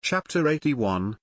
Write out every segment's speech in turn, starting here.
Chapter 81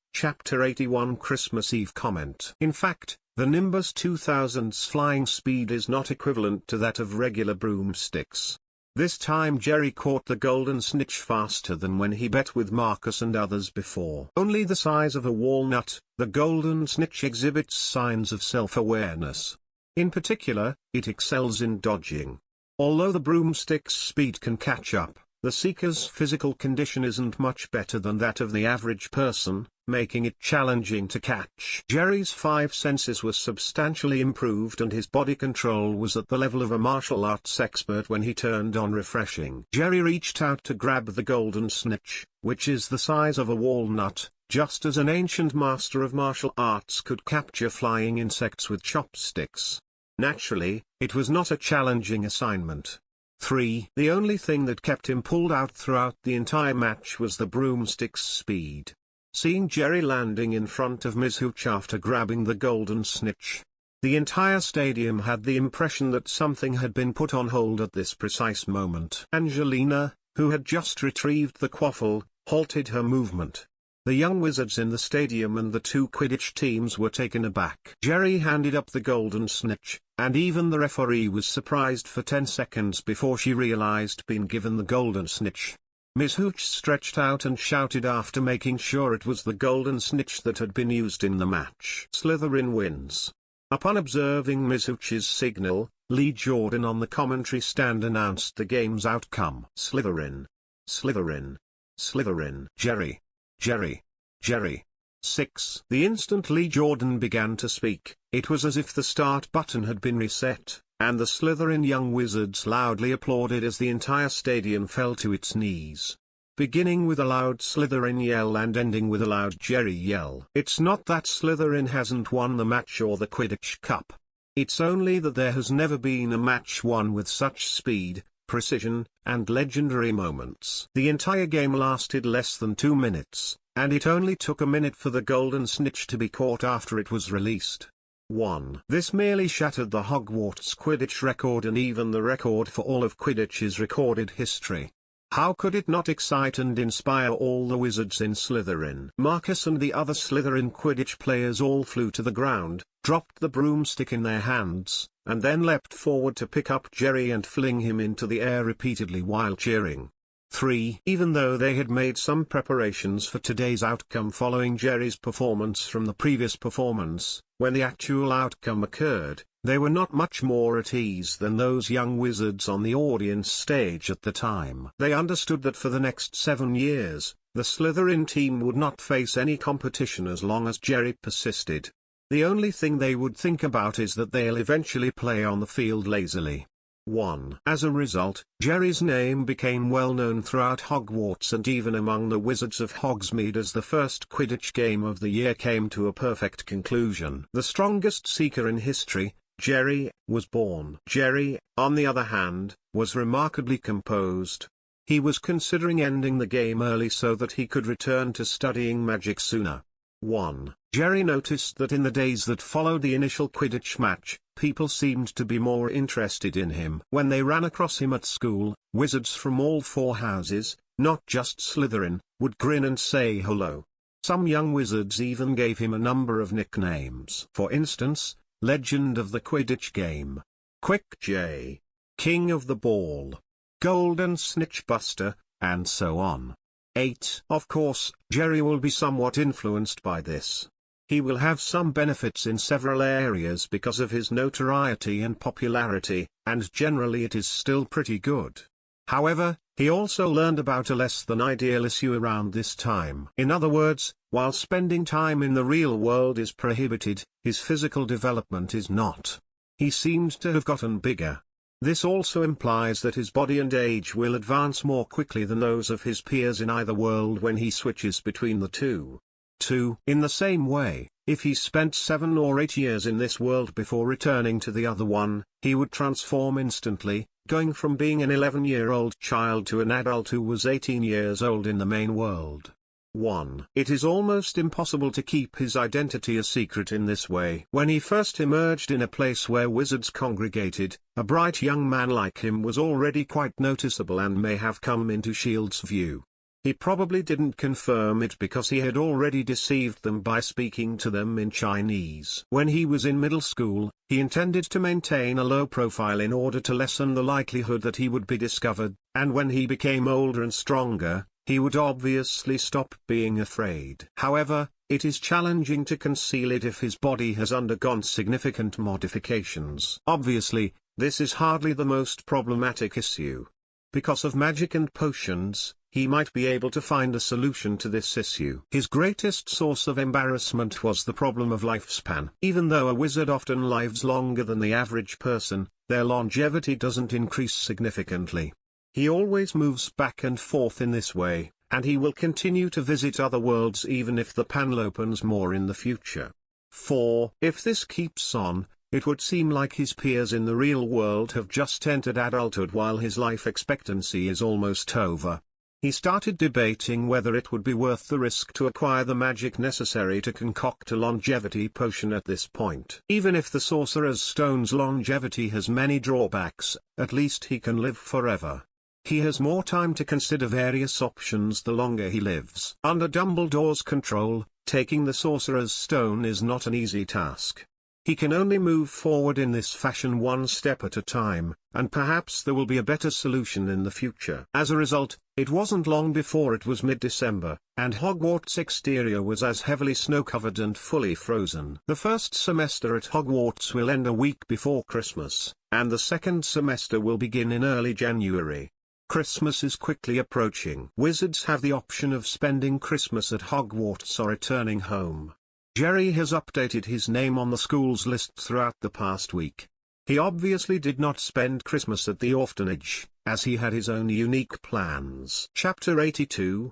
Christmas Eve comment. In fact, the Nimbus 2000's flying speed is not equivalent to that of regular broomsticks. This time Jerry caught the golden snitch faster than when he bet with Marcus and others before. Only the size of a walnut, the golden snitch exhibits signs of self-awareness. In particular, it excels in dodging. Although the broomstick's speed can catch up, the seeker's physical condition isn't much better than that of the average person, making it challenging to catch. Jerry's 5 senses were substantially improved and his body control was at the level of a martial arts expert when he turned on refreshing. Jerry reached out to grab the golden snitch, which is the size of a walnut, just as an ancient master of martial arts could capture flying insects with chopsticks. Naturally, it was not a challenging assignment. 3. The only thing that kept him pulled out throughout the entire match was the broomstick's speed. Seeing Jerry landing in front of Ms. Hooch after grabbing the golden snitch, the entire stadium had the impression that something had been put on hold at this precise moment. Angelina, who had just retrieved the quaffle, halted her movement. The young wizards in the stadium and the 2 Quidditch teams were taken aback. Jerry handed up the golden snitch, and even the referee was surprised for 10 seconds before she realized being given the golden snitch. Ms. Hooch stretched out and shouted after making sure it was the golden snitch that had been used in the match. Slytherin wins. Upon observing Ms. Hooch's signal, Lee Jordan on the commentary stand announced the game's outcome. Slytherin. Slytherin. Slytherin. Jerry. Jerry. Jerry. 6. The instant Lee Jordan began to speak, it was as if the start button had been reset, and the Slytherin young wizards loudly applauded as the entire stadium fell to its knees. Beginning with a loud Slytherin yell and ending with a loud Jerry yell. It's not that Slytherin hasn't won the match or the Quidditch Cup. It's only that there has never been a match won with such speed, precision, and legendary moments. The entire game lasted less than 2 minutes, and it only took a minute for the golden snitch to be caught after it was released. 1. This merely shattered the Hogwarts Quidditch record and even the record for all of Quidditch's recorded history. How could it not excite and inspire all the wizards in Slytherin? Marcus and the other Slytherin Quidditch players all flew to the ground, dropped the broomstick in their hands, and then leapt forward to pick up Jerry and fling him into the air repeatedly while cheering. 3. Even though they had made some preparations for today's outcome following Jerry's performance from the previous performance, when the actual outcome occurred, they were not much more at ease than those young wizards on the audience stage at the time. They understood that for the next 7 years, the Slytherin team would not face any competition as long as Jerry persisted. The only thing they would think about is that they'll eventually play on the field lazily. 1. As a result, Jerry's name became well known throughout Hogwarts and even among the Wizards of Hogsmeade as the first Quidditch game of the year came to a perfect conclusion. The strongest seeker in history, Jerry, was born. Jerry, on the other hand, was remarkably composed. He was considering ending the game early so that he could return to studying magic sooner. 1. Jerry noticed that in the days that followed the initial Quidditch match, people seemed to be more interested in him. When they ran across him at school, wizards from all 4 houses, not just Slytherin, would grin and say hello. Some young wizards even gave him a number of nicknames. For instance, Legend of the Quidditch Game, Quick J, King of the Ball, Golden Snitch Buster, and so on. 8. Of course, Jerry will be somewhat influenced by this. He will have some benefits in several areas because of his notoriety and popularity, and generally it is still pretty good. However, he also learned about a less than ideal issue around this time. In other words, while spending time in the real world is prohibited, his physical development is not. He seemed to have gotten bigger. This also implies that his body and age will advance more quickly than those of his peers in either world when he switches between the two. 2. In the same way, if he spent 7 or 8 years in this world before returning to the other one, he would transform instantly, going from being an 11-year-old child to an adult who was 18 years old in the main world. 1. It is almost impossible to keep his identity a secret in this way. When he first emerged in a place where wizards congregated, a bright young man like him was already quite noticeable and may have come into Shield's view. He probably didn't confirm it because he had already deceived them by speaking to them in Chinese. When he was in middle school, he intended to maintain a low profile in order to lessen the likelihood that he would be discovered, and when he became older and stronger, he would obviously stop being afraid. However, it is challenging to conceal it if his body has undergone significant modifications. Obviously, this is hardly the most problematic issue. Because of magic and potions, he might be able to find a solution to this issue. His greatest source of embarrassment was the problem of lifespan. Even though a wizard often lives longer than the average person, their longevity doesn't increase significantly. He always moves back and forth in this way, and he will continue to visit other worlds even if the panel opens more in the future. 4. If this keeps on, it would seem like his peers in the real world have just entered adulthood while his life expectancy is almost over. He started debating whether it would be worth the risk to acquire the magic necessary to concoct a longevity potion at this point. Even if the Sorcerer's Stone's longevity has many drawbacks, at least he can live forever. He has more time to consider various options the longer he lives. Under Dumbledore's control, taking the Sorcerer's Stone is not an easy task. He can only move forward in this fashion one step at a time, and perhaps there will be a better solution in the future. As a result, it wasn't long before it was mid-December, and Hogwarts' exterior was as heavily snow-covered and fully frozen. The first semester at Hogwarts will end a week before Christmas, and the second semester will begin in early January. Christmas is quickly approaching. Wizards have the option of spending Christmas at Hogwarts or returning home. Jerry has updated his name on the school's list throughout the past week. He obviously did not spend Christmas at the orphanage, as he had his own unique plans. Chapter 82,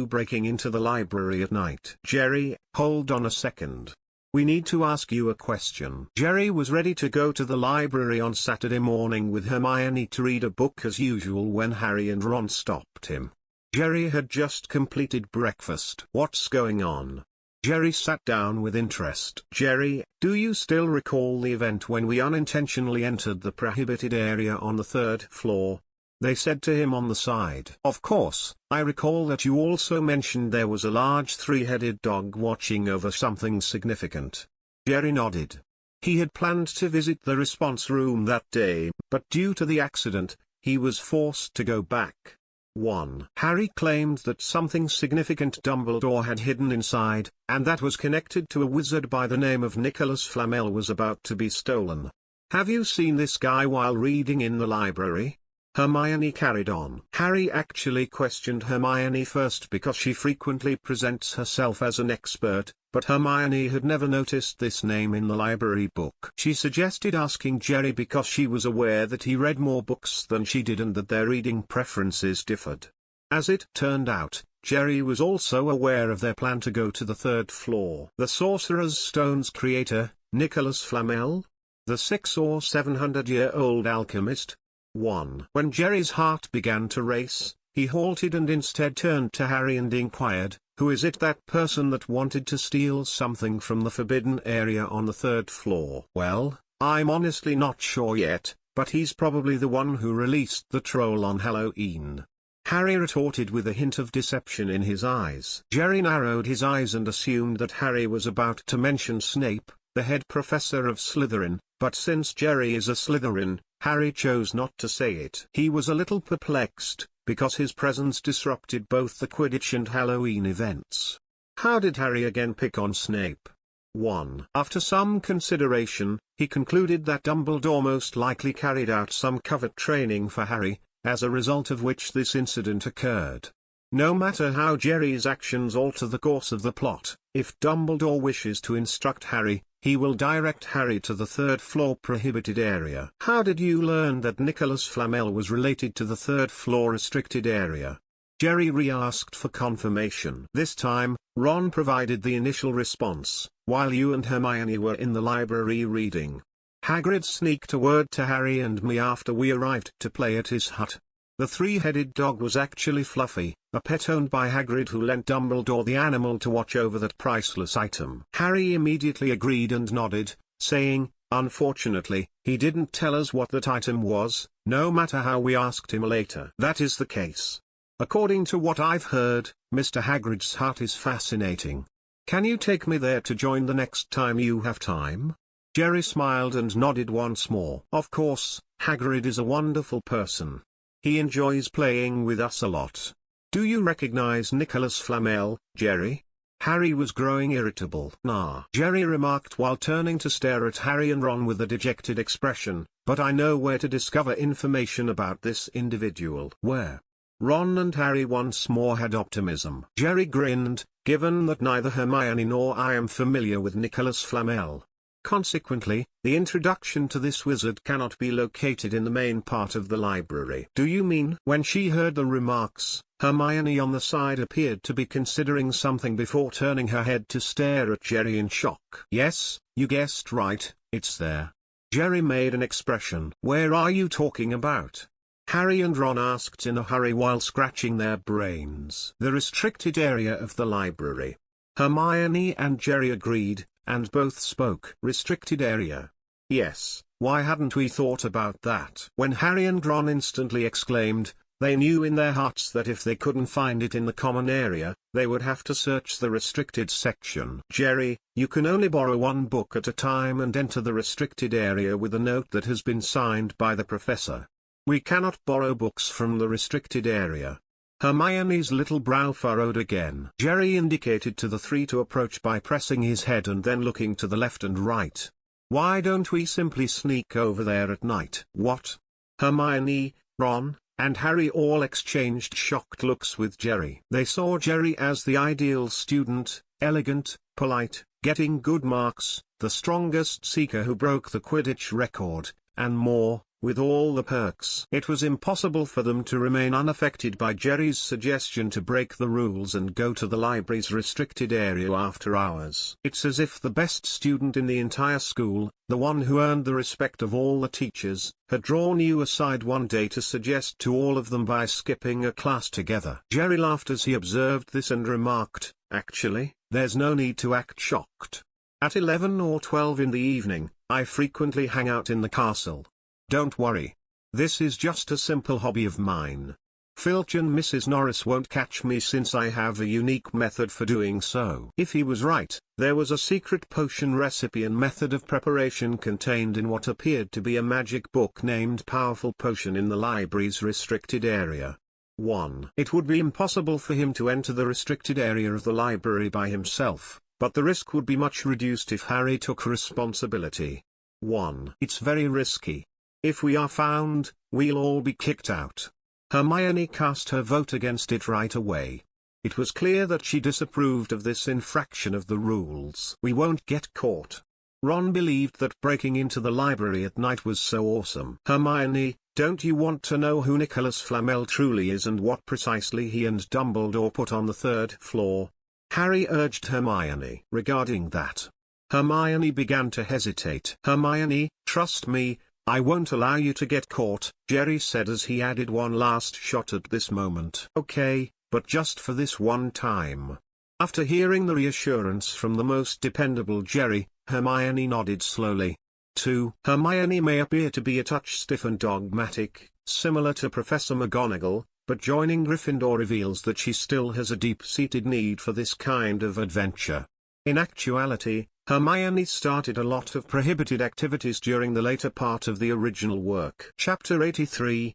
Breaking into the Library at Night. Jerry, hold on a second. We need to ask you a question. Jerry was ready to go to the library on Saturday morning with Hermione to read a book as usual when Harry and Ron stopped him. Jerry had just completed breakfast. What's going on? Jerry sat down with interest. Jerry, do you still recall the event when we unintentionally entered the prohibited area on the 3rd floor? They said to him on the side. Of course, I recall that you also mentioned there was a large 3-headed dog watching over something significant. Jerry nodded. He had planned to visit the response room that day, but due to the accident, he was forced to go back. 1. Harry claimed that something significant Dumbledore had hidden inside, and that was connected to a wizard by the name of Nicholas Flamel was about to be stolen. Have you seen this guy while reading in the library? Hermione carried on. Harry actually questioned Hermione first because she frequently presents herself as an expert, but Hermione had never noticed this name in the library book. She suggested asking Jerry because she was aware that he read more books than she did and that their reading preferences differed. As it turned out, Jerry was also aware of their plan to go to the 3rd floor. The Sorcerer's Stone's creator, Nicholas Flamel? The 600 or 700-year-old alchemist? 1. When Jerry's heart began to race, he halted and instead turned to Harry and inquired, who is it, that person that wanted to steal something from the forbidden area on the 3rd floor? Well, I'm honestly not sure yet, but he's probably the one who released the troll on Halloween. Harry retorted with a hint of deception in his eyes. Jerry narrowed his eyes and assumed that Harry was about to mention Snape, the head professor of Slytherin, but since Jerry is a Slytherin, Harry chose not to say it. He was a little perplexed, because his presence disrupted both the Quidditch and Halloween events. How did Harry again pick on Snape? 1. After some consideration, he concluded that Dumbledore most likely carried out some covert training for Harry, as a result of which this incident occurred. No matter how Jerry's actions alter the course of the plot, if Dumbledore wishes to instruct Harry, he will direct Harry to the 3rd floor prohibited area. How did you learn that Nicholas Flamel was related to the 3rd floor restricted area? Jerry re-asked for confirmation. This time, Ron provided the initial response, while you and Hermione were in the library reading. Hagrid sneaked a word to Harry and me after we arrived to play at his hut. The 3-headed dog was actually Fluffy, a pet owned by Hagrid who lent Dumbledore the animal to watch over that priceless item. Harry immediately agreed and nodded, saying, unfortunately, he didn't tell us what that item was, no matter how we asked him later. That is the case. According to what I've heard, Mr. Hagrid's hut is fascinating. Can you take me there to join the next time you have time? Jerry smiled and nodded once more. Of course, Hagrid is a wonderful person. He enjoys playing with us a lot. Do you recognize Nicholas Flamel, Jerry? Harry was growing irritable. Nah, Jerry remarked while turning to stare at Harry and Ron with a dejected expression, but I know where to discover information about this individual. Where? Ron and Harry once more had optimism. Jerry grinned, given that neither Hermione nor I am familiar with Nicholas Flamel. Consequently, the introduction to this wizard cannot be located in the main part of the library. Do you mean? When she heard the remarks, Hermione on the side appeared to be considering something before turning her head to stare at Jerry in shock. Yes, you guessed right, it's there. Jerry made an expression. Where are you talking about? Harry and Ron asked in a hurry while scratching their brains. The restricted area of the library. Hermione and Jerry agreed, and both spoke. Restricted area. Yes, why hadn't we thought about that? When Harry and Ron instantly exclaimed, they knew in their hearts that if they couldn't find it in the common area, they would have to search the restricted section. Jerry, you can only borrow one book at a time and enter the restricted area with a note that has been signed by the professor. We cannot borrow books from the restricted area. Hermione's little brow furrowed again. Jerry indicated to the three to approach by pressing his head and then looking to the left and right. Why don't we simply sneak over there at night? What? Hermione, Ron, and Harry all exchanged shocked looks with Jerry. They saw Jerry as the ideal student, elegant, polite, getting good marks, the strongest seeker who broke the Quidditch record, and more. With all the perks. It was impossible for them to remain unaffected by Jerry's suggestion to break the rules and go to the library's restricted area after hours. It's as if the best student in the entire school, the one who earned the respect of all the teachers, had drawn you aside one day to suggest to all of them by skipping a class together. Jerry laughed as he observed this and remarked, actually, there's no need to act shocked. At 11 or 12 in the evening, I frequently hang out in the castle. Don't worry. This is just a simple hobby of mine. Filch and Mrs. Norris won't catch me since I have a unique method for doing so. If he was right, there was a secret potion recipe and method of preparation contained in what appeared to be a magic book named Powerful Potion in the library's restricted area. 1. It would be impossible for him to enter the restricted area of the library by himself, but the risk would be much reduced if Harry took responsibility. 1. It's very risky. If we are found, we'll all be kicked out. Hermione cast her vote against it right away. It was clear that she disapproved of this infraction of the rules. We won't get caught. Ron believed that breaking into the library at night was so awesome. Hermione, don't you want to know who Nicholas Flamel truly is and what precisely he and Dumbledore put on the third floor? Harry urged Hermione. Regarding that, Hermione began to hesitate. Hermione, trust me, I won't allow you to get caught, Jerry said as he added one last shot at this moment. Okay, but just for this one time. After hearing the reassurance from the most dependable Jerry, Hermione nodded slowly. 2. Hermione may appear to be a touch stiff and dogmatic, similar to Professor McGonagall, but joining Gryffindor reveals that she still has a deep-seated need for this kind of adventure. In actuality, Hermione started a lot of prohibited activities during the later part of the original work. Chapter 83,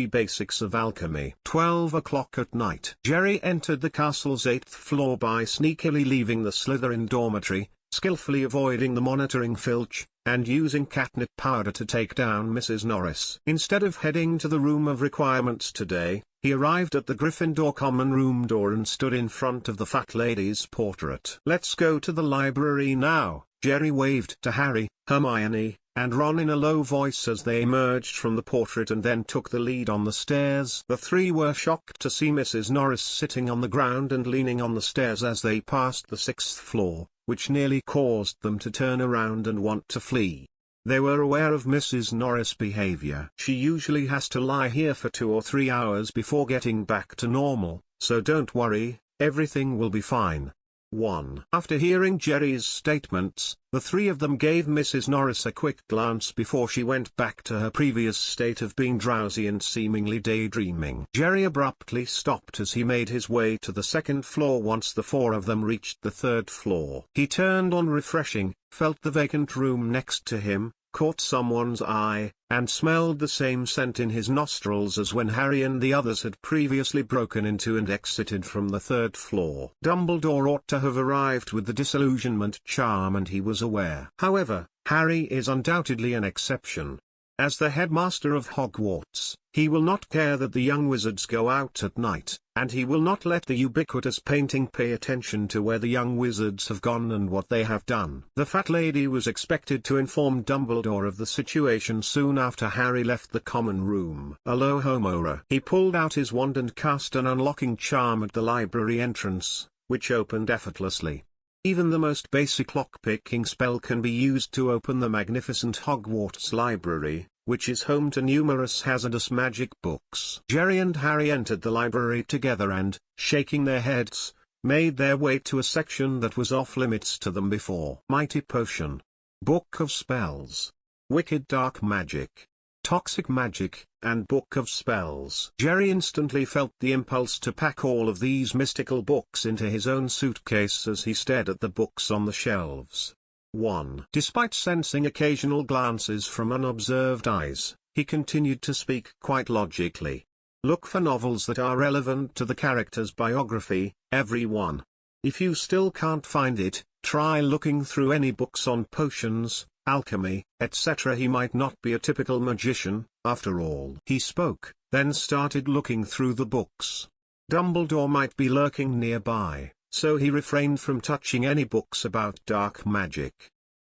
Basics of Alchemy. 12 o'clock at night. Jerry entered the castle's 8th floor by sneakily leaving the Slytherin dormitory, skillfully avoiding the monitoring Filch, and using catnip powder to take down Mrs. Norris. Instead of heading to the Room of Requirements today, he arrived at the Gryffindor common room door and stood in front of the fat lady's portrait. Let's go to the library now, Jerry waved to Harry, Hermione, and Ron in a low voice as they emerged from the portrait and then took the lead on the stairs. The three were shocked to see Mrs. Norris sitting on the ground and leaning on the stairs as they passed the 6th floor, which nearly caused them to turn around and want to flee. They were aware of Mrs. Norris' behavior. She usually has to lie here for 2 or 3 hours before getting back to normal, so don't worry, everything will be fine. 1. After hearing Jerry's statements, the three of them gave Mrs. Norris a quick glance before she went back to her previous state of being drowsy and seemingly daydreaming. Jerry abruptly stopped as he made his way to the second floor once the four of them reached the third floor. He turned on refreshing, felt the vacant room next to him, caught someone's eye, and smelled the same scent in his nostrils as when Harry and the others had previously broken into and exited from the third floor. Dumbledore ought to have arrived with the disillusionment charm, and he was aware. However, Harry is undoubtedly an exception. As the headmaster of Hogwarts, he will not care that the young wizards go out at night, and he will not let the ubiquitous painting pay attention to where the young wizards have gone and what they have done. The fat lady was expected to inform Dumbledore of the situation soon after Harry left the common room. Alohomora. He pulled out his wand and cast an unlocking charm at the library entrance, which opened effortlessly. Even the most basic lock-picking spell can be used to open the magnificent Hogwarts library, which is home to numerous hazardous magic books. Jerry and Harry entered the library together and, shaking their heads, made their way to a section that was off-limits to them before. Mighty Potion. Book of Spells. Wicked Dark Magic. Toxic Magic, and Book of Spells. Jerry instantly felt the impulse to pack all of these mystical books into his own suitcase as he stared at the books on the shelves. 1. Despite sensing occasional glances from unobserved eyes, he continued to speak quite logically. Look for novels that are relevant to the character's biography, everyone. If you still can't find it, try looking through any books on potions, alchemy, etc. He might not be a typical magician, after all. He spoke, then started looking through the books. Dumbledore might be lurking nearby, so he refrained from touching any books about dark magic.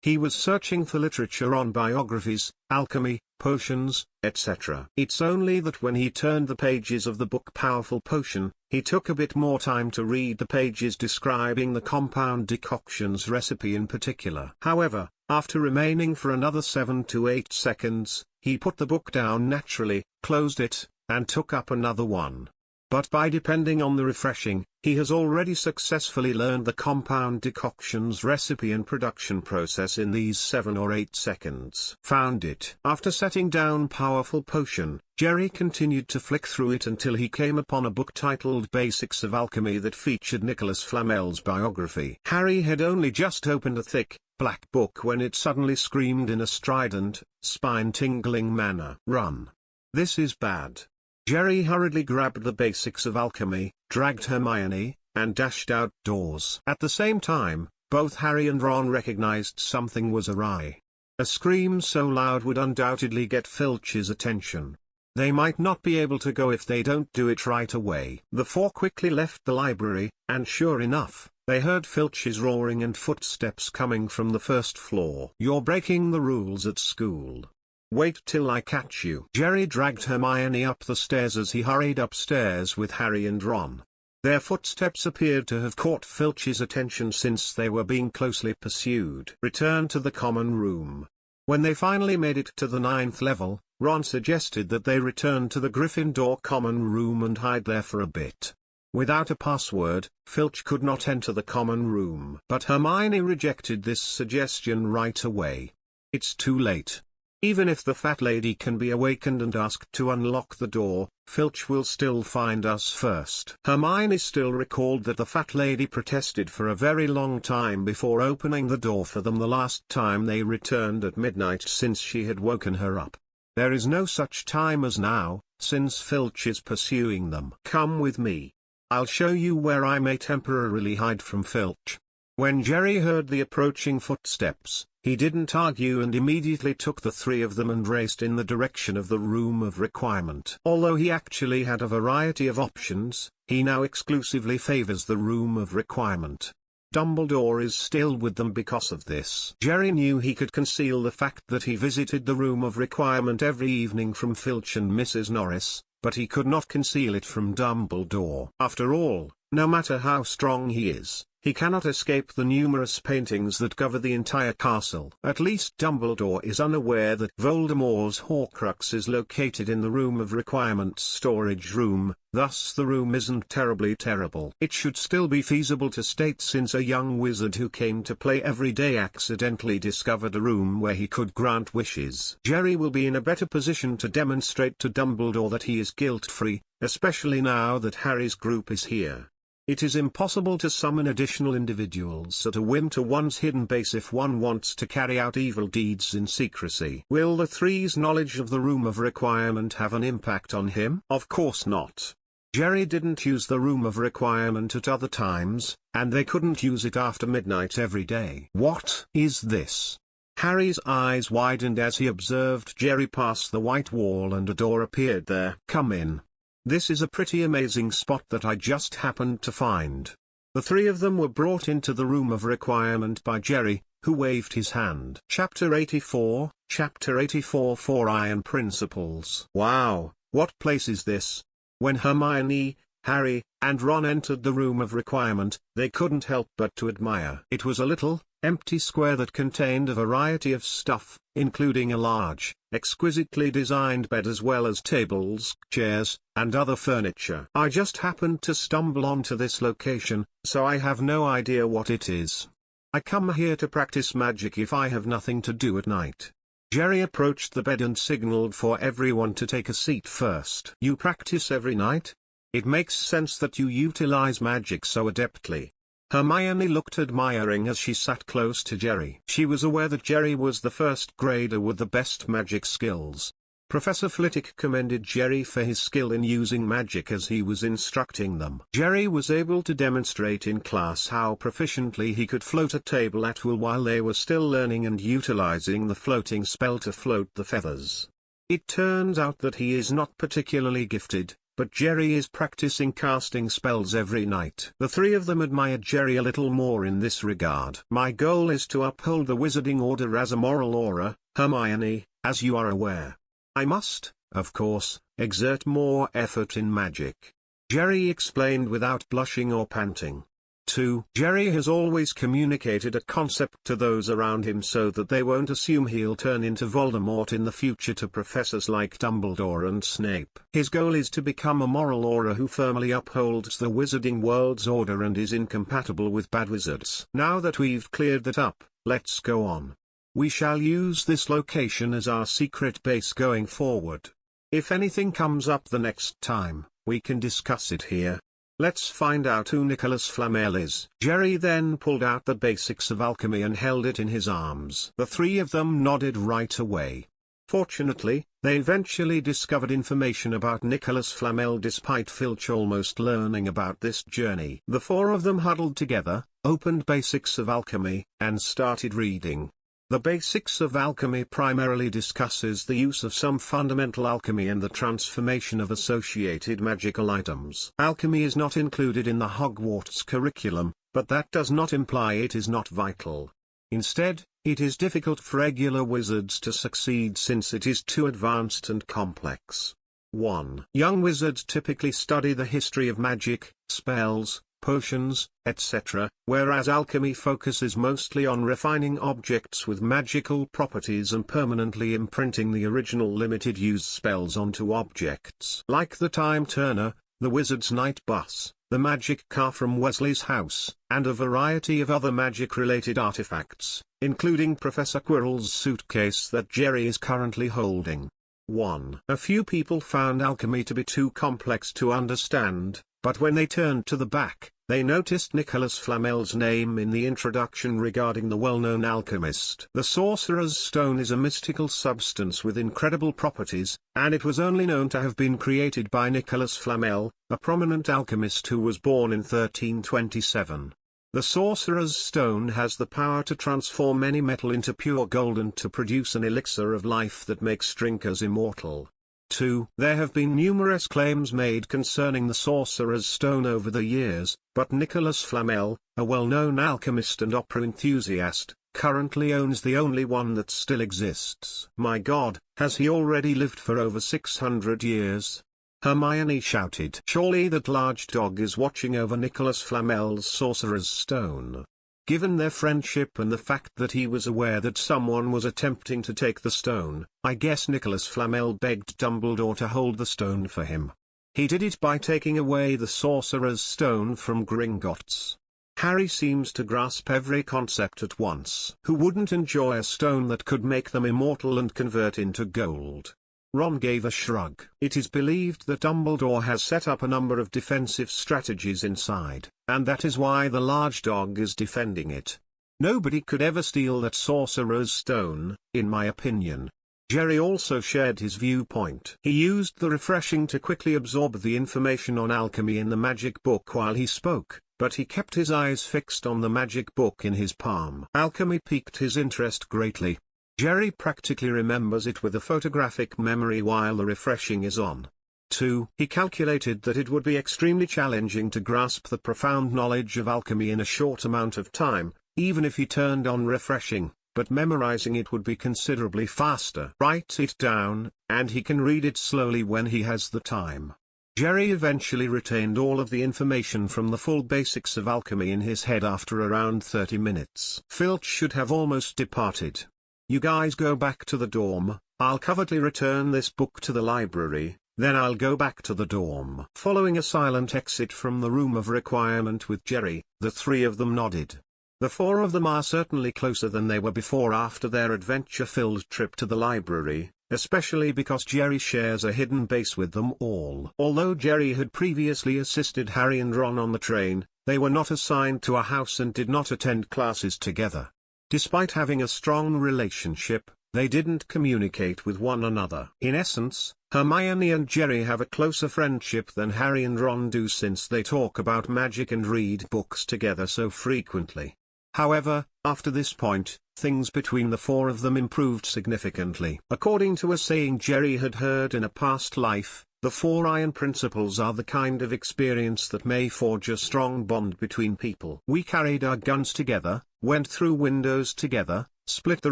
He was searching for literature on biographies, alchemy, potions, etc. It's only that when he turned the pages of the book Powerful Potion, he took a bit more time to read the pages describing the compound decoctions recipe in particular. However, after remaining for another 7 to 8 seconds, he put the book down naturally, closed it, and took up another one. But by depending on the refreshing, he has already successfully learned the compound decoctions recipe and production process in these 7 or 8 seconds. Found it. After setting down Powerful Potion, Jerry continued to flick through it until he came upon a book titled Basics of Alchemy that featured Nicholas Flamel's biography. Harry had only just opened a thick, black book when it suddenly screamed in a strident, spine-tingling manner. Run. This is bad. Jerry hurriedly grabbed the Basics of Alchemy, dragged Hermione, and dashed outdoors. At the same time, both Harry and Ron recognized something was awry. A scream so loud would undoubtedly get Filch's attention. They might not be able to go if they don't do it right away. The four quickly left the library, and sure enough, they heard Filch's roaring and footsteps coming from the first floor. You're breaking the rules at school. Wait till I catch you. Jerry dragged Hermione up the stairs as he hurried upstairs with Harry and Ron. Their footsteps appeared to have caught Filch's attention since they were being closely pursued. Return to the common room. When they finally made it to the 9th level, Ron suggested that they return to the Gryffindor common room and hide there for a bit. Without a password, Filch could not enter the common room. But Hermione rejected this suggestion right away. It's too late. Even if the fat lady can be awakened and asked to unlock the door, Filch will still find us first. Hermione still recalled that the fat lady protested for a very long time before opening the door for them the last time they returned at midnight since she had woken her up. There is no such time as now, since Filch is pursuing them. Come with me. I'll show you where I may temporarily hide from Filch. When Jerry heard the approaching footsteps, he didn't argue and immediately took the three of them and raced in the direction of the Room of Requirement. Although he actually had a variety of options, he now exclusively favors the Room of Requirement. Dumbledore is still with them because of this. Jerry knew he could conceal the fact that he visited the Room of Requirement every evening from Filch and Mrs. Norris, but he could not conceal it from Dumbledore. After all, no matter how strong he is, he cannot escape the numerous paintings that cover the entire castle. At least Dumbledore is unaware that Voldemort's Horcrux is located in the Room of Requirements storage room, thus the room isn't terribly terrible. It should still be feasible to state, since a young wizard who came to play every day accidentally discovered a room where he could grant wishes. Jerry will be in a better position to demonstrate to Dumbledore that he is guilt-free, especially now that Harry's group is here. It is impossible to summon additional individuals at a whim to one's hidden base if one wants to carry out evil deeds in secrecy. Will the three's knowledge of the Room of Requirement have an impact on him? Of course not. Jerry didn't use the Room of Requirement at other times, and they couldn't use it after midnight every day. What is this? Harry's eyes widened as he observed Jerry pass the white wall and a door appeared there. Come in. This is a pretty amazing spot that I just happened to find. The three of them were brought into the Room of Requirement by Jerry, who waved his hand. Chapter 84, 4 Iron Principles. Wow, what place is this? When Hermione, Harry, and Ron entered the Room of Requirement, they couldn't help but to admire. It was a little, empty square that contained a variety of stuff, including a large, exquisitely designed bed as well as tables, chairs, and other furniture. I just happened to stumble onto this location, so I have no idea what it is. I come here to practice magic if I have nothing to do at night. Jerry approached the bed and signaled for everyone to take a seat first. You practice every night? It makes sense that you utilize magic so adeptly. Hermione looked admiring as she sat close to Jerry. She was aware that Jerry was the first grader with the best magic skills. Professor Flitwick commended Jerry for his skill in using magic as he was instructing them. Jerry was able to demonstrate in class how proficiently he could float a table at will while they were still learning and utilizing the floating spell to float the feathers. It turns out that he is not particularly gifted, but Jerry is practicing casting spells every night. The three of them admired Jerry a little more in this regard. My goal is to uphold the Wizarding Order as a moral aura, Hermione, as you are aware. I must, of course, exert more effort in magic. Jerry explained without blushing or panting. 2. Jerry has always communicated a concept to those around him so that they won't assume he'll turn into Voldemort in the future to professors like Dumbledore and Snape. His goal is to become a moral aura who firmly upholds the wizarding world's order and is incompatible with bad wizards. Now that we've cleared that up, let's go on. We shall use this location as our secret base going forward. If anything comes up the next time, we can discuss it here. Let's find out who Nicholas Flamel is. Jerry then pulled out the basics of alchemy and held it in his arms. The three of them nodded right away. Fortunately, they eventually discovered information about Nicholas Flamel despite Filch almost learning about this journey. The four of them huddled together, opened Basics of Alchemy, and started reading. The Basics of Alchemy primarily discusses the use of some fundamental alchemy and the transformation of associated magical items. Alchemy is not included in the Hogwarts curriculum, but that does not imply it is not vital. Instead, it is difficult for regular wizards to succeed since it is too advanced and complex. 1. Young wizards typically study the history of magic, spells, potions, etc., whereas alchemy focuses mostly on refining objects with magical properties and permanently imprinting the original limited-use spells onto objects. Like the Time Turner, the Wizard's Night Bus, the magic car from Weasley's house, and a variety of other magic-related artifacts, including Professor Quirrell's suitcase that Jerry is currently holding. 1. A few people found alchemy to be too complex to understand, but when they turned to the back, they noticed Nicholas Flamel's name in the introduction regarding the well-known alchemist. The Sorcerer's Stone is a mystical substance with incredible properties, and it was only known to have been created by Nicholas Flamel, a prominent alchemist who was born in 1327. The Sorcerer's Stone has the power to transform any metal into pure gold and to produce an elixir of life that makes drinkers immortal. 2. There have been numerous claims made concerning the Sorcerer's Stone over the years, but Nicholas Flamel, a well-known alchemist and opera enthusiast, currently owns the only one that still exists. My God, has he already lived for over 600 years? Hermione shouted. Surely that large dog is watching over Nicholas Flamel's Sorcerer's Stone. Given their friendship and the fact that he was aware that someone was attempting to take the stone, I guess Nicholas Flamel begged Dumbledore to hold the stone for him. He did it by taking away the Sorcerer's Stone from Gringotts. Harry seems to grasp every concept at once. Who wouldn't enjoy a stone that could make them immortal and convert into gold? Ron gave a shrug. It is believed that Dumbledore has set up a number of defensive strategies inside, and that is why the large dog is defending it. Nobody could ever steal that Sorcerer's Stone, in my opinion. Jerry also shared his viewpoint. He used the refreshing to quickly absorb the information on alchemy in the magic book while he spoke, but he kept his eyes fixed on the magic book in his palm. Alchemy piqued his interest greatly. Jerry practically remembers it with a photographic memory while the refreshing is on. 2. He calculated that it would be extremely challenging to grasp the profound knowledge of alchemy in a short amount of time, even if he turned on refreshing, but memorizing it would be considerably faster. Write it down, and he can read it slowly when he has the time. Jerry eventually retained all of the information from the full basics of alchemy in his head after around 30 minutes. Filch should have almost departed. You guys go back to the dorm, I'll covertly return this book to the library, then I'll go back to the dorm. Following a silent exit from the room of requirement with Jerry, the three of them nodded. The four of them are certainly closer than they were before after their adventure-filled trip to the library, especially because Jerry shares a hidden base with them all. Although Jerry had previously assisted Harry and Ron on the train, they were not assigned to a house and did not attend classes together. Despite having a strong relationship, they didn't communicate with one another. In essence, Hermione and Jerry have a closer friendship than Harry and Ron do since they talk about magic and read books together so frequently. However, after this point, things between the four of them improved significantly. According to a saying Jerry had heard in a past life, the 4 iron principles are the kind of experience that may forge a strong bond between people. We carried our guns together, went through windows together, split the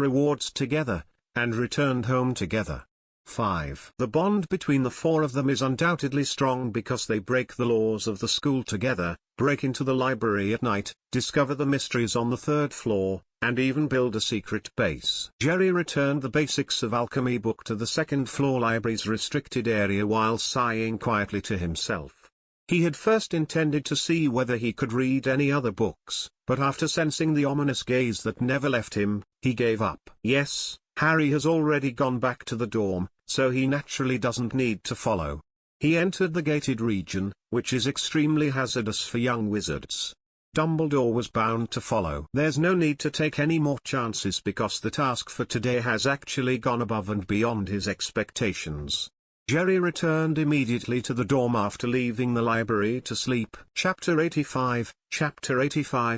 rewards together, and returned home together. 5. The bond between the 4 of them is undoubtedly strong because they break the laws of the school together, break into the library at night, discover the mysteries on the 3rd floor, and even build a secret base. Jerry returned the Basics of Alchemy book to the 2nd floor library's restricted area while sighing quietly to himself. He had first intended to see whether he could read any other books, but after sensing the ominous gaze that never left him, he gave up. Yes, Harry has already gone back to the dorm, so he naturally doesn't need to follow. He entered the gated region, which is extremely hazardous for young wizards. Dumbledore was bound to follow. There's no need to take any more chances because the task for today has actually gone above and beyond his expectations. Jerry returned immediately to the dorm after leaving the library to sleep. Chapter 85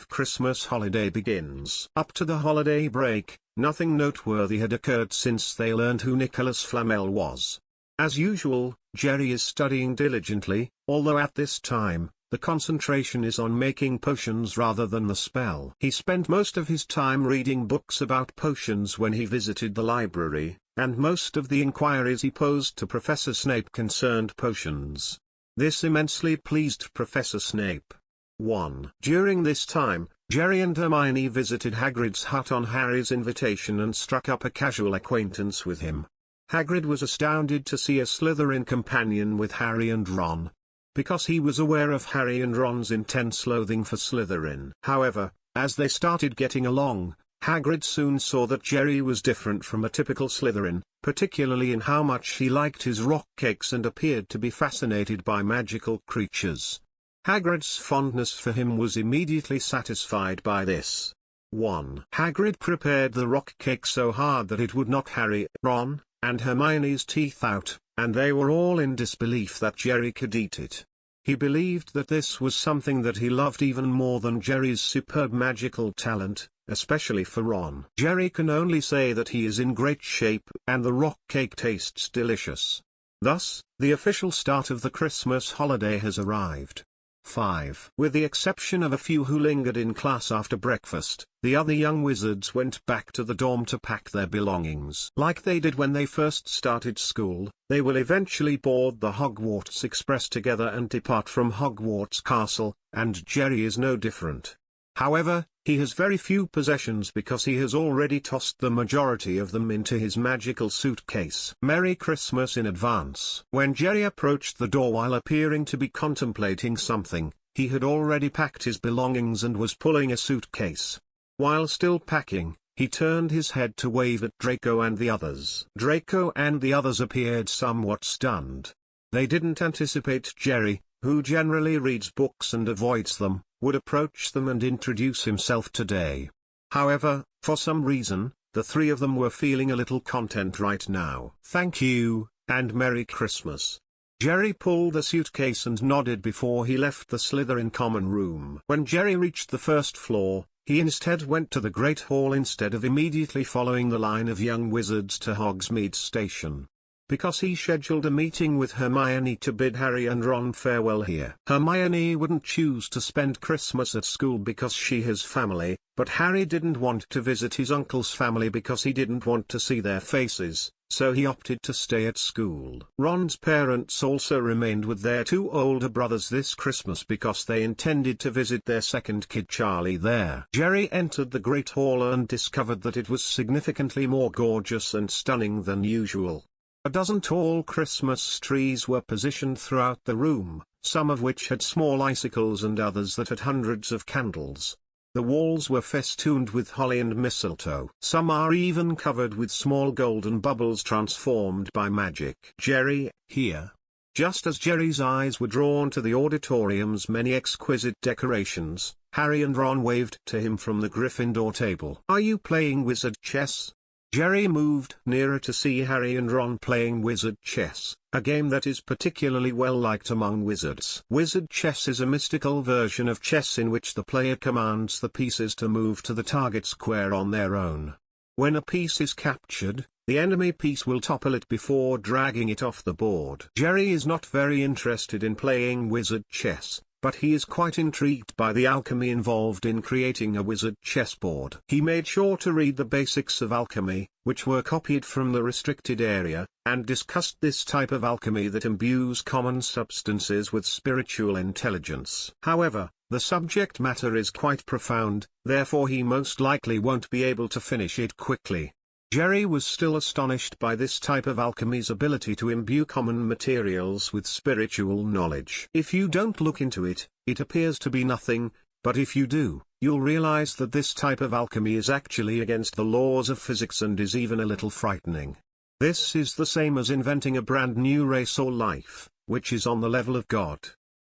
Christmas holiday begins. Up to the holiday break, nothing noteworthy had occurred since they learned who Nicholas Flamel was. As usual, Jerry is studying diligently, although at this time, the concentration is on making potions rather than the spell. He spent most of his time reading books about potions when he visited the library, and most of the inquiries he posed to Professor Snape concerned potions. This immensely pleased Professor Snape. 1. During this time, Jerry and Hermione visited Hagrid's hut on Harry's invitation and struck up a casual acquaintance with him. Hagrid was astounded to see a Slytherin companion with Harry and Ron, because he was aware of Harry and Ron's intense loathing for Slytherin. However, as they started getting along, Hagrid soon saw that Jerry was different from a typical Slytherin, particularly in how much he liked his rock cakes and appeared to be fascinated by magical creatures. Hagrid's fondness for him was immediately satisfied by this. 1. Hagrid prepared the rock cake so hard that it would knock Harry, Ron, and Hermione's teeth out, and they were all in disbelief that Jerry could eat it. He believed that this was something that he loved even more than Jerry's superb magical talent, especially for Ron. Jerry can only say that he is in great shape and the rock cake tastes delicious. Thus, the official start of the Christmas holiday has arrived. 5. With the exception of a few who lingered in class after breakfast, the other young wizards went back to the dorm to pack their belongings. Like they did when they first started school, they will eventually board the Hogwarts Express together and depart from Hogwarts Castle, and Jerry is no different. However, he has very few possessions because he has already tossed the majority of them into his magical suitcase. Merry Christmas in advance. When Jerry approached the door while appearing to be contemplating something, he had already packed his belongings and was pulling a suitcase. While still packing, he turned his head to wave at Draco and the others. Draco and the others appeared somewhat stunned. They didn't anticipate Jerry, who generally reads books and avoids them, would approach them and introduce himself today. However, for some reason, the three of them were feeling a little content right now. Thank you, and Merry Christmas. Jerry pulled the suitcase and nodded before he left the Slytherin common room. When Jerry reached the first floor, he instead went to the Great Hall instead of immediately following the line of young wizards to Hogsmeade Station. Because he scheduled a meeting with Hermione to bid Harry and Ron farewell here. Hermione wouldn't choose to spend Christmas at school because she has family, but Harry didn't want to visit his uncle's family because he didn't want to see their faces, so he opted to stay at school. Ron's parents also remained with their two older brothers this Christmas because they intended to visit their second kid Charlie there. Jerry entered the Great Hall and discovered that it was significantly more gorgeous and stunning than usual. A dozen tall Christmas trees were positioned throughout the room, some of which had small icicles and others that had hundreds of candles. The walls were festooned with holly and mistletoe. Some are even covered with small golden bubbles transformed by magic. Jerry, here. Just as Jerry's eyes were drawn to the auditorium's many exquisite decorations, Harry and Ron waved to him from the Gryffindor table. Are you playing wizard chess? Jerry moved nearer to see Harry and Ron playing wizard chess, a game that is particularly well liked among wizards. Wizard chess is a mystical version of chess in which the player commands the pieces to move to the target square on their own. When a piece is captured, the enemy piece will topple it before dragging it off the board. Jerry is not very interested in playing wizard chess, but he is quite intrigued by the alchemy involved in creating a wizard chessboard. He made sure to read the basics of alchemy, which were copied from the restricted area, and discussed this type of alchemy that imbues common substances with spiritual intelligence. However, the subject matter is quite profound, therefore he most likely won't be able to finish it quickly. Jerry was still astonished by this type of alchemy's ability to imbue common materials with spiritual knowledge. If you don't look into it, it appears to be nothing, but if you do, you'll realize that this type of alchemy is actually against the laws of physics and is even a little frightening. This is the same as inventing a brand new race or life, which is on the level of God.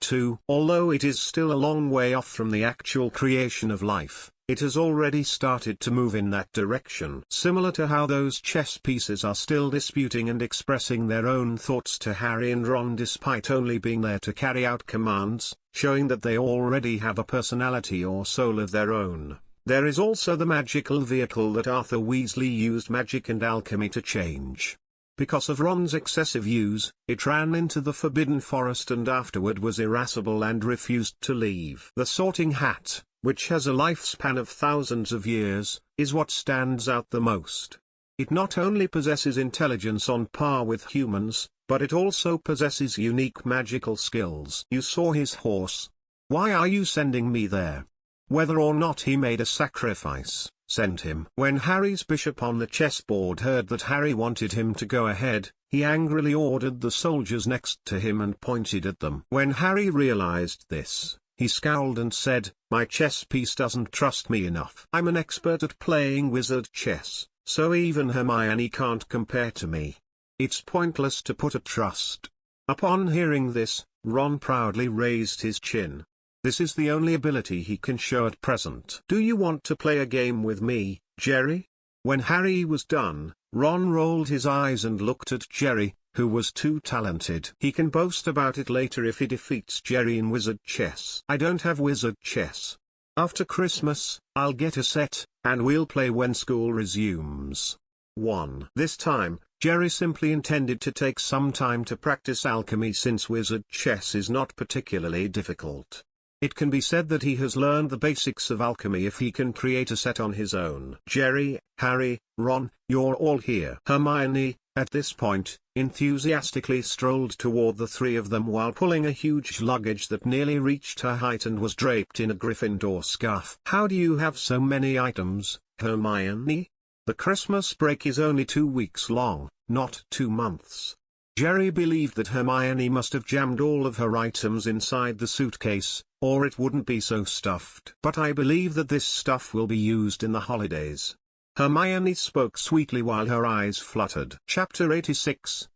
2. Although it is still a long way off from the actual creation of life, it has already started to move in that direction. Similar to how those chess pieces are still disputing and expressing their own thoughts to Harry and Ron despite only being there to carry out commands, showing that they already have a personality or soul of their own. There is also the magical vehicle that Arthur Weasley used magic and alchemy to change. Because of Ron's excessive use, it ran into the Forbidden Forest and afterward was irascible and refused to leave. The Sorting Hat, which has a lifespan of thousands of years, is what stands out the most. It not only possesses intelligence on par with humans, but it also possesses unique magical skills. You saw his horse. Why are you sending me there? Whether or not he made a sacrifice, send him. When Harry's bishop on the chessboard heard that Harry wanted him to go ahead, he angrily ordered the soldiers next to him and pointed at them. When Harry realized this, he scowled and said, "My chess piece doesn't trust me enough. I'm an expert at playing wizard chess, so even Hermione can't compare to me. It's pointless to put a trust." Upon hearing this, Ron proudly raised his chin. This is the only ability he can show at present. Do you want to play a game with me, Jerry? When Harry was done, Ron rolled his eyes and looked at Jerry, who was too talented. He can boast about it later if he defeats Jerry in wizard chess. I don't have wizard chess. After Christmas, I'll get a set, and we'll play when school resumes. 1. This time, Jerry simply intended to take some time to practice alchemy since wizard chess is not particularly difficult. It can be said that he has learned the basics of alchemy if he can create a set on his own. Jerry, Harry, Ron, you're all here. Hermione, at this point, enthusiastically strolled toward the three of them while pulling a huge luggage that nearly reached her height and was draped in a Gryffindor scarf. How do you have so many items, Hermione? The Christmas break is only 2 weeks long, not 2 months. Jerry believed that Hermione must have jammed all of her items inside the suitcase, or it wouldn't be so stuffed. But I believe that this stuff will be used in the holidays. Hermione spoke sweetly while her eyes fluttered. Chapter 86,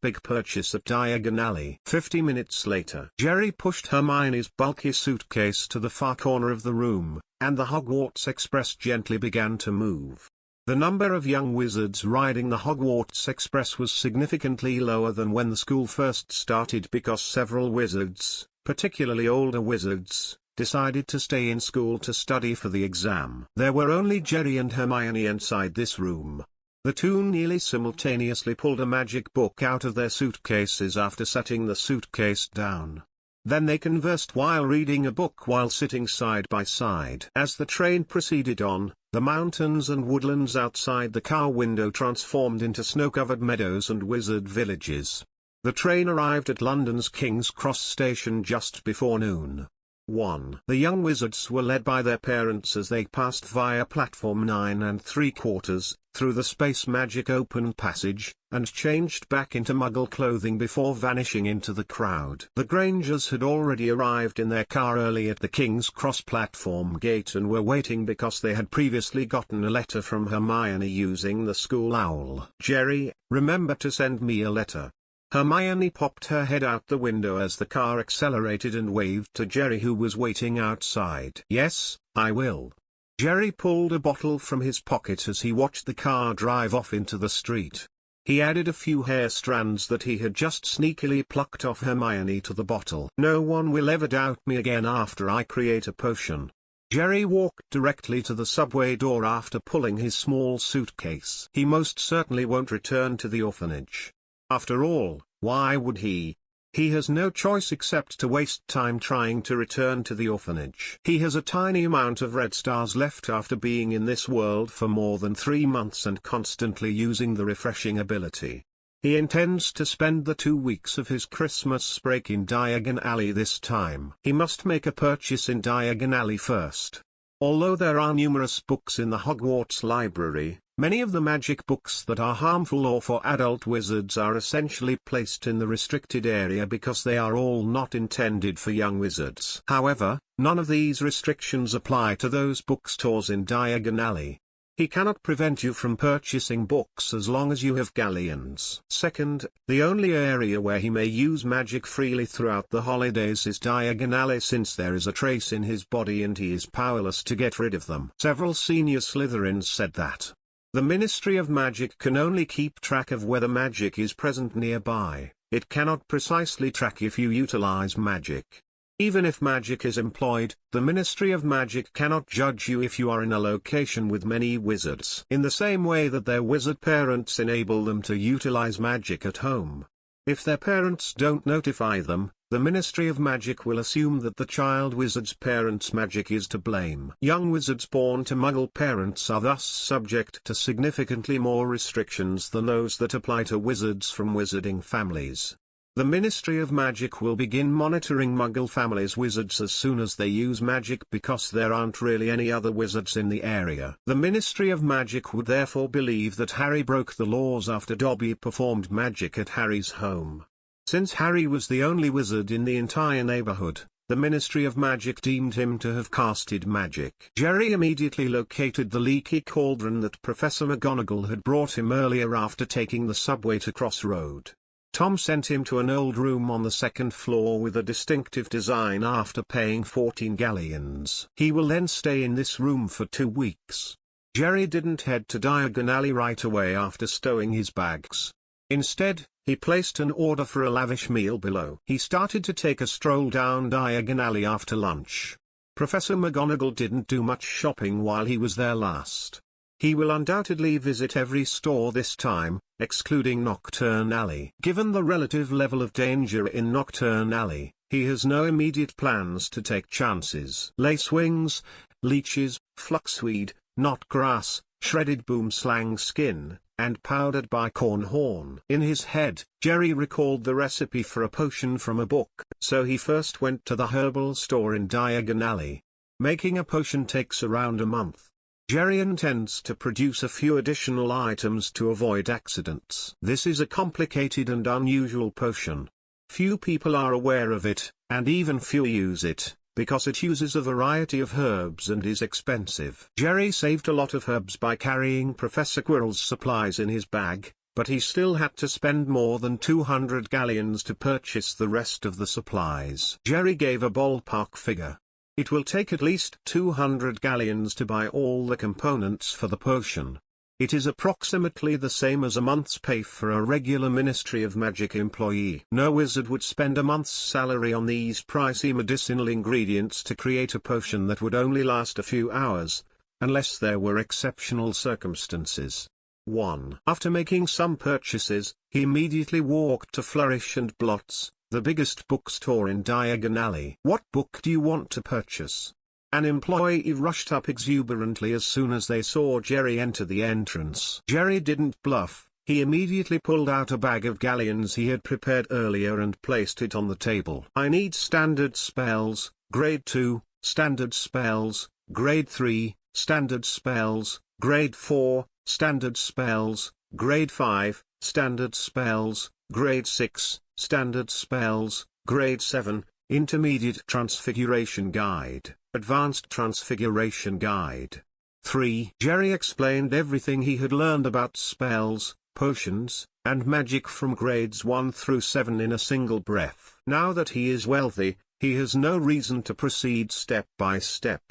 Big Purchase at Diagon Alley. 50 minutes later. Jerry pushed Hermione's bulky suitcase to the far corner of the room, and the Hogwarts Express gently began to move. The number of young wizards riding the Hogwarts Express was significantly lower than when the school first started because several wizards, particularly older wizards, decided to stay in school to study for the exam. There were only Jerry and Hermione inside this room. The two nearly simultaneously pulled a magic book out of their suitcases after setting the suitcase down. Then they conversed while reading a book while sitting side by side. As the train proceeded on, the mountains and woodlands outside the car window transformed into snow-covered meadows and wizard villages. The train arrived at London's King's Cross station just before noon. 1. The young wizards were led by their parents as they passed via platform 9 3/4, through the space magic open passage, and changed back into Muggle clothing before vanishing into the crowd. The Grangers had already arrived in their car early at the King's Cross platform gate and were waiting because they had previously gotten a letter from Hermione using the school owl. Jerry, remember to send me a letter. Hermione popped her head out the window as the car accelerated and waved to Jerry who was waiting outside. Yes, I will. Jerry pulled a bottle from his pocket as he watched the car drive off into the street. He added a few hair strands that he had just sneakily plucked off Hermione to the bottle. No one will ever doubt me again after I create a potion. Jerry walked directly to the subway door after pulling his small suitcase. He most certainly won't return to the orphanage. After all, why would he? He has no choice except to waste time trying to return to the orphanage. He has a tiny amount of red stars left after being in this world for more than 3 months and constantly using the refreshing ability. He intends to spend the 2 weeks of his Christmas break in Diagon Alley this time. He must make a purchase in Diagon Alley first. Although there are numerous books in the Hogwarts library, many of the magic books that are harmful or for adult wizards are essentially placed in the restricted area because they are all not intended for young wizards. However, none of these restrictions apply to those bookstores in Diagon Alley. He cannot prevent you from purchasing books as long as you have galleons. Second, the only area where he may use magic freely throughout the holidays is Diagon Alley since there is a trace in his body and he is powerless to get rid of them. Several senior Slytherins said that the Ministry of Magic can only keep track of whether magic is present nearby. It cannot precisely track if you utilize magic. Even if magic is employed, the Ministry of Magic cannot judge you if you are in a location with many wizards. In the same way that their wizard parents enable them to utilize magic at home. If their parents don't notify them, the Ministry of Magic will assume that the child wizard's parents' magic is to blame. Young wizards born to Muggle parents are thus subject to significantly more restrictions than those that apply to wizards from wizarding families. The Ministry of Magic will begin monitoring Muggle families' wizards as soon as they use magic because there aren't really any other wizards in the area. The Ministry of Magic would therefore believe that Harry broke the laws after Dobby performed magic at Harry's home. Since Harry was the only wizard in the entire neighborhood, the Ministry of Magic deemed him to have casted magic. Jerry immediately located the leaky cauldron that Professor McGonagall had brought him earlier after taking the subway to Cross Road. Tom sent him to an old room on the second floor with a distinctive design after paying 14 galleons. He will then stay in this room for 2 weeks. Jerry didn't head to Diagon Alley right away after stowing his bags. Instead, he placed an order for a lavish meal below. He started to take a stroll down Diagon Alley after lunch. Professor McGonagall didn't do much shopping while he was there last. He will undoubtedly visit every store this time, excluding Nocturne Alley. Given the relative level of danger in Nocturne Alley, he has no immediate plans to take chances. Lacewings, leeches, fluxweed, knotgrass, shredded boomslang skin, and powdered bicorn horn. In his head, Jerry recalled the recipe for a potion from a book, so he first went to the herbal store in Diagon Alley. Making a potion takes around a month. Jerry intends to produce a few additional items to avoid accidents. This is a complicated and unusual potion. Few people are aware of it, and even few use it, because it uses a variety of herbs and is expensive. Jerry saved a lot of herbs by carrying Professor Quirrell's supplies in his bag, but he still had to spend more than 200 galleons to purchase the rest of the supplies. Jerry gave a ballpark figure. It will take at least 200 galleons to buy all the components for the potion. It is approximately the same as a month's pay for a regular Ministry of Magic employee. No wizard would spend a month's salary on these pricey medicinal ingredients to create a potion that would only last a few hours, unless there were exceptional circumstances. 1. After making some purchases, he immediately walked to Flourish and Blots, the biggest bookstore in Diagon Alley. "What book do you want to purchase?" An employee rushed up exuberantly as soon as they saw Jerry enter the entrance. Jerry didn't bluff, he immediately pulled out a bag of galleons he had prepared earlier and placed it on the table. "I need standard spells, grade 2, standard spells, grade 3, standard spells, grade 4, standard spells, grade 5, standard spells, grade 6, standard spells, grade 7, intermediate transfiguration guide, advanced transfiguration guide." 3. Jerry explained everything he had learned about spells, potions, and magic from grades 1 through 7 in a single breath. Now that he is wealthy, he has no reason to proceed step by step.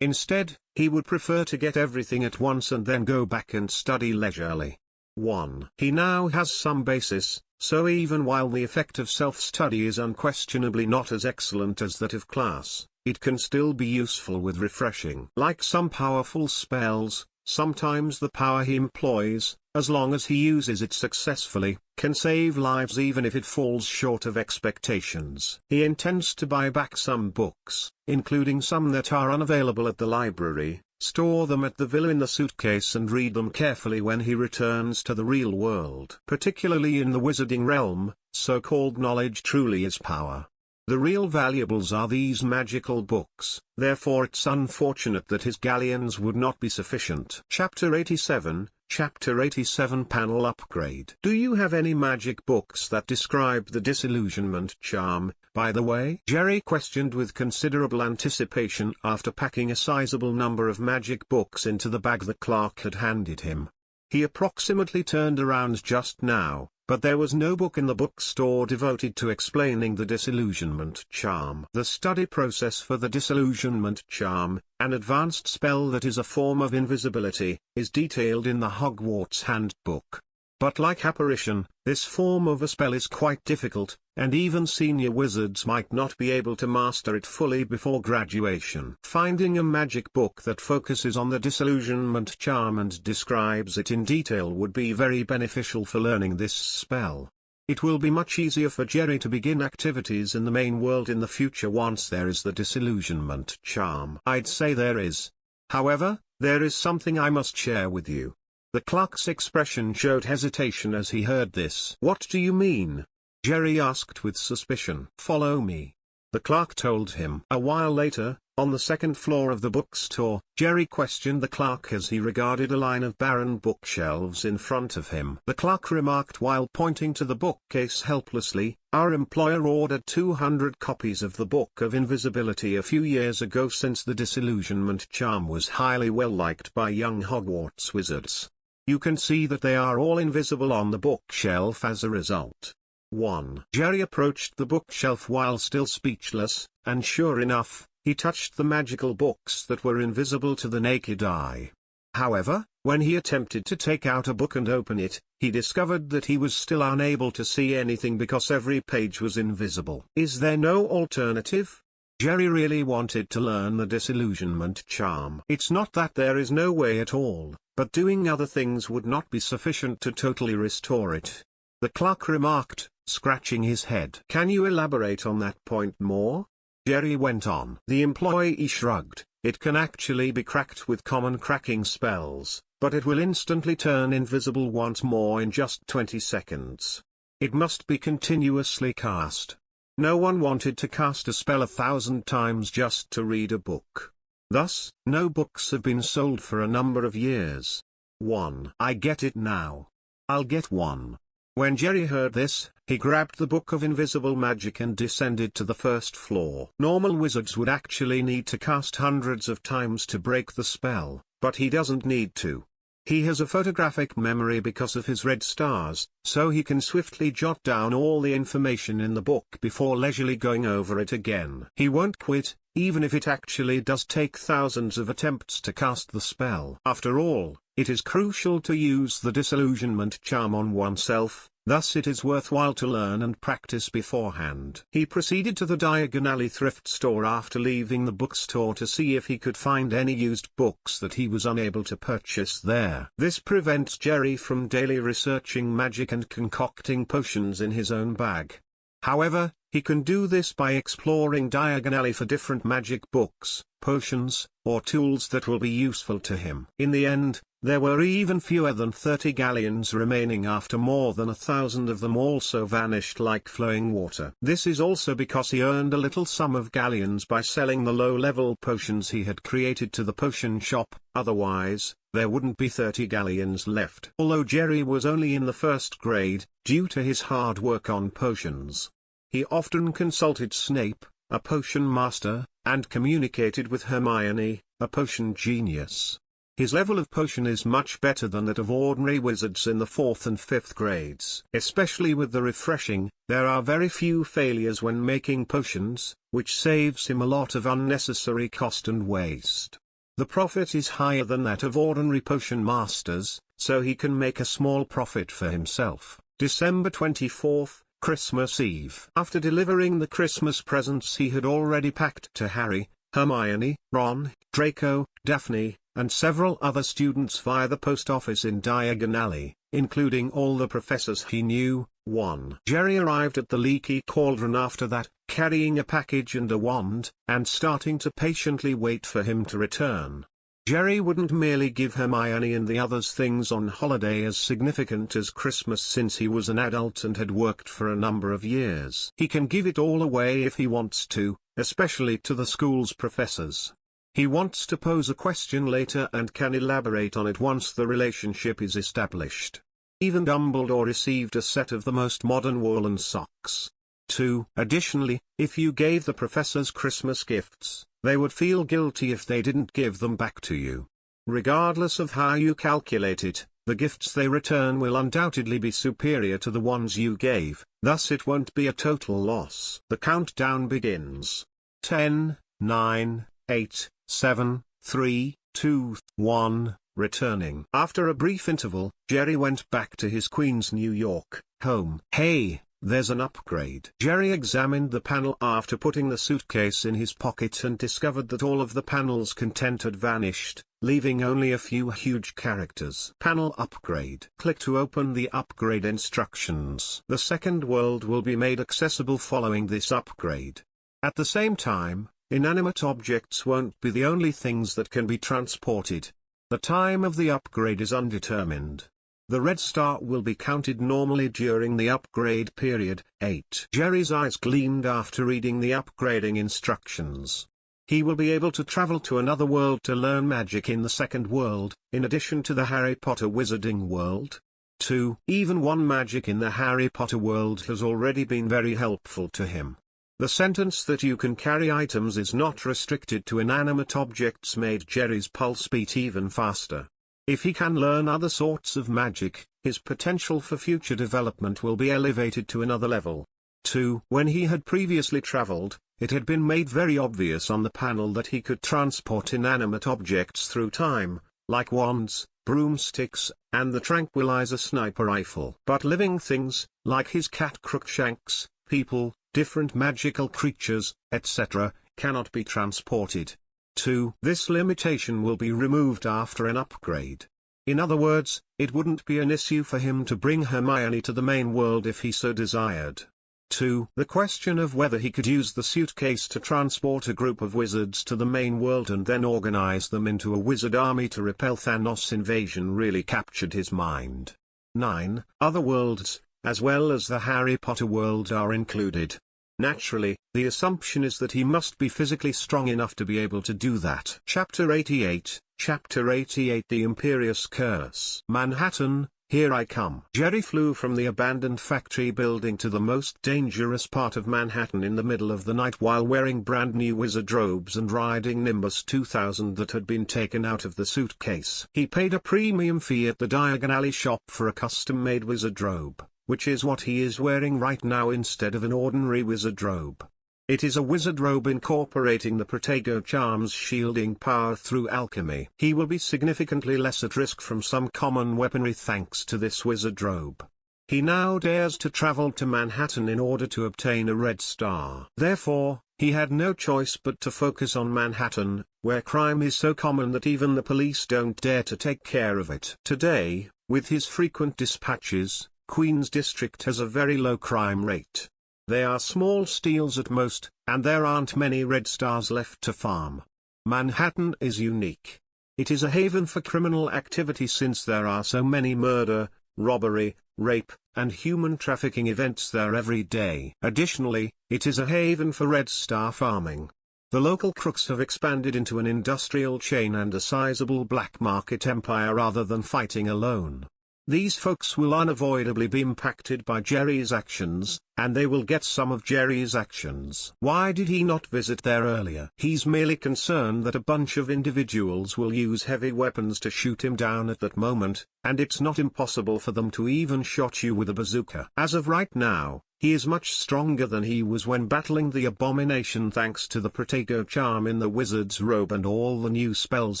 Instead, he would prefer to get everything at once and then go back and study leisurely. 1. He now has some basis, so even while the effect of self-study is unquestionably not as excellent as that of class, it can still be useful with refreshing. Like some powerful spells, sometimes the power he employs, as long as he uses it successfully, can save lives even if it falls short of expectations. He intends to buy back some books, including some that are unavailable at the library, store them at the villa in the suitcase and read them carefully when he returns to the real world. Particularly in the wizarding realm, so-called knowledge truly is power. The real valuables are these magical books, therefore it's unfortunate that his galleons would not be sufficient. Chapter 87, Chapter 87 Panel Upgrade. Do you have any magic books that describe the disillusionment charm, by the way? Jerry questioned with considerable anticipation after packing a sizable number of magic books into the bag the clerk had handed him. He approximately turned around just now, but there was no book in the bookstore devoted to explaining the disillusionment charm. The study process for the disillusionment charm, an advanced spell that is a form of invisibility, is detailed in the Hogwarts handbook. But like apparition, this form of a spell is quite difficult, and even senior wizards might not be able to master it fully before graduation. Finding a magic book that focuses on the disillusionment charm and describes it in detail would be very beneficial for learning this spell. It will be much easier for Jerry to begin activities in the main world in the future once there is the disillusionment charm. I'd say there is. However, there is something I must share with you. The clerk's expression showed hesitation as he heard this. "What do you mean?" Jerry asked with suspicion. "Follow me," the clerk told him. A while later, on the second floor of the bookstore, Jerry questioned the clerk as he regarded a line of barren bookshelves in front of him. The clerk remarked while pointing to the bookcase helplessly, "Our employer ordered 200 copies of the Book of Invisibility a few years ago since the disillusionment charm was highly well liked by young Hogwarts wizards. You can see that they are all invisible on the bookshelf as a result." 1. Jerry approached the bookshelf while still speechless, and sure enough, he touched the magical books that were invisible to the naked eye. However, when he attempted to take out a book and open it, he discovered that he was still unable to see anything because every page was invisible. "Is there no alternative?" Jerry really wanted to learn the disillusionment charm. It's not that there is no way at all, but doing other things would not be sufficient to totally restore it. The clerk remarked, scratching his head. Can you elaborate on that point more? Jerry went on. The employee shrugged. It can actually be cracked with common cracking spells, but it will instantly turn invisible once more in just 20 seconds. It must be continuously cast. No one wanted to cast a spell 1,000 times just to read a book. Thus, no books have been sold for a number of years. 1. I get it now. I'll get one. When Jerry heard this, he grabbed the Book of Invisible Magic and descended to the first floor. Normal wizards would actually need to cast hundreds of times to break the spell, but he doesn't need to. He has a photographic memory because of his red stars, so he can swiftly jot down all the information in the book before leisurely going over it again. He won't quit, even if it actually does take thousands of attempts to cast the spell. After all, it is crucial to use the disillusionment charm on oneself, thus it is worthwhile to learn and practice beforehand. He proceeded to the Diagon Alley thrift store after leaving the bookstore to see if he could find any used books that he was unable to purchase there. This prevents Jerry from daily researching magic and concocting potions in his own bag. However, he can do this by exploring Diagon Alley for different magic books, potions, or tools that will be useful to him. In the end, there were even fewer than 30 galleons remaining after more than 1,000 of them also vanished like flowing water. This is also because he earned a little sum of galleons by selling the low-level potions he had created to the potion shop, otherwise, there wouldn't be 30 galleons left. Although Jerry was only in the first grade, due to his hard work on potions, he often consulted Snape, a potion master, and communicated with Hermione, a potion genius. His level of potion is much better than that of ordinary wizards in the 4th and 5th grades. Especially with the refreshing, there are very few failures when making potions, which saves him a lot of unnecessary cost and waste. The profit is higher than that of ordinary potion masters, so he can make a small profit for himself. December 24th, Christmas Eve. After delivering the Christmas presents he had already packed to Harry, Hermione, Ron, Draco, Daphne, and several other students via the post office in Diagon Alley, including all the professors he knew. 1. Jerry arrived at the Leaky Cauldron after that, carrying a package and a wand, and starting to patiently wait for him to return. Jerry wouldn't merely give Hermione and the others things on holiday as significant as Christmas since he was an adult and had worked for a number of years. He can give it all away if he wants to, especially to the school's professors. He wants to pose a question later and can elaborate on it once the relationship is established. Even Dumbledore received a set of the most modern woolen socks. 2. Additionally, if you gave the professors Christmas gifts, they would feel guilty if they didn't give them back to you. Regardless of how you calculate it, the gifts they return will undoubtedly be superior to the ones you gave, thus it won't be a total loss. The countdown begins. 10, 9, 8, 7, 3, 2, 1, returning. After a brief interval, Jerry went back to his Queens, New York, home. Hey, there's an upgrade. Jerry examined the panel after putting the suitcase in his pocket and discovered that all of the panel's content had vanished, leaving only a few huge characters. Panel upgrade. Click to open the upgrade instructions. The second world will be made accessible following this upgrade. At the same time, inanimate objects won't be the only things that can be transported. The time of the upgrade is undetermined. The red star will be counted normally during the upgrade period. 8. Jerry's eyes gleamed after reading the upgrading instructions. He will be able to travel to another world to learn magic in the second world, in addition to the Harry Potter Wizarding World. 2. Even one magic in the Harry Potter world has already been very helpful to him. The sentence that you can carry items is not restricted to inanimate objects made Jerry's pulse beat even faster. If he can learn other sorts of magic, his potential for future development will be elevated to another level. 2. When he had previously traveled, it had been made very obvious on the panel that he could transport inanimate objects through time, like wands, broomsticks, and the tranquilizer sniper rifle. But living things, like his cat Crookshanks, people, different magical creatures, etc., cannot be transported. 2. This limitation will be removed after an upgrade. In other words, it wouldn't be an issue for him to bring Hermione to the main world if he so desired. 2. The question of whether he could use the suitcase to transport a group of wizards to the main world and then organize them into a wizard army to repel Thanos' invasion really captured his mind. 9. Other worlds, as well as the Harry Potter world, are included. Naturally, the assumption is that he must be physically strong enough to be able to do that. Chapter 88, Chapter 88 The Imperious Curse. Manhattan, here I come. Jerry flew from the abandoned factory building to the most dangerous part of Manhattan in the middle of the night while wearing brand new wizard robes and riding Nimbus 2000 that had been taken out of the suitcase. He paid a premium fee at the Diagon Alley shop for a custom-made wizard robe, which is what he is wearing right now instead of an ordinary wizard robe. It is a wizard robe incorporating the Protego charm's shielding power through alchemy. He will be significantly less at risk from some common weaponry thanks to this wizard robe. He now dares to travel to Manhattan in order to obtain a red star. Therefore, he had no choice but to focus on Manhattan, where crime is so common that even the police don't dare to take care of it. Today, with his frequent dispatches, Queens District has a very low crime rate. They are small steals at most, and there aren't many red stars left to farm. Manhattan is unique. It is a haven for criminal activity since there are so many murder, robbery, rape, and human trafficking events there every day. Additionally, it is a haven for red star farming. The local crooks have expanded into an industrial chain and a sizable black market empire rather than fighting alone. These folks will unavoidably be impacted by Jerry's actions, and they will get some of Jerry's actions. Why did he not visit there earlier? He's merely concerned that a bunch of individuals will use heavy weapons to shoot him down at that moment, and it's not impossible for them to even shot you with a bazooka. As of right now, he is much stronger than he was when battling the abomination thanks to the Protego charm in the wizard's robe and all the new spells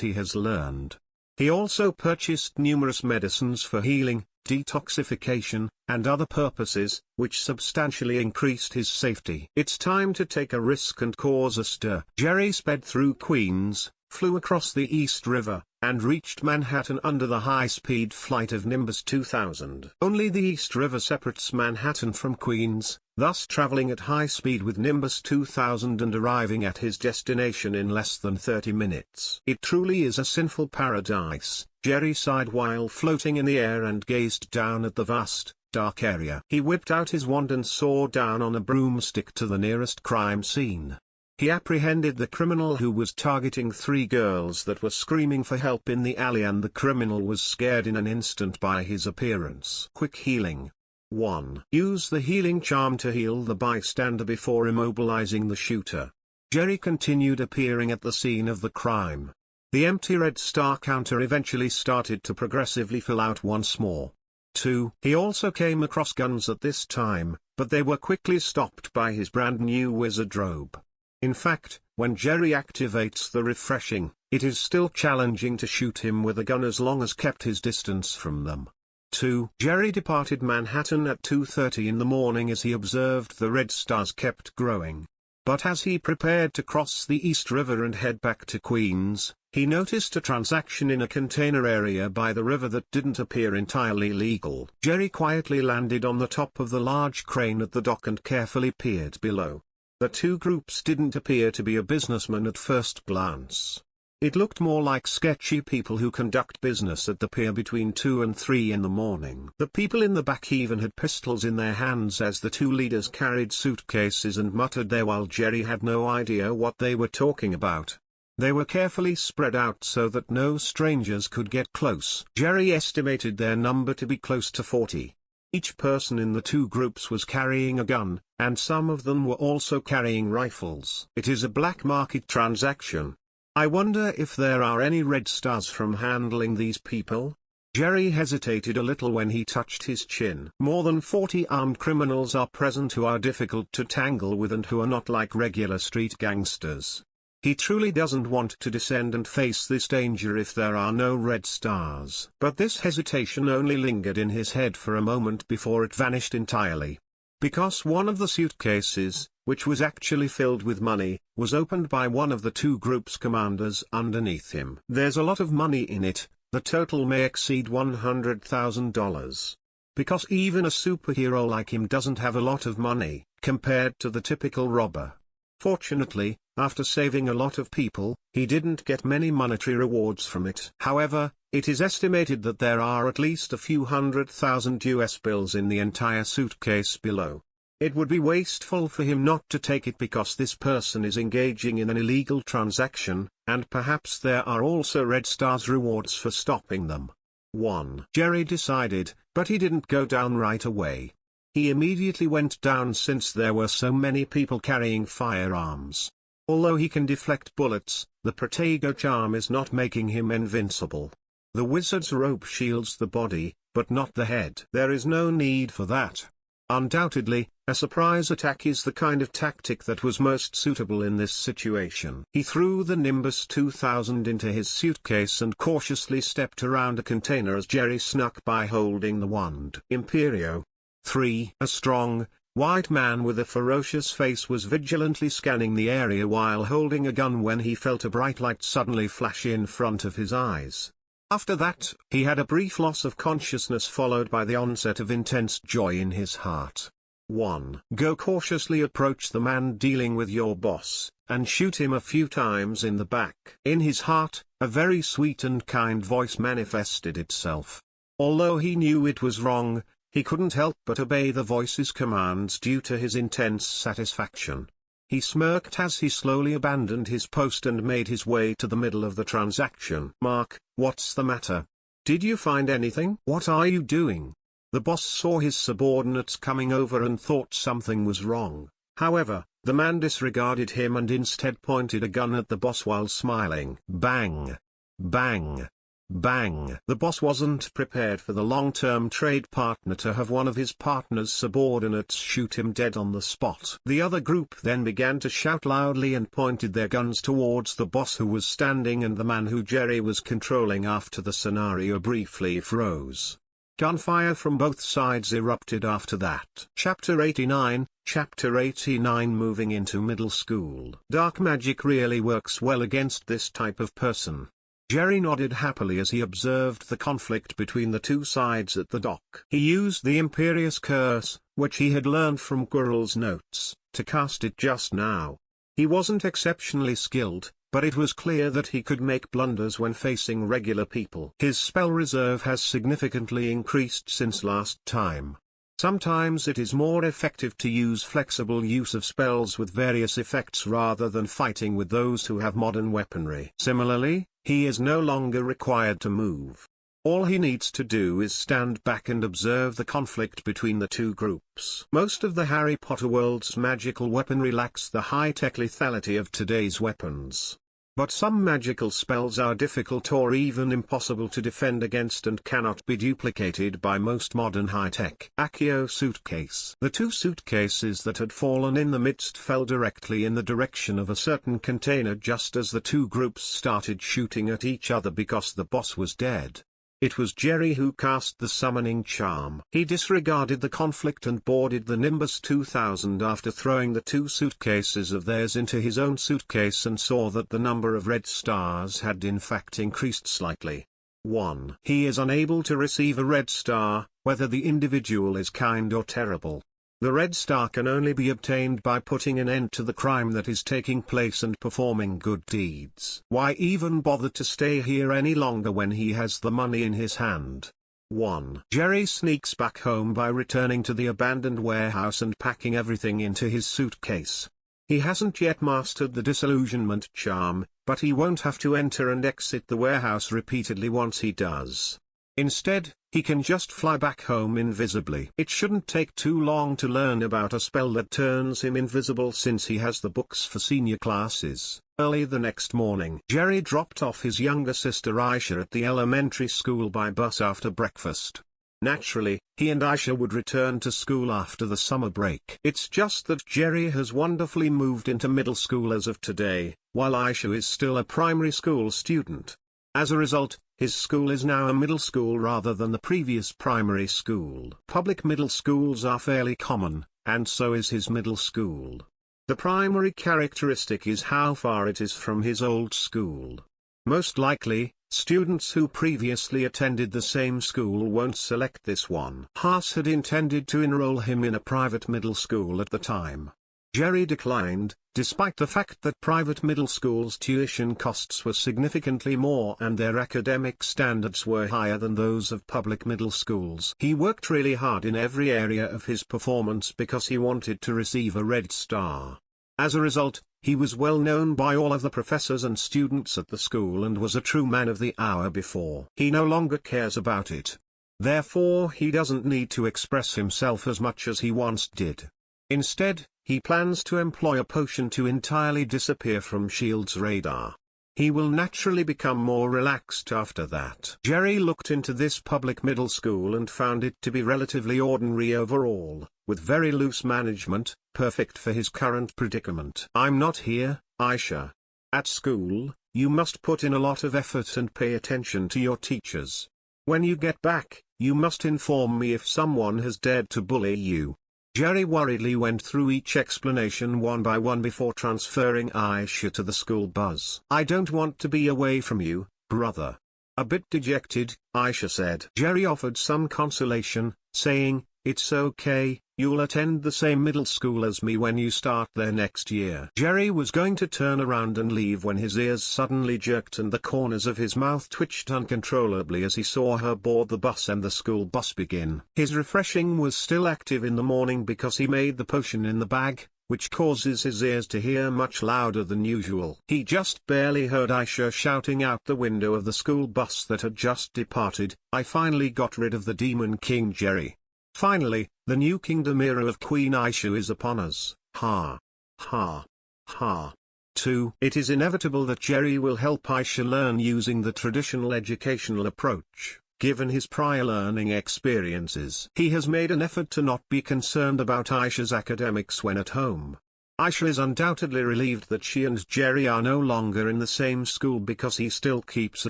he has learned. He also purchased numerous medicines for healing, detoxification, and other purposes, which substantially increased his safety. It's time to take a risk and cause a stir. Jerry sped through Queens, flew across the East River, and reached Manhattan under the high-speed flight of Nimbus 2000. Only the East River separates Manhattan from Queens, thus traveling at high speed with Nimbus 2000 and arriving at his destination in less than 30 minutes. It truly is a sinful paradise, Jerry sighed while floating in the air and gazed down at the vast, dark area. He whipped out his wand and saw down on a broomstick to the nearest crime scene. He apprehended the criminal who was targeting 3 girls that were screaming for help in the alley, and the criminal was scared in an instant by his appearance. Quick healing. 1. Use the healing charm to heal the bystander before immobilizing the shooter. Jerry continued appearing at the scene of the crime. The empty red star counter eventually started to progressively fill out once more. 2. He also came across guns at this time, but they were quickly stopped by his brand new wizard robe. In fact, when Jerry activates the refreshing, it is still challenging to shoot him with a gun as long as kept his distance from them. 2. Jerry departed Manhattan at 2:30 in the morning as he observed the red stars kept growing. But as he prepared to cross the East River and head back to Queens, he noticed a transaction in a container area by the river that didn't appear entirely legal. Jerry quietly landed on the top of the large crane at the dock and carefully peered below. The two groups didn't appear to be a businessman at first glance. It looked more like sketchy people who conduct business at the pier between 2 and 3 in the morning. The people in the back even had pistols in their hands as the two leaders carried suitcases and muttered there while Jerry had no idea what they were talking about. They were carefully spread out so that no strangers could get close. Jerry estimated their number to be close to 40. Each person in the two groups was carrying a gun, and some of them were also carrying rifles. It is a black market transaction. I wonder if there are any red stars from handling these people? Jerry hesitated a little when he touched his chin. More than 40 armed criminals are present who are difficult to tangle with and who are not like regular street gangsters. He truly doesn't want to descend and face this danger if there are no red stars. But this hesitation only lingered in his head for a moment before it vanished entirely. Because one of the suitcases, which was actually filled with money, was opened by one of the two groups' commanders underneath him. There's a lot of money in it, the total may exceed $100,000. Because even a superhero like him doesn't have a lot of money, compared to the typical robber. Fortunately, after saving a lot of people, he didn't get many monetary rewards from it. However, it is estimated that there are at least a few $100,000 US bills in the entire suitcase below. It would be wasteful for him not to take it because this person is engaging in an illegal transaction, and perhaps there are also Red Stars rewards for stopping them. 1. Jerry decided, but he didn't go down right away. He immediately went down since there were so many people carrying firearms. Although he can deflect bullets, the Protego charm is not making him invincible. The wizard's robe shields the body, but not the head. There is no need for that. Undoubtedly, a surprise attack is the kind of tactic that was most suitable in this situation. He threw the Nimbus 2000 into his suitcase and cautiously stepped around a container as Jerry snuck by holding the wand. Imperio. 3. A strong, white man with a ferocious face was vigilantly scanning the area while holding a gun when he felt a bright light suddenly flash in front of his eyes. After that, he had a brief loss of consciousness followed by the onset of intense joy in his heart. 1. Go cautiously approach the man dealing with your boss, and shoot him a few times in the back. In his heart, a very sweet and kind voice manifested itself. Although he knew it was wrong, he couldn't help but obey the voice's commands due to his intense satisfaction. He smirked as he slowly abandoned his post and made his way to the middle of the transaction. Mark, what's the matter? Did you find anything? What are you doing? The boss saw his subordinates coming over and thought something was wrong. However, the man disregarded him and instead pointed a gun at the boss while smiling. Bang! Bang! Bang! The boss wasn't prepared for the long-term trade partner to have one of his partner's subordinates shoot him dead on the spot. The other group then began to shout loudly and pointed their guns towards the boss who was standing and the man who Jerry was controlling after the scenario briefly froze. Gunfire from both sides erupted after that. Chapter 89, Chapter 89 Moving into middle school. Dark magic really works well against this type of person. Jerry nodded happily as he observed the conflict between the two sides at the dock. He used the Imperious Curse, which he had learned from Quirrell's notes, to cast it just now. He wasn't exceptionally skilled, but it was clear that he could make blunders when facing regular people. His spell reserve has significantly increased since last time. Sometimes it is more effective to use flexible use of spells with various effects rather than fighting with those who have modern weaponry. Similarly, he is no longer required to move. All he needs to do is stand back and observe the conflict between the two groups. Most of the Harry Potter world's magical weaponry lacks the high-tech lethality of today's weapons. But some magical spells are difficult or even impossible to defend against and cannot be duplicated by most modern high-tech. Accio suitcase. The two suitcases that had fallen in the midst fell directly in the direction of a certain container just as the two groups started shooting at each other because the boss was dead. It was Jerry who cast the summoning charm. He disregarded the conflict and boarded the Nimbus 2000 after throwing the two suitcases of theirs into his own suitcase and saw that the number of red stars had in fact increased slightly. 1. He is unable to receive a red star, whether the individual is kind or terrible. The red star can only be obtained by putting an end to the crime that is taking place and performing good deeds. Why even bother to stay here any longer when he has the money in his hand? 1. Jerry sneaks back home by returning to the abandoned warehouse and packing everything into his suitcase. He hasn't yet mastered the disillusionment charm, but he won't have to enter and exit the warehouse repeatedly once he does. Instead, he can just fly back home invisibly. It shouldn't take too long to learn about a spell that turns him invisible since he has the books for senior classes. Early the next morning, Jerry dropped off his younger sister Aisha at the elementary school by bus after breakfast. Naturally, he and Aisha would return to school after the summer break. It's just that Jerry has wonderfully moved into middle school as of today, while Aisha is still a primary school student. As a result, his school is now a middle school rather than the previous primary school. Public middle schools are fairly common, and so is his middle school. The primary characteristic is how far it is from his old school. Most likely, students who previously attended the same school won't select this one. Haas had intended to enroll him in a private middle school at the time. Jerry declined, despite the fact that private middle schools' tuition costs were significantly more and their academic standards were higher than those of public middle schools. He worked really hard in every area of his performance because he wanted to receive a red star. As a result, he was well known by all of the professors and students at the school and was a true man of the hour before. He no longer cares about it. Therefore he doesn't need to express himself as much as he once did. Instead, he plans to employ a potion to entirely disappear from S.H.I.E.L.D.'s radar. He will naturally become more relaxed after that. Jerry looked into this public middle school and found it to be relatively ordinary overall, with very loose management, perfect for his current predicament. I'm not here, Aisha. At school, you must put in a lot of effort and pay attention to your teachers. When you get back, you must inform me if someone has dared to bully you. Jerry worriedly went through each explanation one by one before transferring Aisha to the school bus. I don't want to be away from you, brother. A bit dejected, Aisha said. Jerry offered some consolation, saying, it's okay, you'll attend the same middle school as me when you start there next year. Jerry was going to turn around and leave when his ears suddenly jerked and the corners of his mouth twitched uncontrollably as he saw her board the bus and the school bus begin. His refreshing was still active in the morning because he made the potion in the bag, which causes his ears to hear much louder than usual. He just barely heard Aisha shouting out the window of the school bus that had just departed, I finally got rid of the Demon King Jerry. Finally, the new kingdom era of Queen Aisha is upon us, ha. Ha. Ha. 2. It is inevitable that Jerry will help Aisha learn using the traditional educational approach, given his prior learning experiences. He has made an effort to not be concerned about Aisha's academics when at home. Aisha is undoubtedly relieved that she and Jerry are no longer in the same school because he still keeps a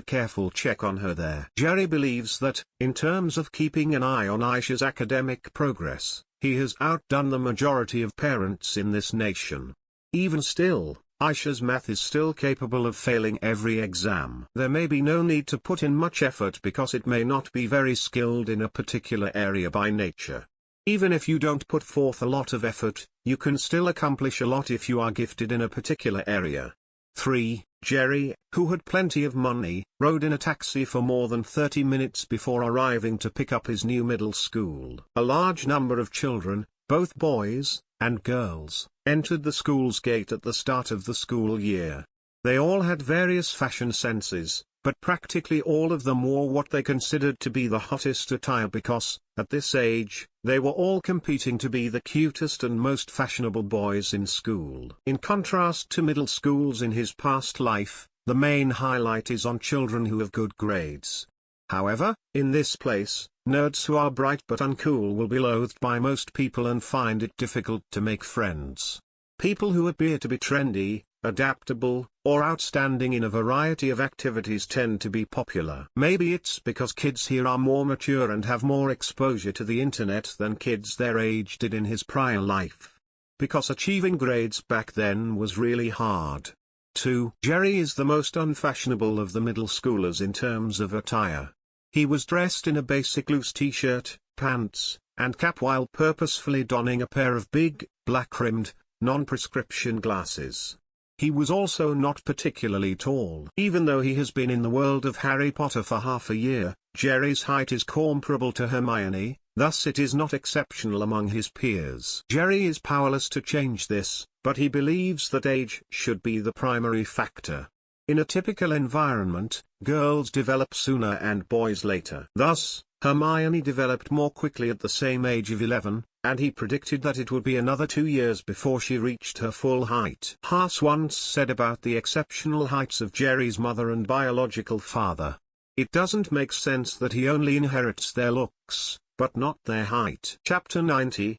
careful check on her there. Jerry believes that, in terms of keeping an eye on Aisha's academic progress, he has outdone the majority of parents in this nation. Even still, Aisha's math is still capable of failing every exam. There may be no need to put in much effort because it may not be very skilled in a particular area by nature. Even if you don't put forth a lot of effort, you can still accomplish a lot if you are gifted in a particular area. 3. Jerry, who had plenty of money, rode in a taxi for more than 30 minutes before arriving to pick up his new middle school. A large number of children, both boys and girls, entered the school's gate at the start of the school year. They all had various fashion senses, but practically all of them wore what they considered to be the hottest attire because, at this age, they were all competing to be the cutest and most fashionable boys in school. In contrast to middle schools in his past life, the main highlight is on children who have good grades. However, in this place, nerds who are bright but uncool will be loathed by most people and find it difficult to make friends. People who appear to be trendy, adaptable, or outstanding in a variety of activities tend to be popular. Maybe it's because kids here are more mature and have more exposure to the internet than kids their age did in his prior life. Because achieving grades back then was really hard. 2. Jerry is the most unfashionable of the middle schoolers in terms of attire. He was dressed in a basic loose t-shirt, pants, and cap while purposefully donning a pair of big, black-rimmed, non-prescription glasses. He was also not particularly tall. Even though he has been in the world of Harry Potter for half a year, Jerry's height is comparable to Hermione, thus it is not exceptional among his peers. Jerry is powerless to change this, but he believes that age should be the primary factor. In a typical environment, girls develop sooner and boys later. Thus, Hermione developed more quickly at the same age of 11, and he predicted that it would be another 2 years before she reached her full height. Haas once said about the exceptional heights of Jerry's mother and biological father. It doesn't make sense that he only inherits their looks, but not their height. Chapter 90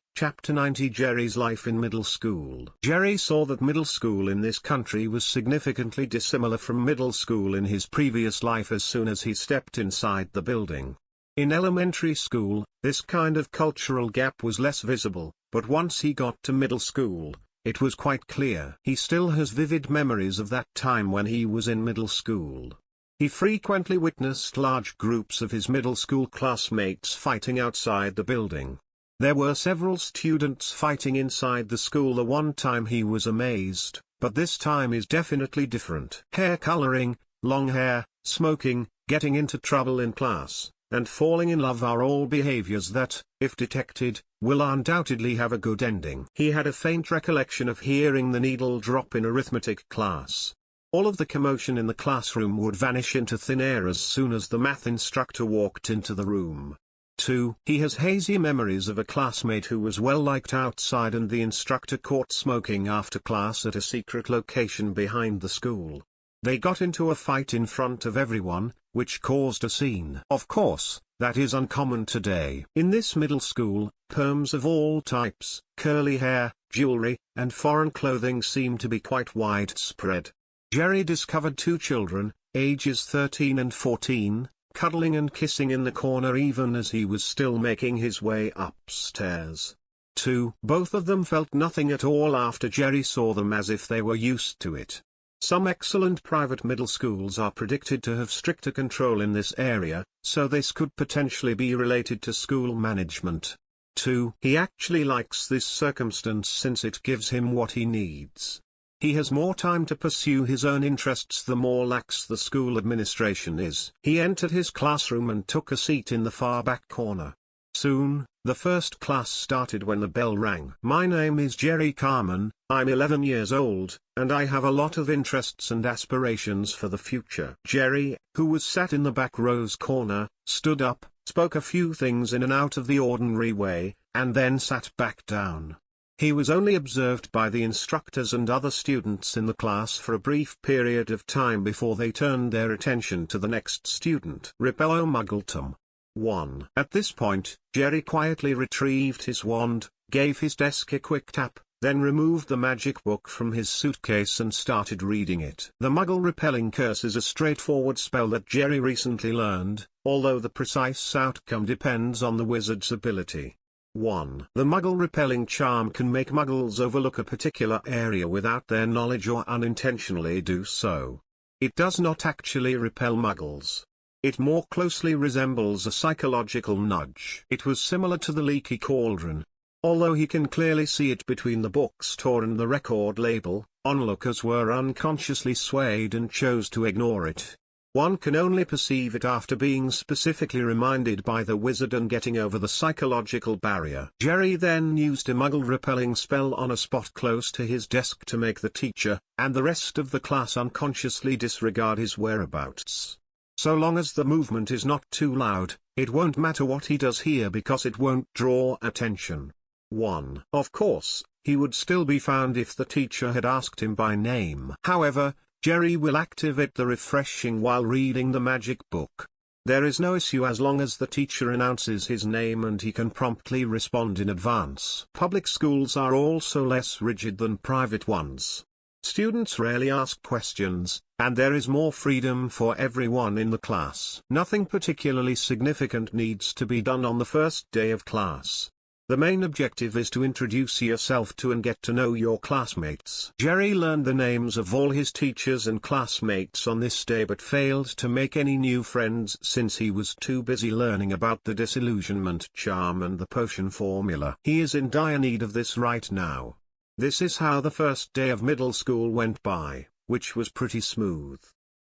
Jerry's life in middle school. Jerry saw that middle school in this country was significantly dissimilar from middle school in his previous life as soon as he stepped inside the building. In elementary school, this kind of cultural gap was less visible, but once he got to middle school, it was quite clear. He still has vivid memories of that time when he was in middle school. He frequently witnessed large groups of his middle school classmates fighting outside the building. There were several students fighting inside the school the one time he was amazed, but this time is definitely different. Hair coloring, long hair, smoking, getting into trouble in class, and falling in love are all behaviors that, if detected, will undoubtedly have a good ending. He had a faint recollection of hearing the needle drop in arithmetic class. All of the commotion in the classroom would vanish into thin air as soon as the math instructor walked into the room. 2. He has hazy memories of a classmate who was well liked outside and the instructor caught smoking after class at a secret location behind the school. They got into a fight in front of everyone, which caused a scene. Of course, that is uncommon today. In this middle school, perms of all types, curly hair, jewelry, and foreign clothing seem to be quite widespread. Jerry discovered two children, ages 13 and 14, cuddling and kissing in the corner even as he was still making his way upstairs. 2. Both of them felt nothing at all after Jerry saw them, as if they were used to it. Some excellent private middle schools are predicted to have stricter control in this area, so this could potentially be related to school management. 2. He actually likes this circumstance since it gives him what he needs. He has more time to pursue his own interests the more lax the school administration is. He entered his classroom and took a seat in the far back corner. Soon, the first class started when the bell rang. My name is Jerry Carmen, I'm 11 years old, and I have a lot of interests and aspirations for the future. Jerry, who was sat in the back row's corner, stood up, spoke a few things in an out-of-the-ordinary way, and then sat back down. He was only observed by the instructors and other students in the class for a brief period of time before they turned their attention to the next student. Repello Muggletum. 1. At this point, Jerry quietly retrieved his wand, gave his desk a quick tap, then removed the magic book from his suitcase and started reading it. The Muggle-repelling curse is a straightforward spell that Jerry recently learned, although the precise outcome depends on the wizard's ability. 1. The Muggle-repelling charm can make Muggles overlook a particular area without their knowledge or unintentionally do so. It does not actually repel Muggles. It more closely resembles a psychological nudge. It was similar to the leaky cauldron. Although he can clearly see it between the bookstore and the record label, onlookers were unconsciously swayed and chose to ignore it. One can only perceive it after being specifically reminded by the wizard and getting over the psychological barrier. Jerry then used a Muggle-repelling spell on a spot close to his desk to make the teacher, and the rest of the class unconsciously disregard his whereabouts. So long as the movement is not too loud, it won't matter what he does here because it won't draw attention. 1. Of course, he would still be found if the teacher had asked him by name. However, Jerry will activate the refreshing while reading the magic book. There is no issue as long as the teacher announces his name and he can promptly respond in advance. Public schools are also less rigid than private ones. Students rarely ask questions, and there is more freedom for everyone in the class. Nothing particularly significant needs to be done on the first day of class. The main objective is to introduce yourself to and get to know your classmates. Jerry learned the names of all his teachers and classmates on this day but failed to make any new friends since he was too busy learning about the disillusionment charm and the potion formula. He is in dire need of this right now. This is how the first day of middle school went by, which was pretty smooth.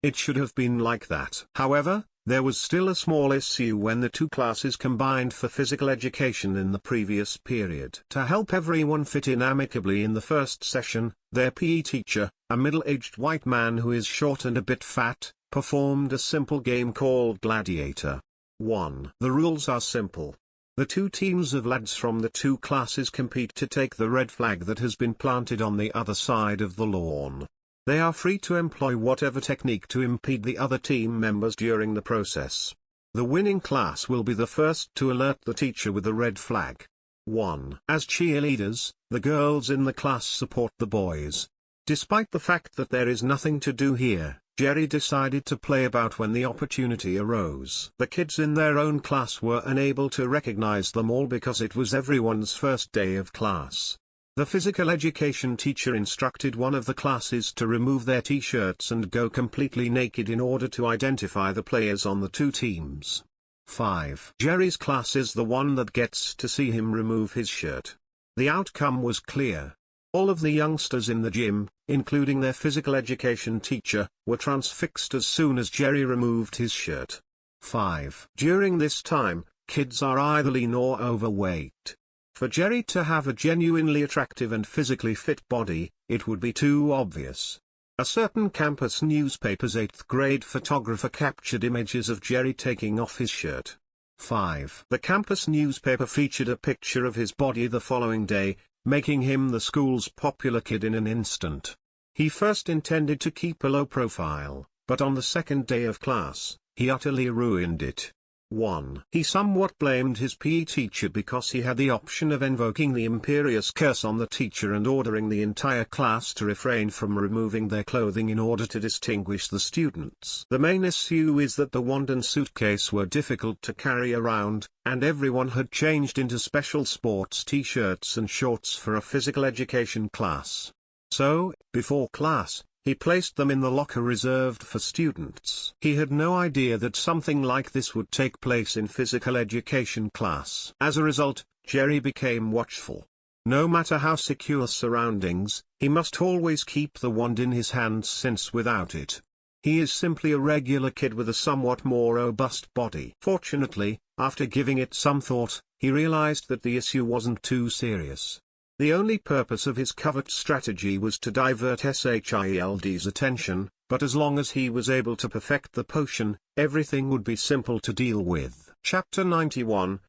It should have been like that. However, there was still a small issue when the two classes combined for physical education in the previous period. To help everyone fit in amicably in the first session, their PE teacher, a middle-aged white man who is short and a bit fat, performed a simple game called Gladiator. 1. The rules are simple. The two teams of lads from the two classes compete to take the red flag that has been planted on the other side of the lawn. They are free to employ whatever technique to impede the other team members during the process. The winning class will be the first to alert the teacher with the red flag. 1. As cheerleaders, the girls in the class support the boys. Despite the fact that there is nothing to do here, Jerry decided to play about when the opportunity arose. The kids in their own class were unable to recognize them all because it was everyone's first day of class. The physical education teacher instructed one of the classes to remove their t-shirts and go completely naked in order to identify the players on the two teams. 5. Jerry's class is the one that gets to see him remove his shirt. The outcome was clear. All of the youngsters in the gym, including their physical education teacher, were transfixed as soon as Jerry removed his shirt. 5. During this time, kids are either lean or overweight. For Jerry to have a genuinely attractive and physically fit body, it would be too obvious. A certain campus newspaper's 8th grade photographer captured images of Jerry taking off his shirt. 5. The campus newspaper featured a picture of his body the following day, making him the school's popular kid in an instant. He first intended to keep a low profile, but on the second day of class, he utterly ruined it. 1. He somewhat blamed his PE teacher because he had the option of invoking the imperious curse on the teacher and ordering the entire class to refrain from removing their clothing in order to distinguish the students. The main issue is that the wand and suitcase were difficult to carry around, and everyone had changed into special sports t-shirts and shorts for a physical education class. So, before class, he placed them in the locker reserved for students. He had no idea that something like this would take place in physical education class. As a result, Jerry became watchful. No matter how secure surroundings, he must always keep the wand in his hands since without it, he is simply a regular kid with a somewhat more robust body. Fortunately, after giving it some thought, he realized that the issue wasn't too serious. The only purpose of his covert strategy was to divert Shild's attention, but as long as he was able to perfect the potion, everything would be simple to deal with. Chapter 91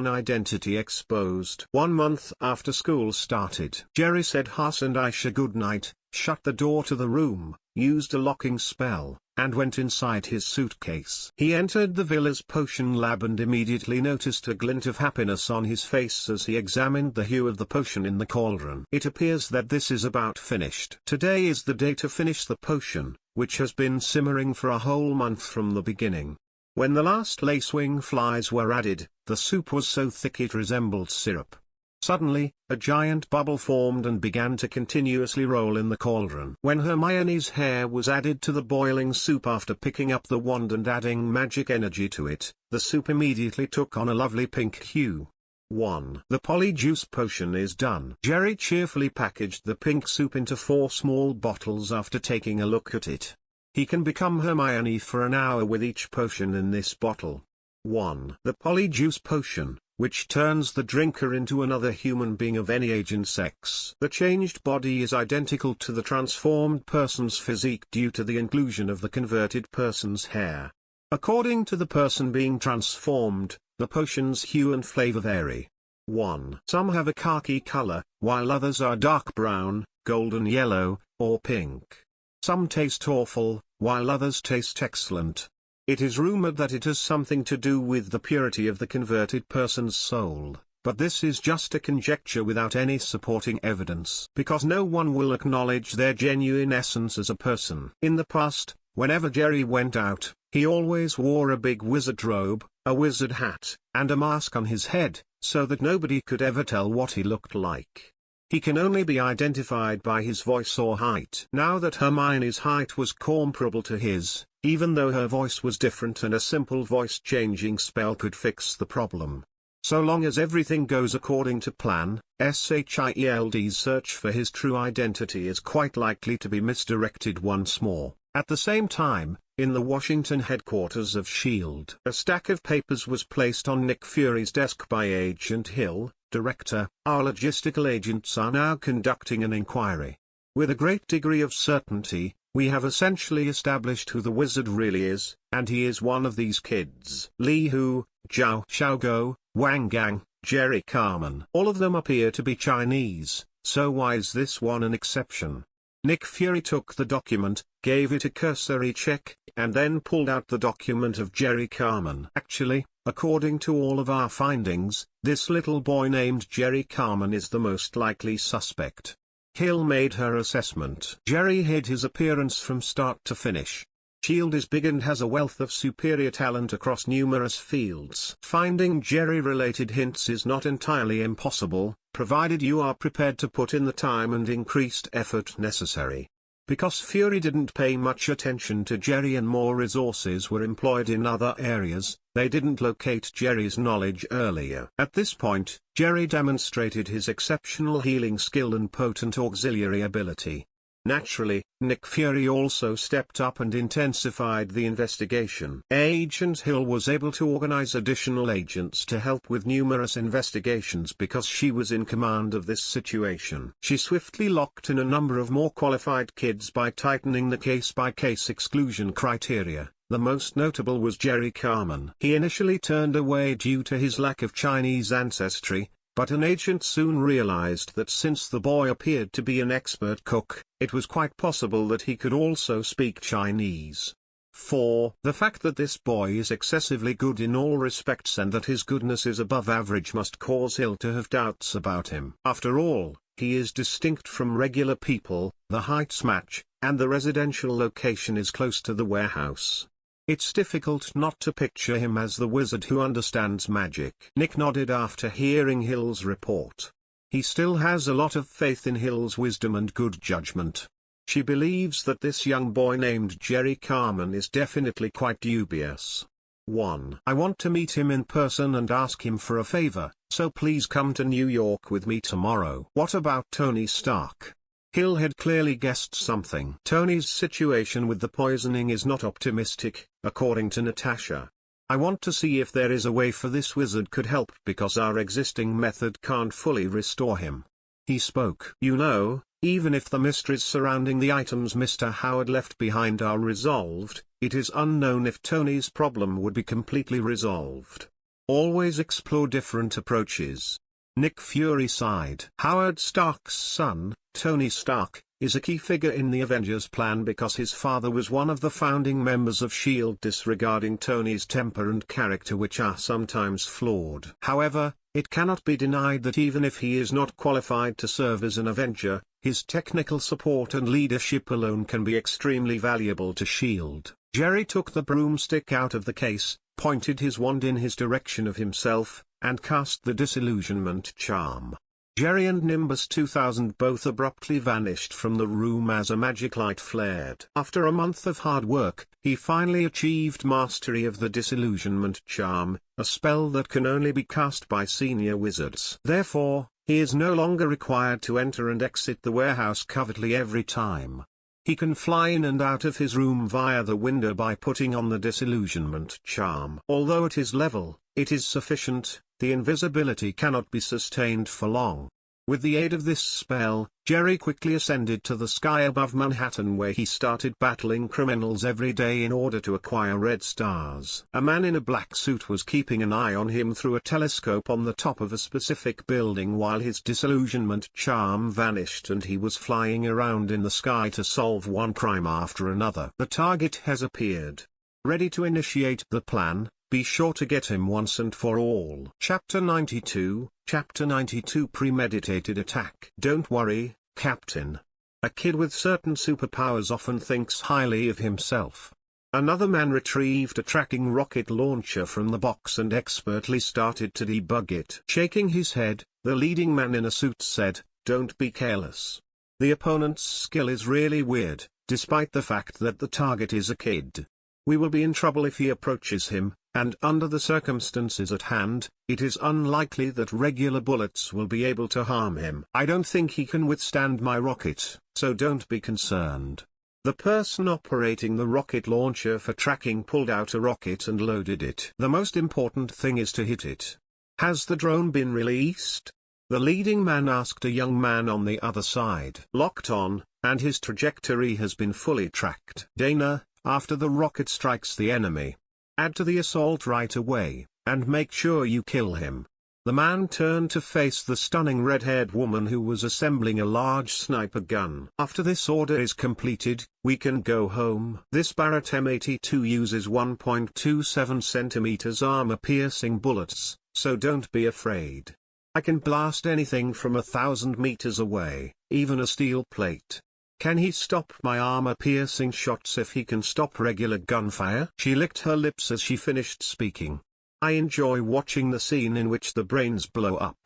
Identity Exposed. 1 month after school started, Jerry said Haas and Aisha goodnight, shut the door to the room, used a locking spell, and went inside his suitcase. He entered the villa's potion lab and immediately noticed a glint of happiness on his face as he examined the hue of the potion in the cauldron. It appears that this is about finished. Today is the day to finish the potion, which has been simmering for a whole month from the beginning. When the last lacewing flies were added, the soup was so thick it resembled syrup. Suddenly, a giant bubble formed and began to continuously roll in the cauldron. When Hermione's hair was added to the boiling soup after picking up the wand and adding magic energy to it, the soup immediately took on a lovely pink hue. 1. The polyjuice potion is done. Jerry cheerfully packaged the pink soup into 4 small bottles after taking a look at it. He can become Hermione for an hour with each potion in this bottle. 1. The polyjuice potion, which turns the drinker into another human being of any age and sex. The changed body is identical to the transformed person's physique due to the inclusion of the converted person's hair. According to the person being transformed, the potion's hue and flavor vary. 1. Some have a khaki color, while others are dark brown, golden yellow, or pink. Some taste awful, while others taste excellent. It is rumored that it has something to do with the purity of the converted person's soul, but this is just a conjecture without any supporting evidence, because no one will acknowledge their genuine essence as a person. In the past, whenever Jerry went out, he always wore a big wizard robe, a wizard hat, and a mask on his head, so that nobody could ever tell what he looked like. He can only be identified by his voice or height. Now that Hermione's height was comparable to his, even though her voice was different and a simple voice-changing spell could fix the problem. So long as everything goes according to plan, Shild's search for his true identity is quite likely to be misdirected once more. At the same time, in the Washington headquarters of S.H.I.E.L.D., a stack of papers was placed on Nick Fury's desk by Agent Hill. Director, our logistical agents are now conducting an inquiry. With a great degree of certainty, we have essentially established who the wizard really is, and he is one of these kids. Li Hu, Zhao Xiaoguo, Wang Gang, Jerry Carmen. All of them appear to be Chinese, so why is this one an exception? Nick Fury took the document, gave it a cursory check, and then pulled out the document of Jerry Carmen. Actually, according to all of our findings, this little boy named Jerry Carmen is the most likely suspect. Hill made her assessment. Jerry hid his appearance from start to finish. S.H.I.E.L.D. is big and has a wealth of superior talent across numerous fields. Finding Jerry-related hints is not entirely impossible, provided you are prepared to put in the time and increased effort necessary. Because Fury didn't pay much attention to Jerry and more resources were employed in other areas, they didn't locate Jerry's knowledge earlier. At this point, Jerry demonstrated his exceptional healing skill and potent auxiliary ability. Naturally, Nick Fury also stepped up and intensified the investigation. Agent Hill was able to organize additional agents to help with numerous investigations because she was in command of this situation. She swiftly locked in a number of more qualified kids by tightening the case-by-case exclusion criteria. The most notable was Jerry Carmen. He initially turned away due to his lack of Chinese ancestry, but an agent soon realized that since the boy appeared to be an expert cook, it was quite possible that he could also speak Chinese. 4. The fact that this boy is excessively good in all respects and that his goodness is above average must cause Hill to have doubts about him. After all, he is distinct from regular people, the heights match, and the residential location is close to the warehouse. It's difficult not to picture him as the wizard who understands magic. Nick nodded after hearing Hill's report. He still has a lot of faith in Hill's wisdom and good judgment. She believes that this young boy named Jerry Carmen is definitely quite dubious. 1. I want to meet him in person and ask him for a favor, so please come to New York with me tomorrow. What about Tony Stark? Hill had clearly guessed something. Tony's situation with the poisoning is not optimistic, according to Natasha. I want to see if there is a way for this wizard could help because our existing method can't fully restore him. He spoke. You know, even if the mysteries surrounding the items Mr. Howard left behind are resolved, it is unknown if Tony's problem would be completely resolved. Always explore different approaches. Nick Fury sighed. Howard Stark's son, Tony Stark, is a key figure in the Avengers plan because his father was one of the founding members of S.H.I.E.L.D. Disregarding Tony's temper and character which are sometimes flawed. However, it cannot be denied that even if he is not qualified to serve as an Avenger, his technical support and leadership alone can be extremely valuable to S.H.I.E.L.D. Jerry took the broomstick out of the case, pointed his wand in his direction of himself, and cast the disillusionment charm. Jerry and Nimbus 2000 both abruptly vanished from the room as a magic light flared. After a month of hard work, he finally achieved mastery of the disillusionment charm, a spell that can only be cast by senior wizards. Therefore, he is no longer required to enter and exit the warehouse covertly every time. He can fly in and out of his room via the window by putting on the disillusionment charm. Although at his level, it is sufficient, the invisibility cannot be sustained for long. With the aid of this spell, Jerry quickly ascended to the sky above Manhattan where he started battling criminals every day in order to acquire red stars. A man in a black suit was keeping an eye on him through a telescope on the top of a specific building while his disillusionment charm vanished and he was flying around in the sky to solve one crime after another. The target has appeared. Ready to initiate the plan? Be sure to get him once and for all. Chapter 92, Chapter 92 Premeditated Attack. Don't worry, Captain. A kid with certain superpowers often thinks highly of himself. Another man retrieved a tracking rocket launcher from the box and expertly started to debug it. Shaking his head, the leading man in a suit said, "Don't be careless. The opponent's skill is really weird, despite the fact that the target is a kid. We will be in trouble if he approaches him, and under the circumstances at hand, it is unlikely that regular bullets will be able to harm him. I don't think he can withstand my rocket, so don't be concerned." The person operating the rocket launcher for tracking pulled out a rocket and loaded it. "The most important thing is to hit it. Has the drone been released?" The leading man asked a young man on the other side. "Locked on, and his trajectory has been fully tracked." "Dana, after the rocket strikes the enemy, add to the assault right away, and make sure you kill him." The man turned to face the stunning red-haired woman who was assembling a large sniper gun. "After this order is completed, we can go home." This Barrett M82 uses 1.27 cm armor-piercing bullets, so don't be afraid. I can blast anything from 1,000 meters away, even a steel plate. Can he stop my armor-piercing shots if he can stop regular gunfire? She licked her lips as she finished speaking. I enjoy watching the scene in which the brains blow up.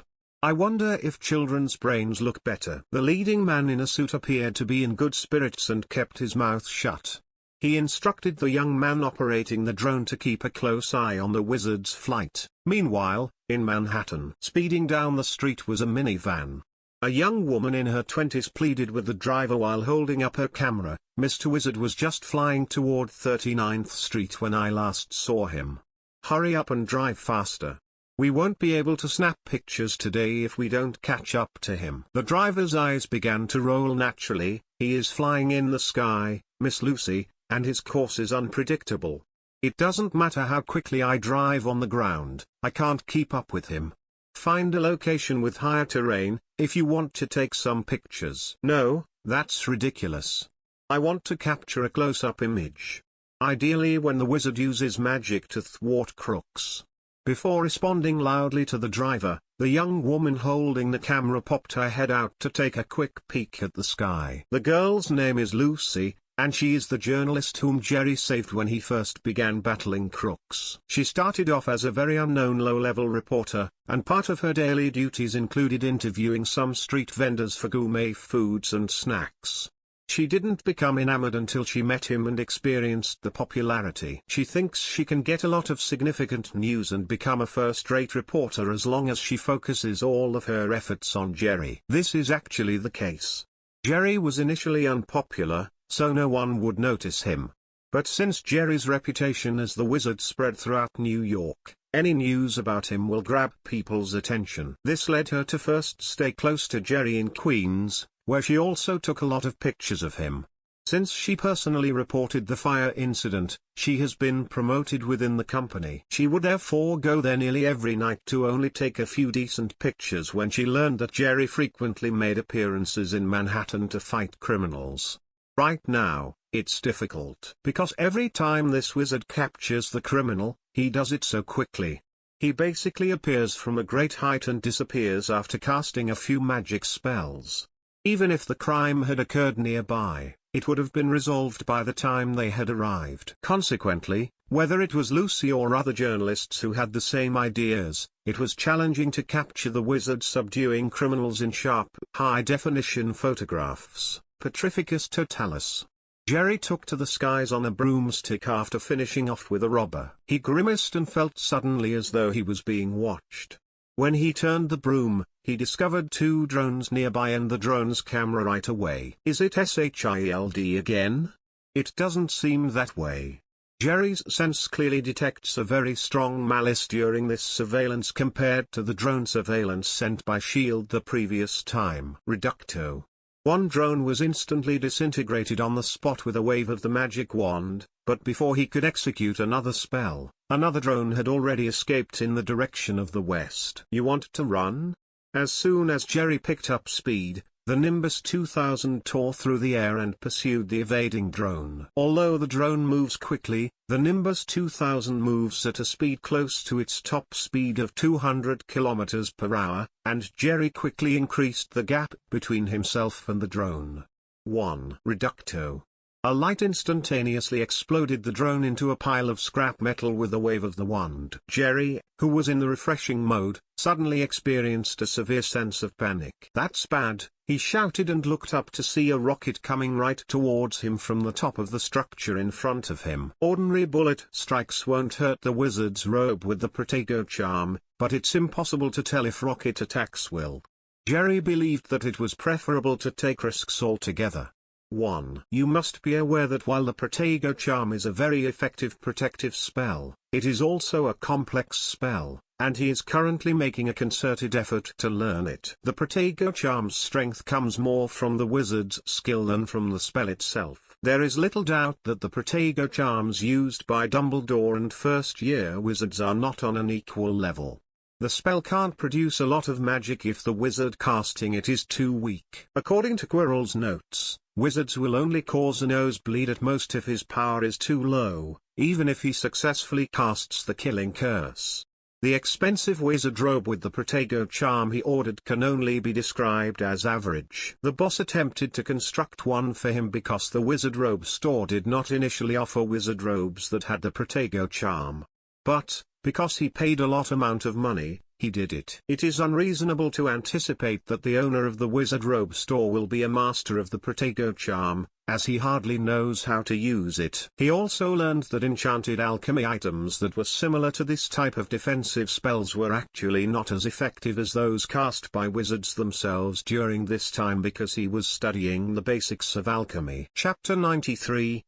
I wonder if children's brains look better. The leading man in a suit appeared to be in good spirits and kept his mouth shut. He instructed the young man operating the drone to keep a close eye on the wizard's flight. Meanwhile, in Manhattan, speeding down the street was a minivan. A young woman in her 20s pleaded with the driver while holding up her camera. Mr. Wizard was just flying toward 39th Street when I last saw him. Hurry up and drive faster. We won't be able to snap pictures today if we don't catch up to him. The driver's eyes began to roll naturally. He is flying in the sky, Miss Lucy, and his course is unpredictable. It doesn't matter how quickly I drive on the ground, I can't keep up with him. Find a location with higher terrain, if you want to take some pictures. No, that's ridiculous. I want to capture a close-up image. Ideally when the wizard uses magic to thwart crooks. Before responding loudly to the driver, the young woman holding the camera popped her head out to take a quick peek at the sky. The girl's name is Lucy, and she is the journalist whom Jerry saved when he first began battling crooks. She started off as a very unknown low-level reporter, and part of her daily duties included interviewing some street vendors for gourmet foods and snacks. She didn't become enamored until she met him and experienced the popularity. She thinks she can get a lot of significant news and become a first-rate reporter as long as she focuses all of her efforts on Jerry. This is actually the case. Jerry was initially unpopular, so no one would notice him. But since Jerry's reputation as the wizard spread throughout New York, any news about him will grab people's attention. This led her to first stay close to Jerry in Queens, where she also took a lot of pictures of him. Since she personally reported the fire incident, she has been promoted within the company. She would therefore go there nearly every night to only take a few decent pictures when she learned that Jerry frequently made appearances in Manhattan to fight criminals. Right now, it's difficult. Because every time this wizard captures the criminal, he does it so quickly. He basically appears from a great height and disappears after casting a few magic spells. Even if the crime had occurred nearby, it would have been resolved by the time they had arrived. Consequently, whether it was Lucy or other journalists who had the same ideas, it was challenging to capture the wizard subduing criminals in sharp, high-definition photographs. Petrificus totalis. Jerry took to the skies on a broomstick after finishing off with a robber. He grimaced and felt suddenly as though he was being watched. When he turned the broom, he discovered two drones nearby and the drone's camera right away. Is it SHIELD again? It doesn't seem that way. Jerry's sense clearly detects a very strong malice during this surveillance compared to the drone surveillance sent by SHIELD the previous time. Reducto. One drone was instantly disintegrated on the spot with a wave of the magic wand, but before he could execute another spell, another drone had already escaped in the direction of the west. You want to run? As soon as Jerry picked up speed, the Nimbus 2000 tore through the air and pursued the evading drone. Although the drone moves quickly, the Nimbus 2000 moves at a speed close to its top speed of 200 km per hour, and Jerry quickly increased the gap between himself and the drone. 1. Reducto. A light instantaneously exploded the drone into a pile of scrap metal with a wave of the wand. Jerry, who was in the refreshing mode, suddenly experienced a severe sense of panic. That's bad, he shouted and looked up to see a rocket coming right towards him from the top of the structure in front of him. Ordinary bullet strikes won't hurt the wizard's robe with the Protego charm, but it's impossible to tell if rocket attacks will. Jerry believed that it was preferable to take risks altogether. 1. You must be aware that while the Protego charm is a very effective protective spell, it is also a complex spell, and he is currently making a concerted effort to learn it. The Protego charm's strength comes more from the wizard's skill than from the spell itself. There is little doubt that the Protego charms used by Dumbledore and first-year wizards are not on an equal level. The spell can't produce a lot of magic if the wizard casting it is too weak. According to Quirrell's notes, wizards will only cause a nosebleed at most if his power is too low, even if he successfully casts the killing curse. The expensive wizard robe with the Protego charm he ordered can only be described as average. The boss attempted to construct one for him because the wizard robe store did not initially offer wizard robes that had the Protego charm. But, because he paid a lot amount of money, he did it. It is unreasonable to anticipate that the owner of the wizard robe store will be a master of the Protego charm, as he hardly knows how to use it. He also learned that enchanted alchemy items that were similar to this type of defensive spells were actually not as effective as those cast by wizards themselves during this time because he was studying the basics of alchemy. Chapter 93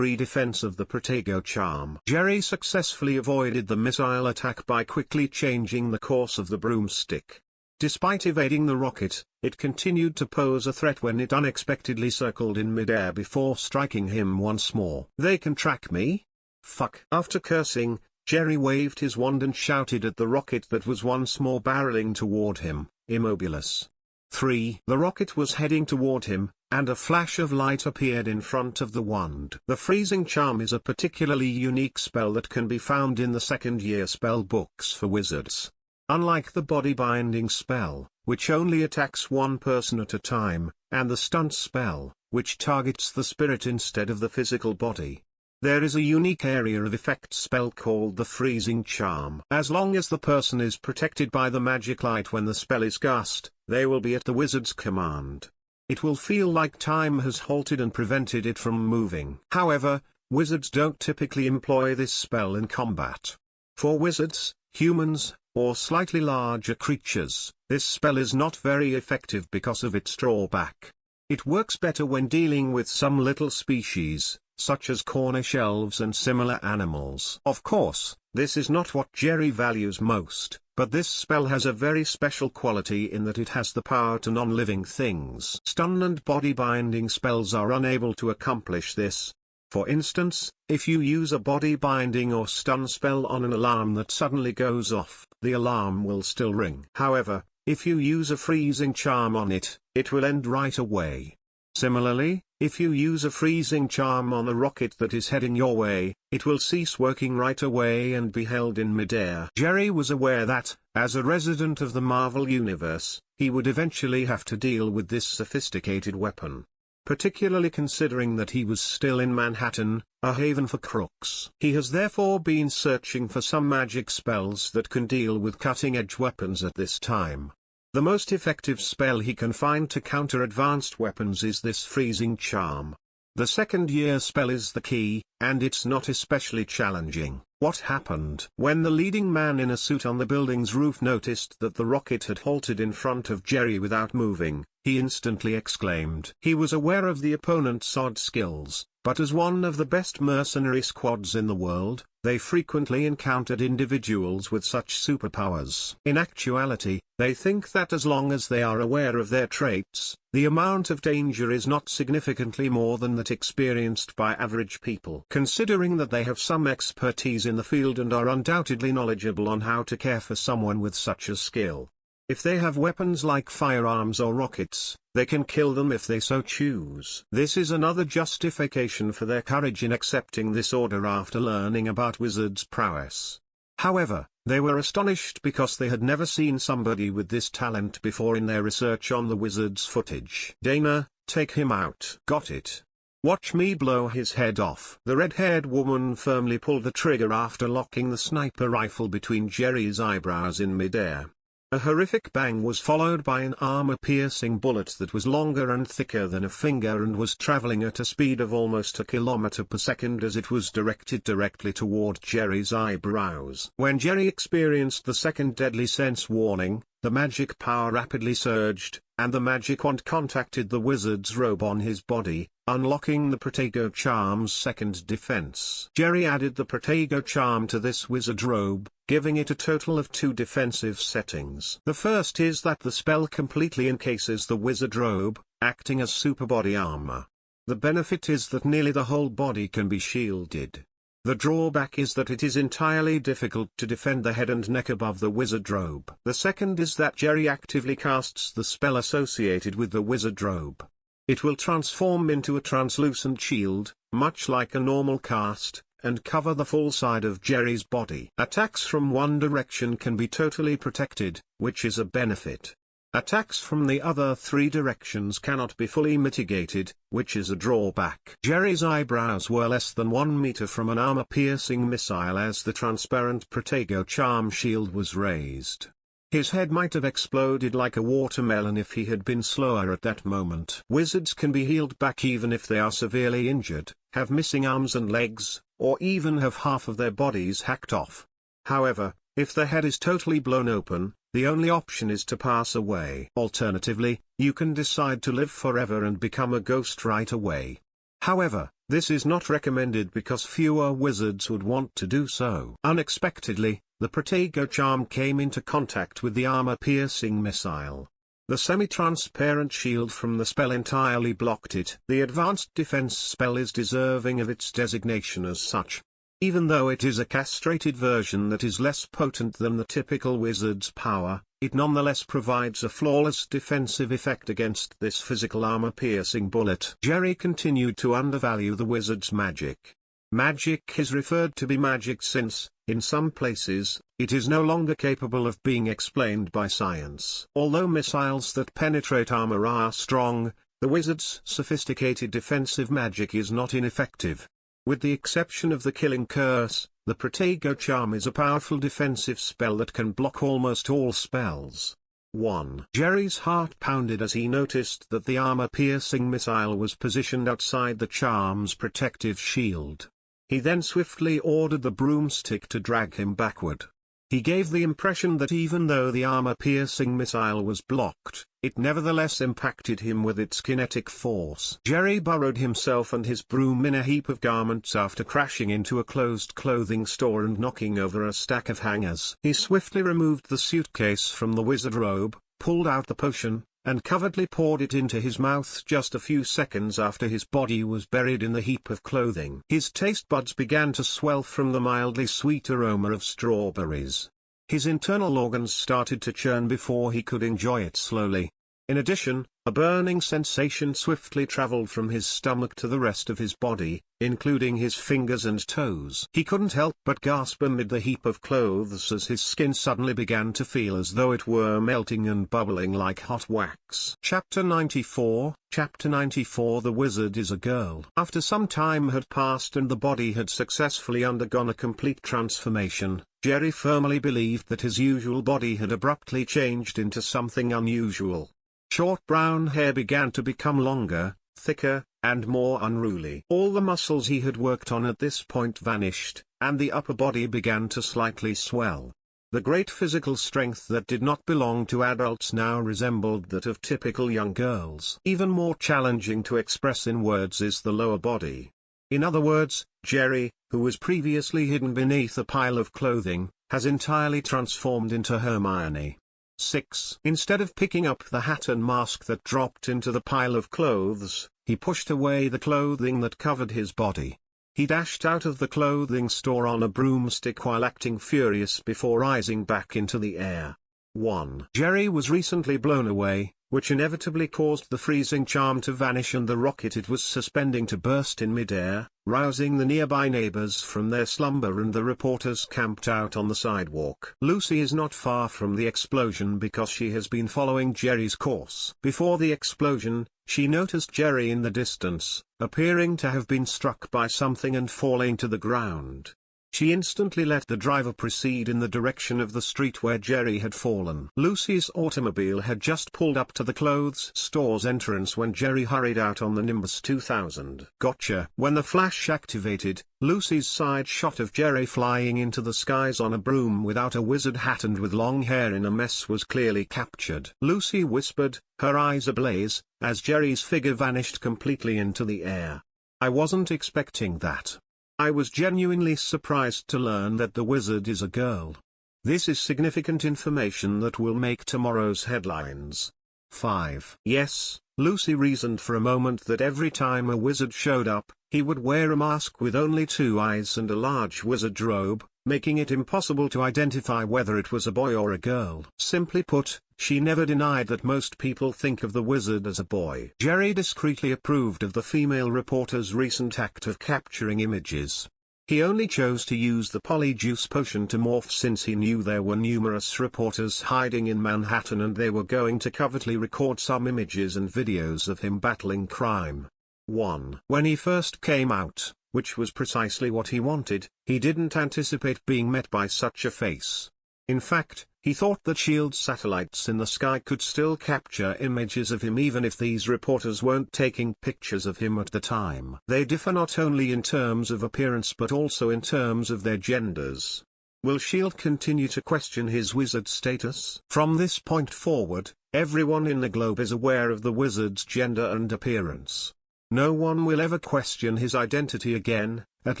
Defense of the Protego Charm. Jerry successfully avoided the missile attack by quickly changing the course of the broomstick. Despite evading the rocket, it continued to pose a threat when it unexpectedly circled in midair before striking him once more. "They can track me? Fuck." After cursing, Jerry waved his wand and shouted at the rocket that was once more barreling toward him, "Immobilis." 3. The rocket was heading toward him, and a flash of light appeared in front of the wand. The freezing charm is a particularly unique spell that can be found in the second-year spell books for wizards. Unlike the body-binding spell, which only attacks one person at a time, and the stunt spell, which targets the spirit instead of the physical body, there is a unique area of effect spell called the freezing charm. As long as the person is protected by the magic light when the spell is cast, they will be at the wizard's command. It will feel like time has halted and prevented it from moving. However, wizards don't typically employ this spell in combat. For wizards, humans, or slightly larger creatures, this spell is not very effective because of its drawback. It works better when dealing with some little species, such as Cornish elves and similar animals. Of course, this is not what Jerry values most, but this spell has a very special quality in that it has the power to non-living things. Stun and body-binding spells are unable to accomplish this. For instance, if you use a body-binding or stun spell on an alarm that suddenly goes off, the alarm will still ring. However, if you use a freezing charm on it, it will end right away. Similarly, if you use a freezing charm on a rocket that is heading your way, it will cease working right away and be held in midair. Jerry was aware that, as a resident of the Marvel Universe, he would eventually have to deal with this sophisticated weapon. Particularly considering that he was still in Manhattan, a haven for crooks. He has therefore been searching for some magic spells that can deal with cutting-edge weapons at this time. The most effective spell he can find to counter advanced weapons is this freezing charm. The second-year spell is the key, and it's not especially challenging. What happened? When the leading man in a suit on the building's roof noticed that the rocket had halted in front of Jerry without moving, he instantly exclaimed. He was aware of the opponent's odd skills, but as one of the best mercenary squads in the world, they frequently encountered individuals with such superpowers. In actuality, they think that as long as they are aware of their traits, the amount of danger is not significantly more than that experienced by average people. Considering that they have some expertise in the field and are undoubtedly knowledgeable on how to care for someone with such a skill. If they have weapons like firearms or rockets, they can kill them if they so choose. This is another justification for their courage in accepting this order after learning about wizards' prowess. However, they were astonished because they had never seen somebody with this talent before in their research on the wizard's footage. "Dana, take him out." "Got it. Watch me blow his head off." The red-haired woman firmly pulled the trigger after locking the sniper rifle between Jerry's eyebrows in midair. A horrific bang was followed by an armor-piercing bullet that was longer and thicker than a finger and was traveling at a speed of almost a kilometer per second as it was directed directly toward Jerry's eyebrows. When Jerry experienced the second deadly sense warning, the magic power rapidly surged, and the magic wand contacted the wizard's robe on his body, unlocking the Protego charm's second defense. Jerry added the Protego charm to this wizard robe, giving it a total of 2 defensive settings. The first is that the spell completely encases the wizard robe, acting as super body armor. The benefit is that nearly the whole body can be shielded. The drawback is that it is entirely difficult to defend the head and neck above the wizard robe. The second is that Jerry actively casts the spell associated with the wizard robe. It will transform into a translucent shield, much like a normal cast, and cover the full side of Jerry's body. Attacks from one direction can be totally protected, which is a benefit. Attacks from the other three directions cannot be fully mitigated, which is a drawback. Jerry's eyebrows were less than 1 meter from an armor-piercing missile as the transparent Protego charm shield was raised. His head might have exploded like a watermelon if he had been slower at that moment. Wizards can be healed back even if they are severely injured, have missing arms and legs, or even have half of their bodies hacked off. However, if the head is totally blown open, the only option is to pass away. Alternatively, you can decide to live forever and become a ghost right away. However, this is not recommended because fewer wizards would want to do so. Unexpectedly, the Protego charm came into contact with the armor-piercing missile. The semi-transparent shield from the spell entirely blocked it. The advanced defense spell is deserving of its designation as such. Even though it is a castrated version that is less potent than the typical wizard's power, it nonetheless provides a flawless defensive effect against this physical armor-piercing bullet. Jerry continued to undervalue the wizard's magic. Magic is referred to be magic since, in some places, it is no longer capable of being explained by science. Although missiles that penetrate armor are strong, the wizard's sophisticated defensive magic is not ineffective. With the exception of the Killing Curse, the Protego charm is a powerful defensive spell that can block almost all spells. 1. Jerry's heart pounded as he noticed that the armor-piercing missile was positioned outside the charm's protective shield. He then swiftly ordered the broomstick to drag him backward. He gave the impression that even though the armor-piercing missile was blocked, it nevertheless impacted him with its kinetic force. Jerry burrowed himself and his broom in a heap of garments after crashing into a closed clothing store and knocking over a stack of hangers. He swiftly removed the suitcase from the wizard robe, pulled out the potion, and covertly poured it into his mouth just a few seconds after his body was buried in the heap of clothing. His taste buds began to swell from the mildly sweet aroma of strawberries. His internal organs started to churn before he could enjoy it slowly. In addition, a burning sensation swiftly traveled from his stomach to the rest of his body, including his fingers and toes. He couldn't help but gasp amid the heap of clothes as his skin suddenly began to feel as though it were melting and bubbling like hot wax. Chapter 94 The Wizard is a Girl. After some time had passed and the body had successfully undergone a complete transformation, Jerry firmly believed that his usual body had abruptly changed into something unusual. Short brown hair began to become longer, thicker, and more unruly. All the muscles he had worked on at this point vanished, and the upper body began to slightly swell. The great physical strength that did not belong to adults now resembled that of typical young girls. Even more challenging to express in words is the lower body. In other words, Jerry, who was previously hidden beneath a pile of clothing, has entirely transformed into Hermione. 6. Instead of picking up the hat and mask that dropped into the pile of clothes, he pushed away the clothing that covered his body. He dashed out of the clothing store on a broomstick while acting furious before rising back into the air. 1. Jerry was recently blown away, which inevitably caused the freezing charm to vanish and the rocket it was suspending to burst in midair, rousing the nearby neighbors from their slumber and the reporters camped out on the sidewalk. Lucy is not far from the explosion because she has been following Jerry's course. Before the explosion, she noticed Jerry in the distance, appearing to have been struck by something and falling to the ground. She instantly let the driver proceed in the direction of the street where Jerry had fallen. Lucy's automobile had just pulled up to the clothes store's entrance when Jerry hurried out on the Nimbus 2000. Gotcha! When the flash activated, Lucy's side shot of Jerry flying into the skies on a broom without a wizard hat and with long hair in a mess was clearly captured. Lucy whispered, her eyes ablaze, as Jerry's figure vanished completely into the air. I wasn't expecting that. I was genuinely surprised to learn that the wizard is a girl. This is significant information that will make tomorrow's headlines. 5. Yes, Lucy reasoned for a moment that every time a wizard showed up, he would wear a mask with only 2 eyes and a large wizard robe, making it impossible to identify whether it was a boy or a girl. Simply put, she never denied that most people think of the wizard as a boy. Jerry discreetly approved of the female reporter's recent act of capturing images. He only chose to use the polyjuice potion to morph since he knew there were numerous reporters hiding in Manhattan and they were going to covertly record some images and videos of him battling crime. 1. When he first came out, which was precisely what he wanted, he didn't anticipate being met by such a face. In fact, he thought that SHIELD satellites in the sky could still capture images of him even if these reporters weren't taking pictures of him at the time. They differ not only in terms of appearance but also in terms of their genders. Will SHIELD continue to question his wizard status? From this point forward, everyone in the globe is aware of the wizard's gender and appearance. No one will ever question his identity again, at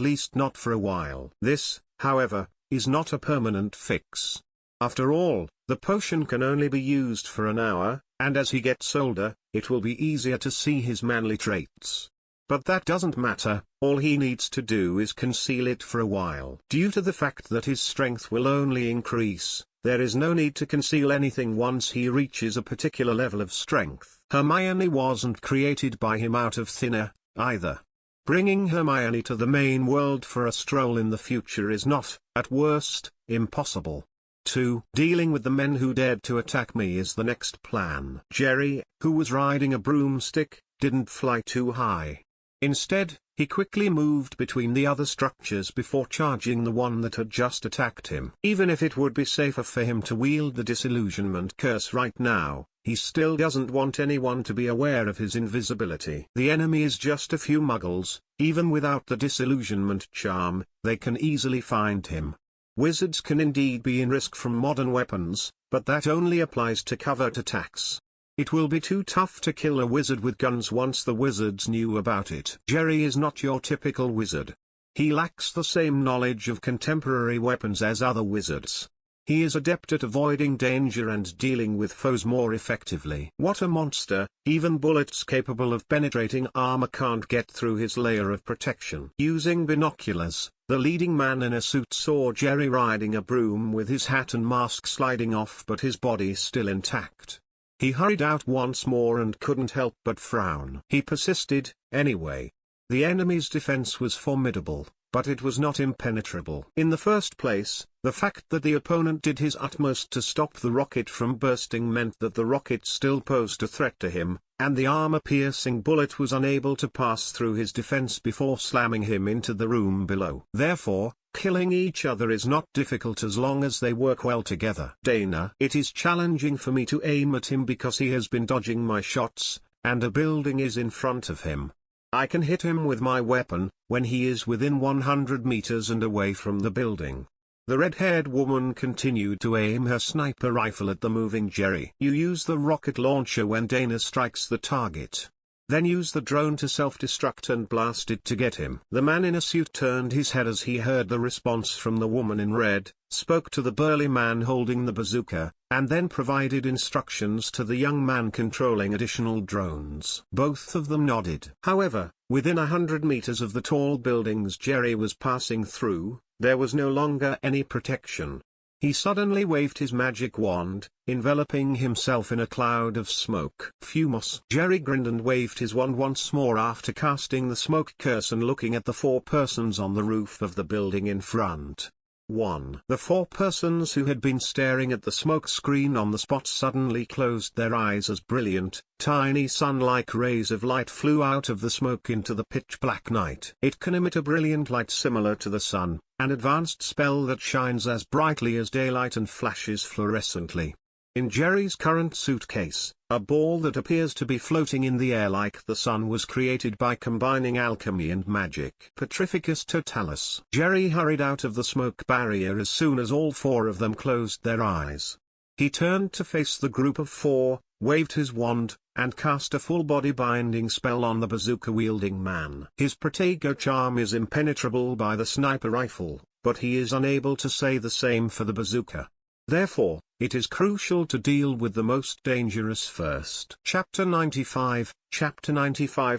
least not for a while. This, however, is not a permanent fix. After all, the potion can only be used for an hour, and as he gets older, it will be easier to see his manly traits. But that doesn't matter, all he needs to do is conceal it for a while. Due to the fact that his strength will only increase, there is no need to conceal anything once he reaches a particular level of strength. Hermione wasn't created by him out of thin air, either. Bringing Hermione to the main world for a stroll in the future is not, at worst, impossible. 2. Dealing with the men who dared to attack me is the next plan. Jerry, who was riding a broomstick, didn't fly too high. Instead, he quickly moved between the other structures before charging the one that had just attacked him. Even if it would be safer for him to wield the disillusionment curse right now, he still doesn't want anyone to be aware of his invisibility. The enemy is just a few muggles. Even without the disillusionment charm, they can easily find him. Wizards can indeed be in risk from modern weapons, but that only applies to covert attacks. It will be too tough to kill a wizard with guns once the wizards knew about it. Jerry is not your typical wizard. He lacks the same knowledge of contemporary weapons as other wizards. He is adept at avoiding danger and dealing with foes more effectively. What a monster! Even bullets capable of penetrating armor can't get through his layer of protection. Using binoculars, the leading man in a suit saw Jerry riding a broom with his hat and mask sliding off but his body still intact. He hurried out once more and couldn't help but frown. He persisted, anyway. The enemy's defense was formidable, but it was not impenetrable. In the first place, the fact that the opponent did his utmost to stop the rocket from bursting meant that the rocket still posed a threat to him, and the armor-piercing bullet was unable to pass through his defense before slamming him into the room below. Therefore, killing each other is not difficult as long as they work well together. Dana, it is challenging for me to aim at him because he has been dodging my shots, and a building is in front of him. I can hit him with my weapon, when he is within 100 meters and away from the building. The red-haired woman continued to aim her sniper rifle at the moving Jerry. You use the rocket launcher when Dana strikes the target. Then use the drone to self-destruct and blast it to get him. The man in a suit turned his head as he heard the response from the woman in red, spoke to the burly man holding the bazooka, and then provided instructions to the young man controlling additional drones. Both of them nodded. However, within 100 meters of the tall buildings Jerry was passing through, there was no longer any protection. He suddenly waved his magic wand, enveloping himself in a cloud of smoke. Fumos. Jerry grinned and waved his wand once more after casting the smoke curse and looking at the 4 persons on the roof of the building in front. 1. The 4 persons who had been staring at the smoke screen on the spot suddenly closed their eyes as brilliant, tiny sun-like rays of light flew out of the smoke into the pitch-black night. It can emit a brilliant light similar to the sun, an advanced spell that shines as brightly as daylight and flashes fluorescently. In Jerry's current suitcase, a ball that appears to be floating in the air like the sun was created by combining alchemy and magic. Petrificus totalis. Jerry hurried out of the smoke barrier as soon as all 4 of them closed their eyes. He turned to face the group of 4, waved his wand, and cast a full-body binding spell on the bazooka-wielding man. His Protego charm is impenetrable by the sniper rifle, but he is unable to say the same for the bazooka. Therefore, it is crucial to deal with the most dangerous first. Chapter 95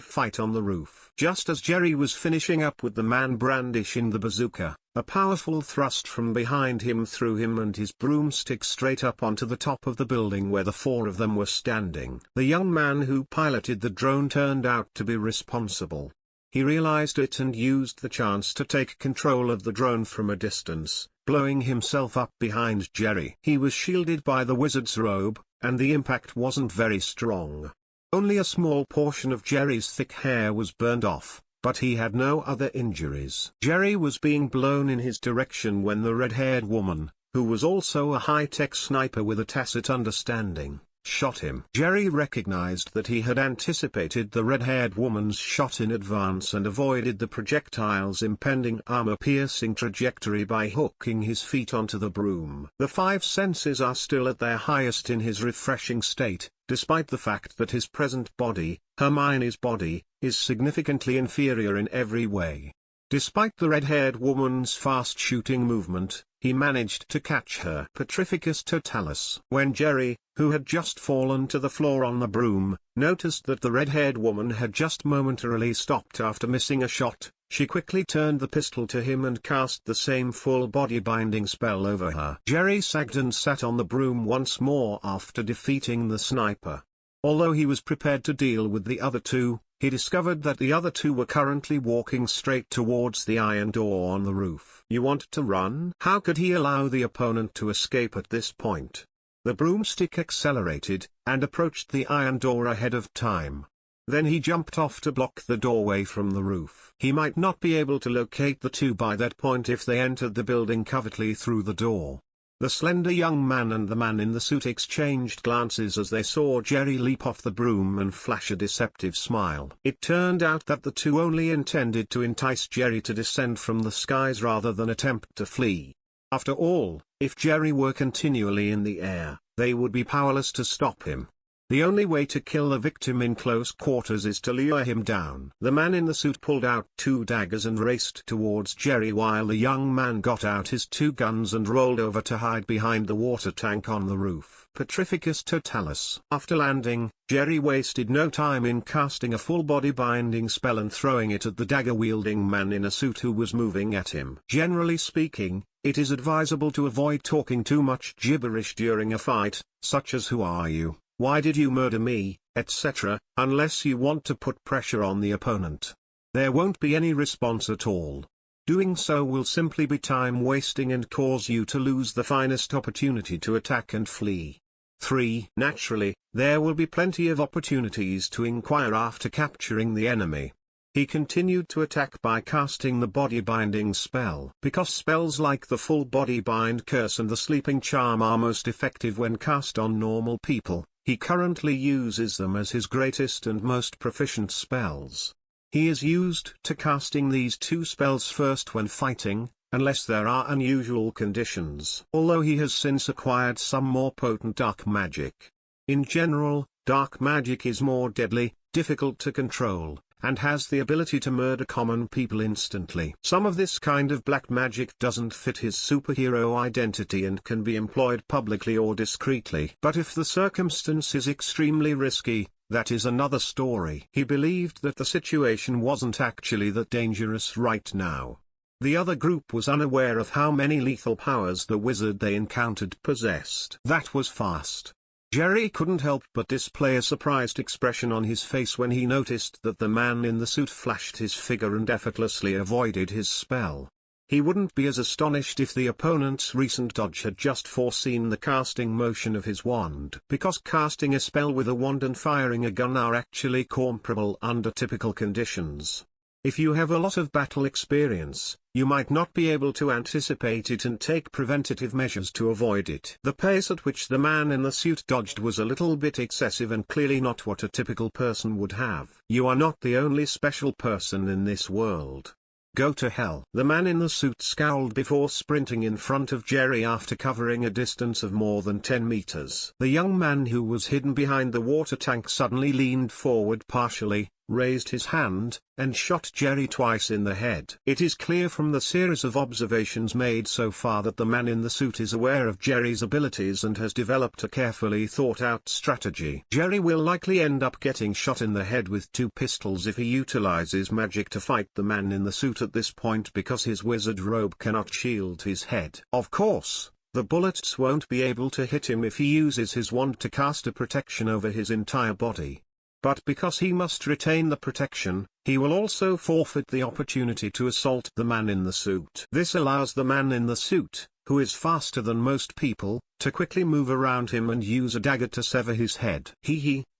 Fight on the Roof. Just as Jerry was finishing up with the man brandishing the bazooka, a powerful thrust from behind him threw him and his broomstick straight up onto the top of the building where the 4 of them were standing. The young man who piloted the drone turned out to be responsible. he realized it and used the chance to take control of the drone from a distance, blowing himself up behind Jerry. He was shielded by the wizard's robe, and the impact wasn't very strong. Only a small portion of Jerry's thick hair was burned off, but he had no other injuries. Jerry was being blown in his direction when the red-haired woman, who was also a high-tech sniper with a tacit understanding, shot him. Jerry recognized that he had anticipated the red-haired woman's shot in advance and avoided the projectile's impending armor-piercing trajectory by hooking his feet onto the broom. The five senses are still at their highest in his refreshing state, despite the fact that his present body, Hermione's body, is significantly inferior in every way. Despite the red-haired woman's fast-shooting movement, he managed to catch her Petrificus Totalis. When Jerry, who had just fallen to the floor on the broom, noticed that the red-haired woman had just momentarily stopped after missing a shot, she quickly turned the pistol to him and cast the same full-body binding spell over her. Jerry sagged and sat on the broom once more after defeating the sniper. Although he was prepared to deal with the other two, he discovered that the other two were currently walking straight towards the iron door on the roof. You want to run? How could he allow the opponent to escape at this point? The broomstick accelerated, and approached the iron door ahead of time. Then he jumped off to block the doorway from the roof. He might not be able to locate the two by that point if they entered the building covertly through the door. The slender young man and the man in the suit exchanged glances as they saw Jerry leap off the broom and flash a deceptive smile. It turned out that the two only intended to entice Jerry to descend from the skies rather than attempt to flee. After all, if Jerry were continually in the air, they would be powerless to stop him. The only way to kill a victim in close quarters is to lure him down. The man in the suit pulled out two daggers and raced towards Jerry while the young man got out his two guns and rolled over to hide behind the water tank on the roof. Petrificus Totalis. After landing, Jerry wasted no time in casting a full-body binding spell and throwing it at the dagger-wielding man in a suit who was moving at him. Generally speaking, it is advisable to avoid talking too much gibberish during a fight, such as "Who are you? Why did you murder me?" etc., unless you want to put pressure on the opponent. There won't be any response at all. Doing so will simply be time wasting and cause you to lose the finest opportunity to attack and flee. 3. Naturally, there will be plenty of opportunities to inquire after capturing the enemy. He continued to attack by casting the body-binding spell. Because spells like the full body bind curse and the sleeping charm are most effective when cast on normal people, he currently uses them as his greatest and most proficient spells. He is used to casting these two spells first when fighting, unless there are unusual conditions. Although he has since acquired some more potent dark magic. In general, dark magic is more deadly, difficult to control, and has the ability to murder common people instantly. Some of this kind of black magic doesn't fit his superhero identity and can be employed publicly or discreetly. But if the circumstance is extremely risky, that is another story. He believed that the situation wasn't actually that dangerous right now. The other group was unaware of how many lethal powers the wizard they encountered possessed. That was fast. Jerry couldn't help but display a surprised expression on his face when he noticed that the man in the suit flashed his figure and effortlessly avoided his spell. He wouldn't be as astonished if the opponent's recent dodge had just foreseen the casting motion of his wand. Because casting a spell with a wand and firing a gun are actually comparable under typical conditions. If you have a lot of battle experience, you might not be able to anticipate it and take preventative measures to avoid it. The pace at which the man in the suit dodged was a little bit excessive and clearly not what a typical person would have. You are not the only special person in this world. Go to hell. The man in the suit scowled before sprinting in front of Jerry after covering a distance of more than 10 meters. The young man who was hidden behind the water tank suddenly leaned forward partially, raised his hand, and shot Jerry twice in the head. It is clear from the series of observations made so far that the man in the suit is aware of Jerry's abilities and has developed a carefully thought-out strategy. Jerry will likely end up getting shot in the head with two pistols if he utilizes magic to fight the man in the suit at this point because his wizard robe cannot shield his head. Of course, the bullets won't be able to hit him if he uses his wand to cast a protection over his entire body. but because he must retain the protection, he will also forfeit the opportunity to assault the man in the suit. This allows the man in the suit, who is faster than most people, to quickly move around him and use a dagger to sever his head.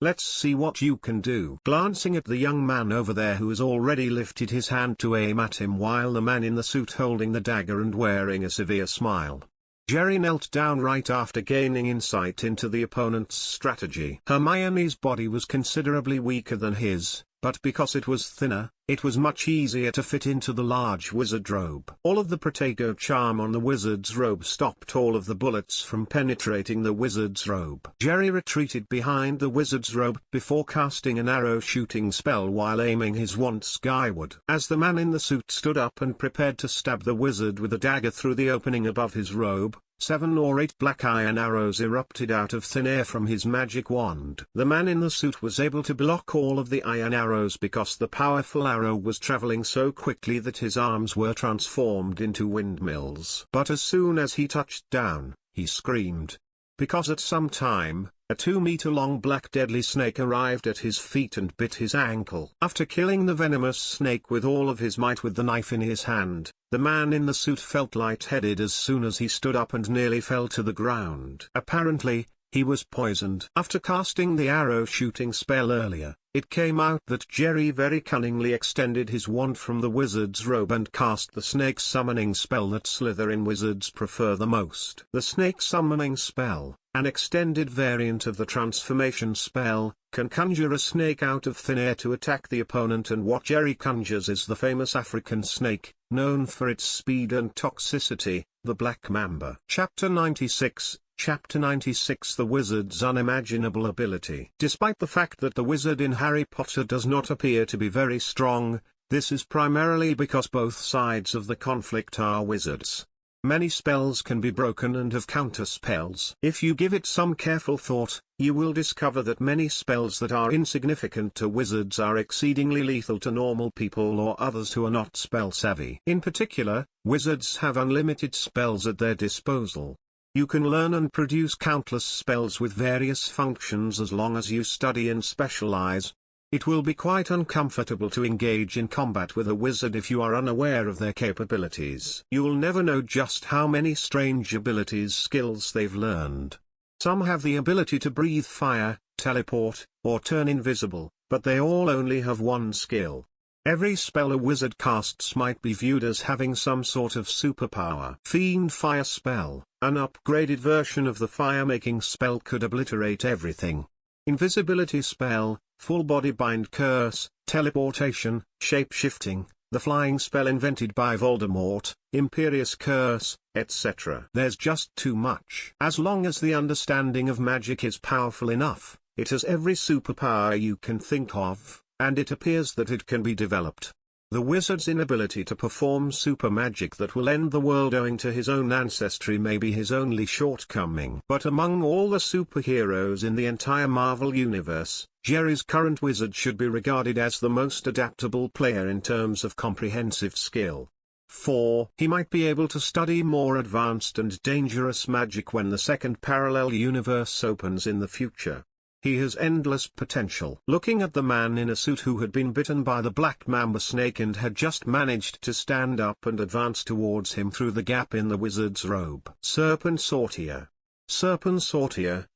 Let's see what you can do. Glancing at the young man over there who has already lifted his hand to aim at him while the man in the suit holding the dagger and wearing a severe smile. Jerry knelt down right after gaining insight into the opponent's strategy. Hermione's body was considerably weaker than his, but because it was thinner, it was much easier to fit into the large wizard robe. All of the Protego charm on the wizard's robe stopped all of the bullets from penetrating the wizard's robe. Jerry retreated behind the wizard's robe before casting an arrow shooting spell while aiming his wand skyward. As the man in the suit stood up and prepared to stab the wizard with a dagger through the opening above his robe, 7 or 8 black iron arrows erupted out of thin air from his magic wand. The man in the suit was able to block all of the iron arrows because the powerful arrow was traveling so quickly that his arms were transformed into windmills. But as soon as he touched down, he screamed. Because at some time, a 2-meter-long black deadly snake arrived at his feet and bit his ankle. After killing the venomous snake with all of his might with the knife in his hand, the man in the suit felt lightheaded as soon as he stood up and nearly fell to the ground. Apparently, he was poisoned. After casting the arrow shooting spell earlier, it came out that Jerry very cunningly extended his wand from the wizard's robe and cast the snake summoning spell that Slytherin wizards prefer the most. The snake summoning spell, an extended variant of the transformation spell, can conjure a snake out of thin air to attack the opponent, and what Jerry conjures is the famous African snake, known for its speed and toxicity, the Black Mamba. Chapter 96 Chapter 96 The Wizard's Unimaginable Ability. Despite the fact that the wizard in Harry Potter does not appear to be very strong, this is primarily because both sides of the conflict are wizards. Many spells can be broken and have counter spells. If you give it some careful thought, you will discover that many spells that are insignificant to wizards are exceedingly lethal to normal people or others who are not spell savvy. In particular, wizards have unlimited spells at their disposal. You can learn and produce countless spells with various functions as long as you study and specialize. It will be quite uncomfortable to engage in combat with a wizard if you are unaware of their capabilities. You will never know just how many strange skills they've learned. Some have the ability to breathe fire, teleport, or turn invisible, but they all only have one skill. Every spell a wizard casts might be viewed as having some sort of superpower. Fiend Fire Spell, an upgraded version of the fire-making spell, could obliterate everything. Invisibility Spell, Full Body Bind Curse, Teleportation, Shape-Shifting, the flying spell invented by Voldemort, Imperious Curse, etc. There's just too much. As long as the understanding of magic is powerful enough, it has every superpower you can think of, and it appears that it can be developed. The wizard's inability to perform super magic that will end the world owing to his own ancestry may be his only shortcoming. But among all the superheroes in the entire Marvel universe, Jerry's current wizard should be regarded as the most adaptable player in terms of comprehensive skill. 4. He might be able to study more advanced and dangerous magic when the second parallel universe opens in the future. He has endless potential. Looking at the man in a suit who had been bitten by the Black Mamba snake and had just managed to stand up and advance towards him through the gap in the wizard's robe. Serpent Sortier,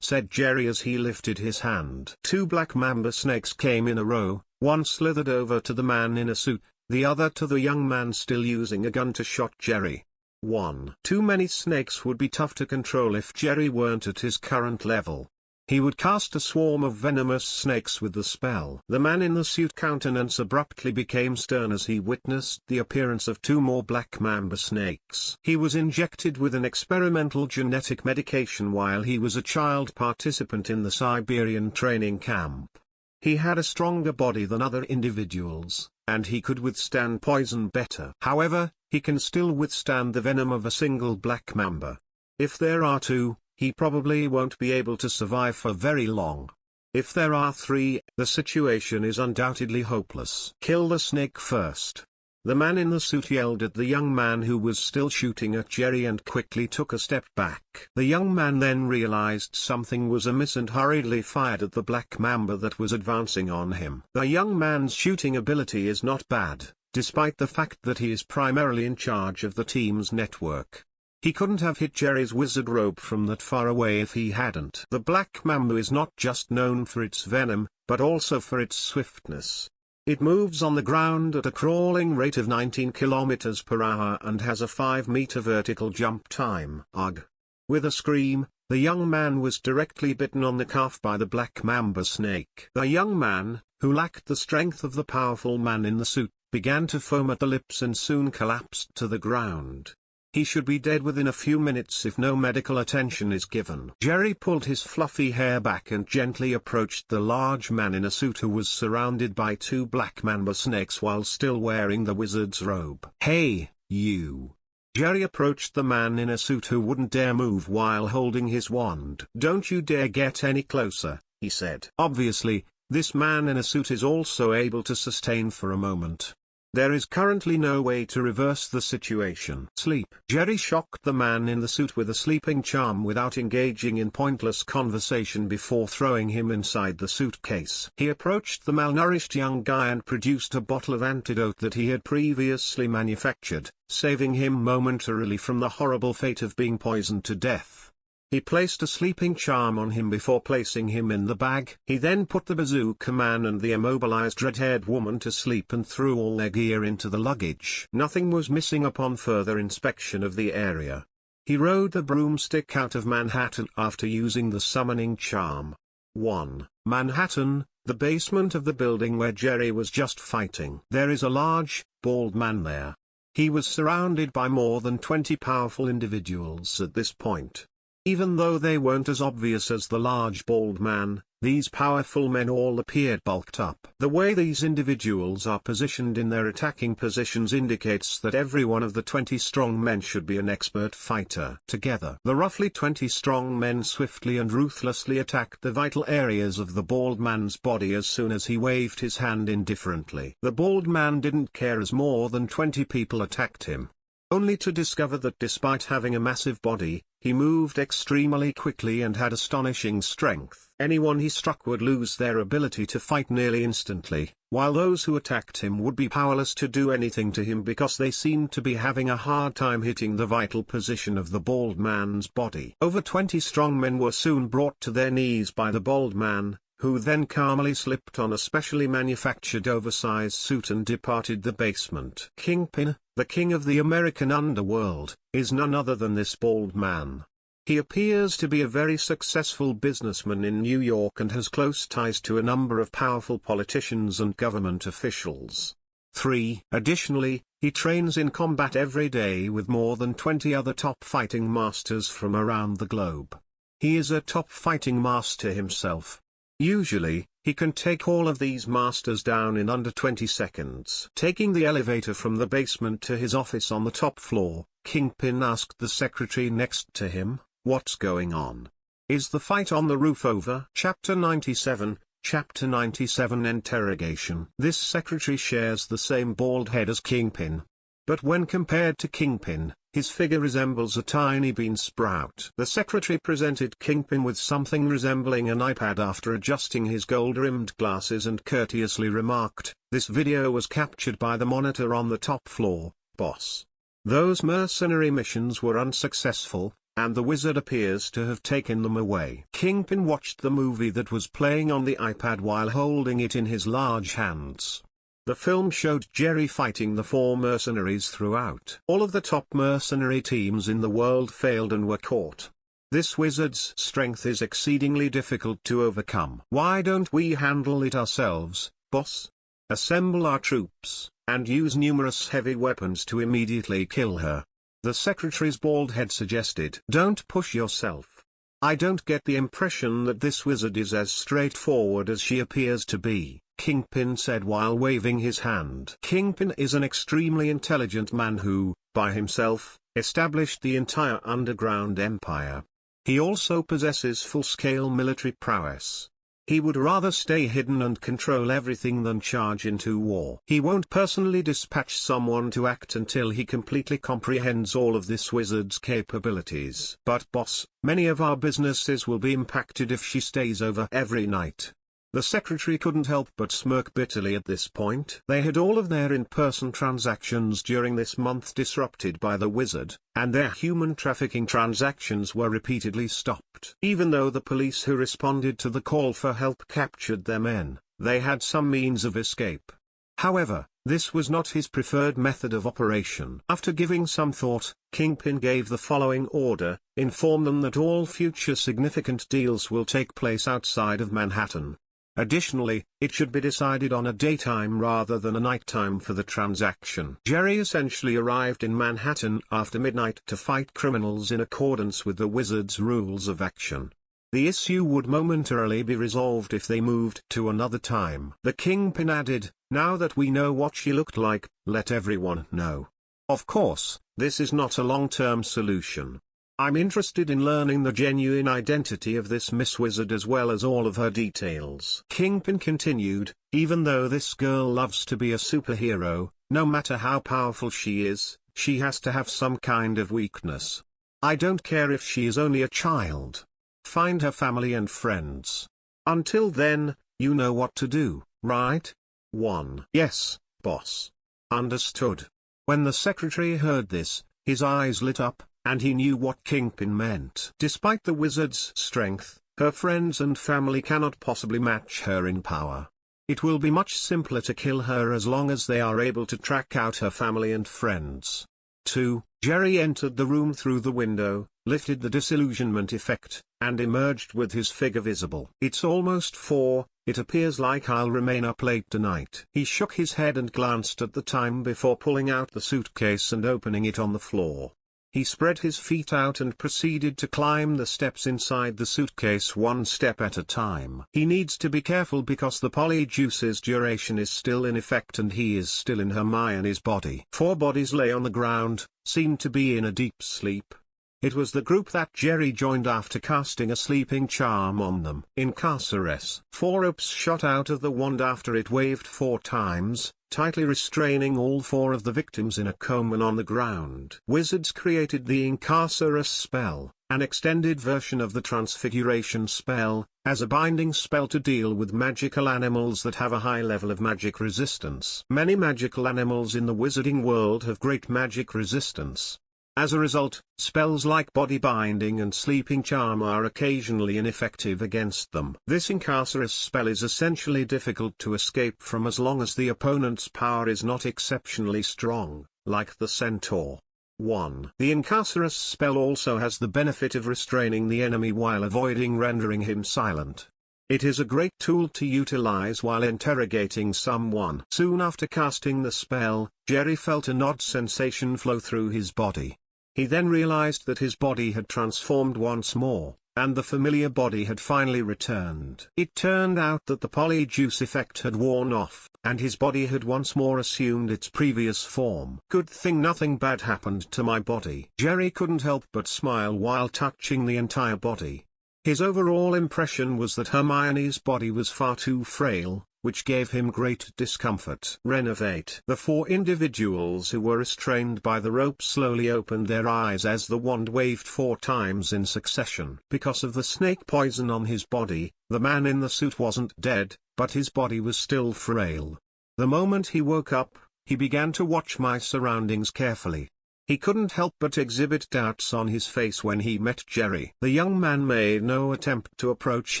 said Jerry as he lifted his hand. 2 Black Mamba snakes came in a row, one slithered over to the man in a suit, the other to the young man still using a gun to shot Jerry. 1. Too many snakes would be tough to control if Jerry weren't at his current level. He would cast a swarm of venomous snakes with the spell. The man in the suit countenance abruptly became stern as he witnessed the appearance of 2 more Black Mamba snakes. He was injected with an experimental genetic medication while he was a child participant in the Siberian training camp. He had a stronger body than other individuals, and he could withstand poison better. However, he can still withstand the venom of a single Black Mamba. If there are 2, he probably won't be able to survive for very long. If there are 3, the situation is undoubtedly hopeless. Kill the snake first. The man in the suit yelled at the young man who was still shooting at Jerry and quickly took a step back. The young man then realized something was amiss and hurriedly fired at the black mamba that was advancing on him. The young man's shooting ability is not bad, despite the fact that he is primarily in charge of the team's network. He couldn't have hit Jerry's wizard robe from that far away if he hadn't. The black mamba is not just known for its venom, but also for its swiftness. It moves on the ground at a crawling rate of 19 kilometers per hour and has a 5-meter vertical jump time. Ugh. With a scream, the young man was directly bitten on the calf by the black mamba snake. The young man, who lacked the strength of the powerful man in the suit, began to foam at the lips and soon collapsed to the ground. He should be dead within a few minutes if no medical attention is given. Jerry pulled his fluffy hair back and gently approached the large man in a suit who was surrounded by 2 black mamba snakes while still wearing the wizard's robe. "Hey, you." Jerry approached the man in a suit who wouldn't dare move while holding his wand. "Don't you dare get any closer," he said. Obviously, this man in a suit is also able to sustain for a moment. There is currently no way to reverse the situation. Sleep. Jerry shocked the man in the suit with a sleeping charm without engaging in pointless conversation before throwing him inside the suitcase. He approached the malnourished young guy and produced a bottle of antidote that he had previously manufactured, saving him momentarily from the horrible fate of being poisoned to death. He placed a sleeping charm on him before placing him in the bag. He then put the bazooka man and the immobilized red-haired woman to sleep and threw all their gear into the luggage. Nothing was missing upon further inspection of the area. He rode the broomstick out of Manhattan after using the summoning charm. 1. Manhattan, the basement of the building where Jerry was just fighting. There is a large, bald man there. He was surrounded by more than 20 powerful individuals at this point. Even though they weren't as obvious as the large bald man, these powerful men all appeared bulked up. The way these individuals are positioned in their attacking positions indicates that every one of the 20 strong men should be an expert fighter. Together, the roughly 20 strong men swiftly and ruthlessly attacked the vital areas of the bald man's body as soon as he waved his hand indifferently. The bald man didn't care as more than 20 people attacked him. Only to discover that despite having a massive body, he moved extremely quickly and had astonishing strength. Anyone he struck would lose their ability to fight nearly instantly, while those who attacked him would be powerless to do anything to him because they seemed to be having a hard time hitting the vital position of the bald man's body. Over 20 strong men were soon brought to their knees by the bald man, who then calmly slipped on a specially manufactured oversized suit and departed the basement. Kingpin, the king of the American underworld, is none other than this bald man. He appears to be a very successful businessman in New York and has close ties to a number of powerful politicians and government officials. 3. Additionally, he trains in combat every day with more than 20 other top fighting masters from around the globe. He is a top fighting master himself. Usually, he can take all of these masters down in under 20 seconds. Taking the elevator from the basement to his office on the top floor, Kingpin asked the secretary next to him, "What's going on? Is the fight on the roof over?" Chapter 97, Chapter 97 Interrogation. This secretary shares the same bald head as Kingpin. But when compared to Kingpin, his figure resembles a tiny bean sprout. The secretary presented Kingpin with something resembling an iPad after adjusting his gold-rimmed glasses and courteously remarked, "This video was captured by the monitor on the top floor, boss. Those mercenary missions were unsuccessful, and the wizard appears to have taken them away." Kingpin watched the movie that was playing on the iPad while holding it in his large hands. The film showed Jerry fighting the 4 mercenaries throughout. All of the top mercenary teams in the world failed and were caught. This wizard's strength is exceedingly difficult to overcome. "Why don't we handle it ourselves, boss? Assemble our troops, and use numerous heavy weapons to immediately kill her," the secretary's bald head suggested. "Don't push yourself. I don't get the impression that this wizard is as straightforward as she appears to be," Kingpin said while waving his hand. Kingpin is an extremely intelligent man who, by himself, established the entire underground empire. He also possesses full-scale military prowess. He would rather stay hidden and control everything than charge into war. He won't personally dispatch someone to act until he completely comprehends all of this wizard's capabilities. But boss, many of our businesses will be impacted if she stays over every night. The secretary couldn't help but smirk bitterly at this point. They had all of their in-person transactions during this month disrupted by the wizard, and their human trafficking transactions were repeatedly stopped. Even though the police who responded to the call for help captured their men, they had some means of escape. However, this was not his preferred method of operation. After giving some thought, Kingpin gave the following order: inform them that all future significant deals will take place outside of Manhattan. Additionally, it should be decided on a daytime rather than a nighttime for the transaction. Jerry essentially arrived in Manhattan after midnight to fight criminals in accordance with the wizard's rules of action. The issue would momentarily be resolved if they moved to another time. The Kingpin added, now that we know what she looked like, let everyone know. Of course, this is not a long-term solution. I'm interested in learning the genuine identity of this Miss Wizard as well as all of her details. Kingpin continued, even though this girl loves to be a superhero, no matter how powerful she is, she has to have some kind of weakness. I don't care if she is only a child. Find her family and friends. Until then, you know what to do, right? 1. Yes, boss. Understood. When the secretary heard this, his eyes lit up, and he knew what Kingpin meant. Despite the wizard's strength, her friends and family cannot possibly match her in power. It will be much simpler to kill her as long as they are able to track out her family and friends. 2. Jerry entered the room through the window, lifted the disillusionment effect, and emerged with his figure visible. It's almost 4, it appears like I'll remain up late tonight. He shook his head and glanced at the time before pulling out the suitcase and opening it on the floor. He spread his feet out and proceeded to climb the steps inside the suitcase one step at a time. He needs to be careful because the polyjuice's duration is still in effect and he is still in Hermione's body. 4 bodies lay on the ground, seemed to be in a deep sleep. It was the group that Jerry joined after casting a sleeping charm on them. Incarceress. 4 ropes shot out of the wand after it waved 4 times, tightly restraining all 4 of the victims in a coma on the ground. Wizards created the Incarcerus spell, an extended version of the Transfiguration spell, as a binding spell to deal with magical animals that have a high level of magic resistance. Many magical animals in the wizarding world have great magic resistance. As a result, spells like body binding and sleeping charm are occasionally ineffective against them. This Incarcerus spell is essentially difficult to escape from as long as the opponent's power is not exceptionally strong, like the Centaur. 1. The Incarcerus spell also has the benefit of restraining the enemy while avoiding rendering him silent. It is a great tool to utilize while interrogating someone. Soon after casting the spell, Jerry felt an odd sensation flow through his body. He then realized that his body had transformed once more, and the familiar body had finally returned. It turned out that the polyjuice effect had worn off, and his body had once more assumed its previous form. Good thing nothing bad happened to my body. Jerry couldn't help but smile while touching the entire body. His overall impression was that Hermione's body was far too frail, which gave him great discomfort. Renovate. The 4 individuals who were restrained by the rope slowly opened their eyes as the wand waved 4 times in succession. Because of the snake poison on his body, the man in the suit wasn't dead, but his body was still frail. The moment he woke up, he began to watch my surroundings carefully. He couldn't help but exhibit doubts on his face when he met Jerry. The young man made no attempt to approach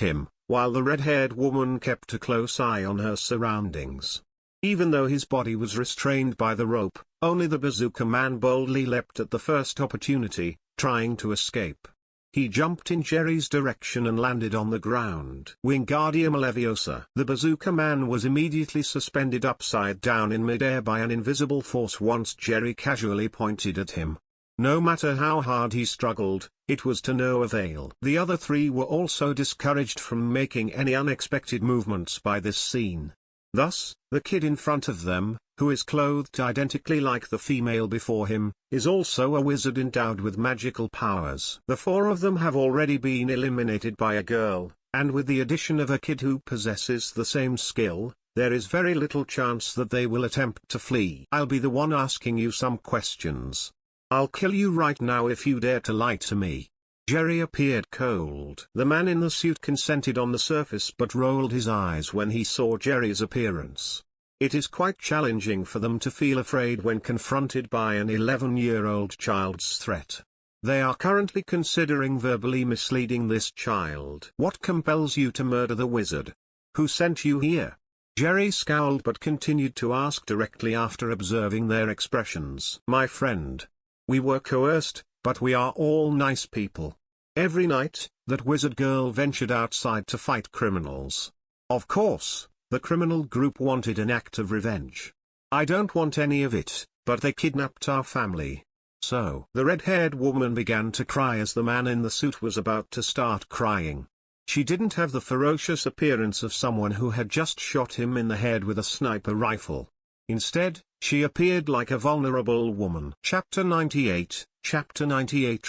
him, while the red-haired woman kept a close eye on her surroundings. Even though his body was restrained by the rope, only the bazooka man boldly leapt at the first opportunity, trying to escape. He jumped in Jerry's direction and landed on the ground. Wingardium Leviosa. The bazooka man was immediately suspended upside down in midair by an invisible force once Jerry casually pointed at him. No matter how hard he struggled, it was to no avail. The other 3 were also discouraged from making any unexpected movements by this scene. Thus, the kid in front of them, who is clothed identically like the female before him, is also a wizard endowed with magical powers. The four of them have already been eliminated by a girl, and with the addition of a kid who possesses the same skill, there is very little chance that they will attempt to flee. I'll be the one asking you some questions. I'll kill you right now if you dare to lie to me. Jerry appeared cold. The man in the suit consented on the surface but rolled his eyes when he saw Jerry's appearance. It is quite challenging for them to feel afraid when confronted by an 11-year-old child's threat. They are currently considering verbally misleading this child. What compels you to murder the wizard? Who sent you here? Jerry scowled but continued to ask directly after observing their expressions. My friend. We were coerced, but we are all nice people. Every night, that wizard girl ventured outside to fight criminals. Of course, the criminal group wanted an act of revenge. I don't want any of it, but they kidnapped our family. So the red-haired woman began to cry as the man in the suit was about to start crying. She didn't have the ferocious appearance of someone who had just shot him in the head with a sniper rifle. Instead, she appeared like a vulnerable woman. Chapter 98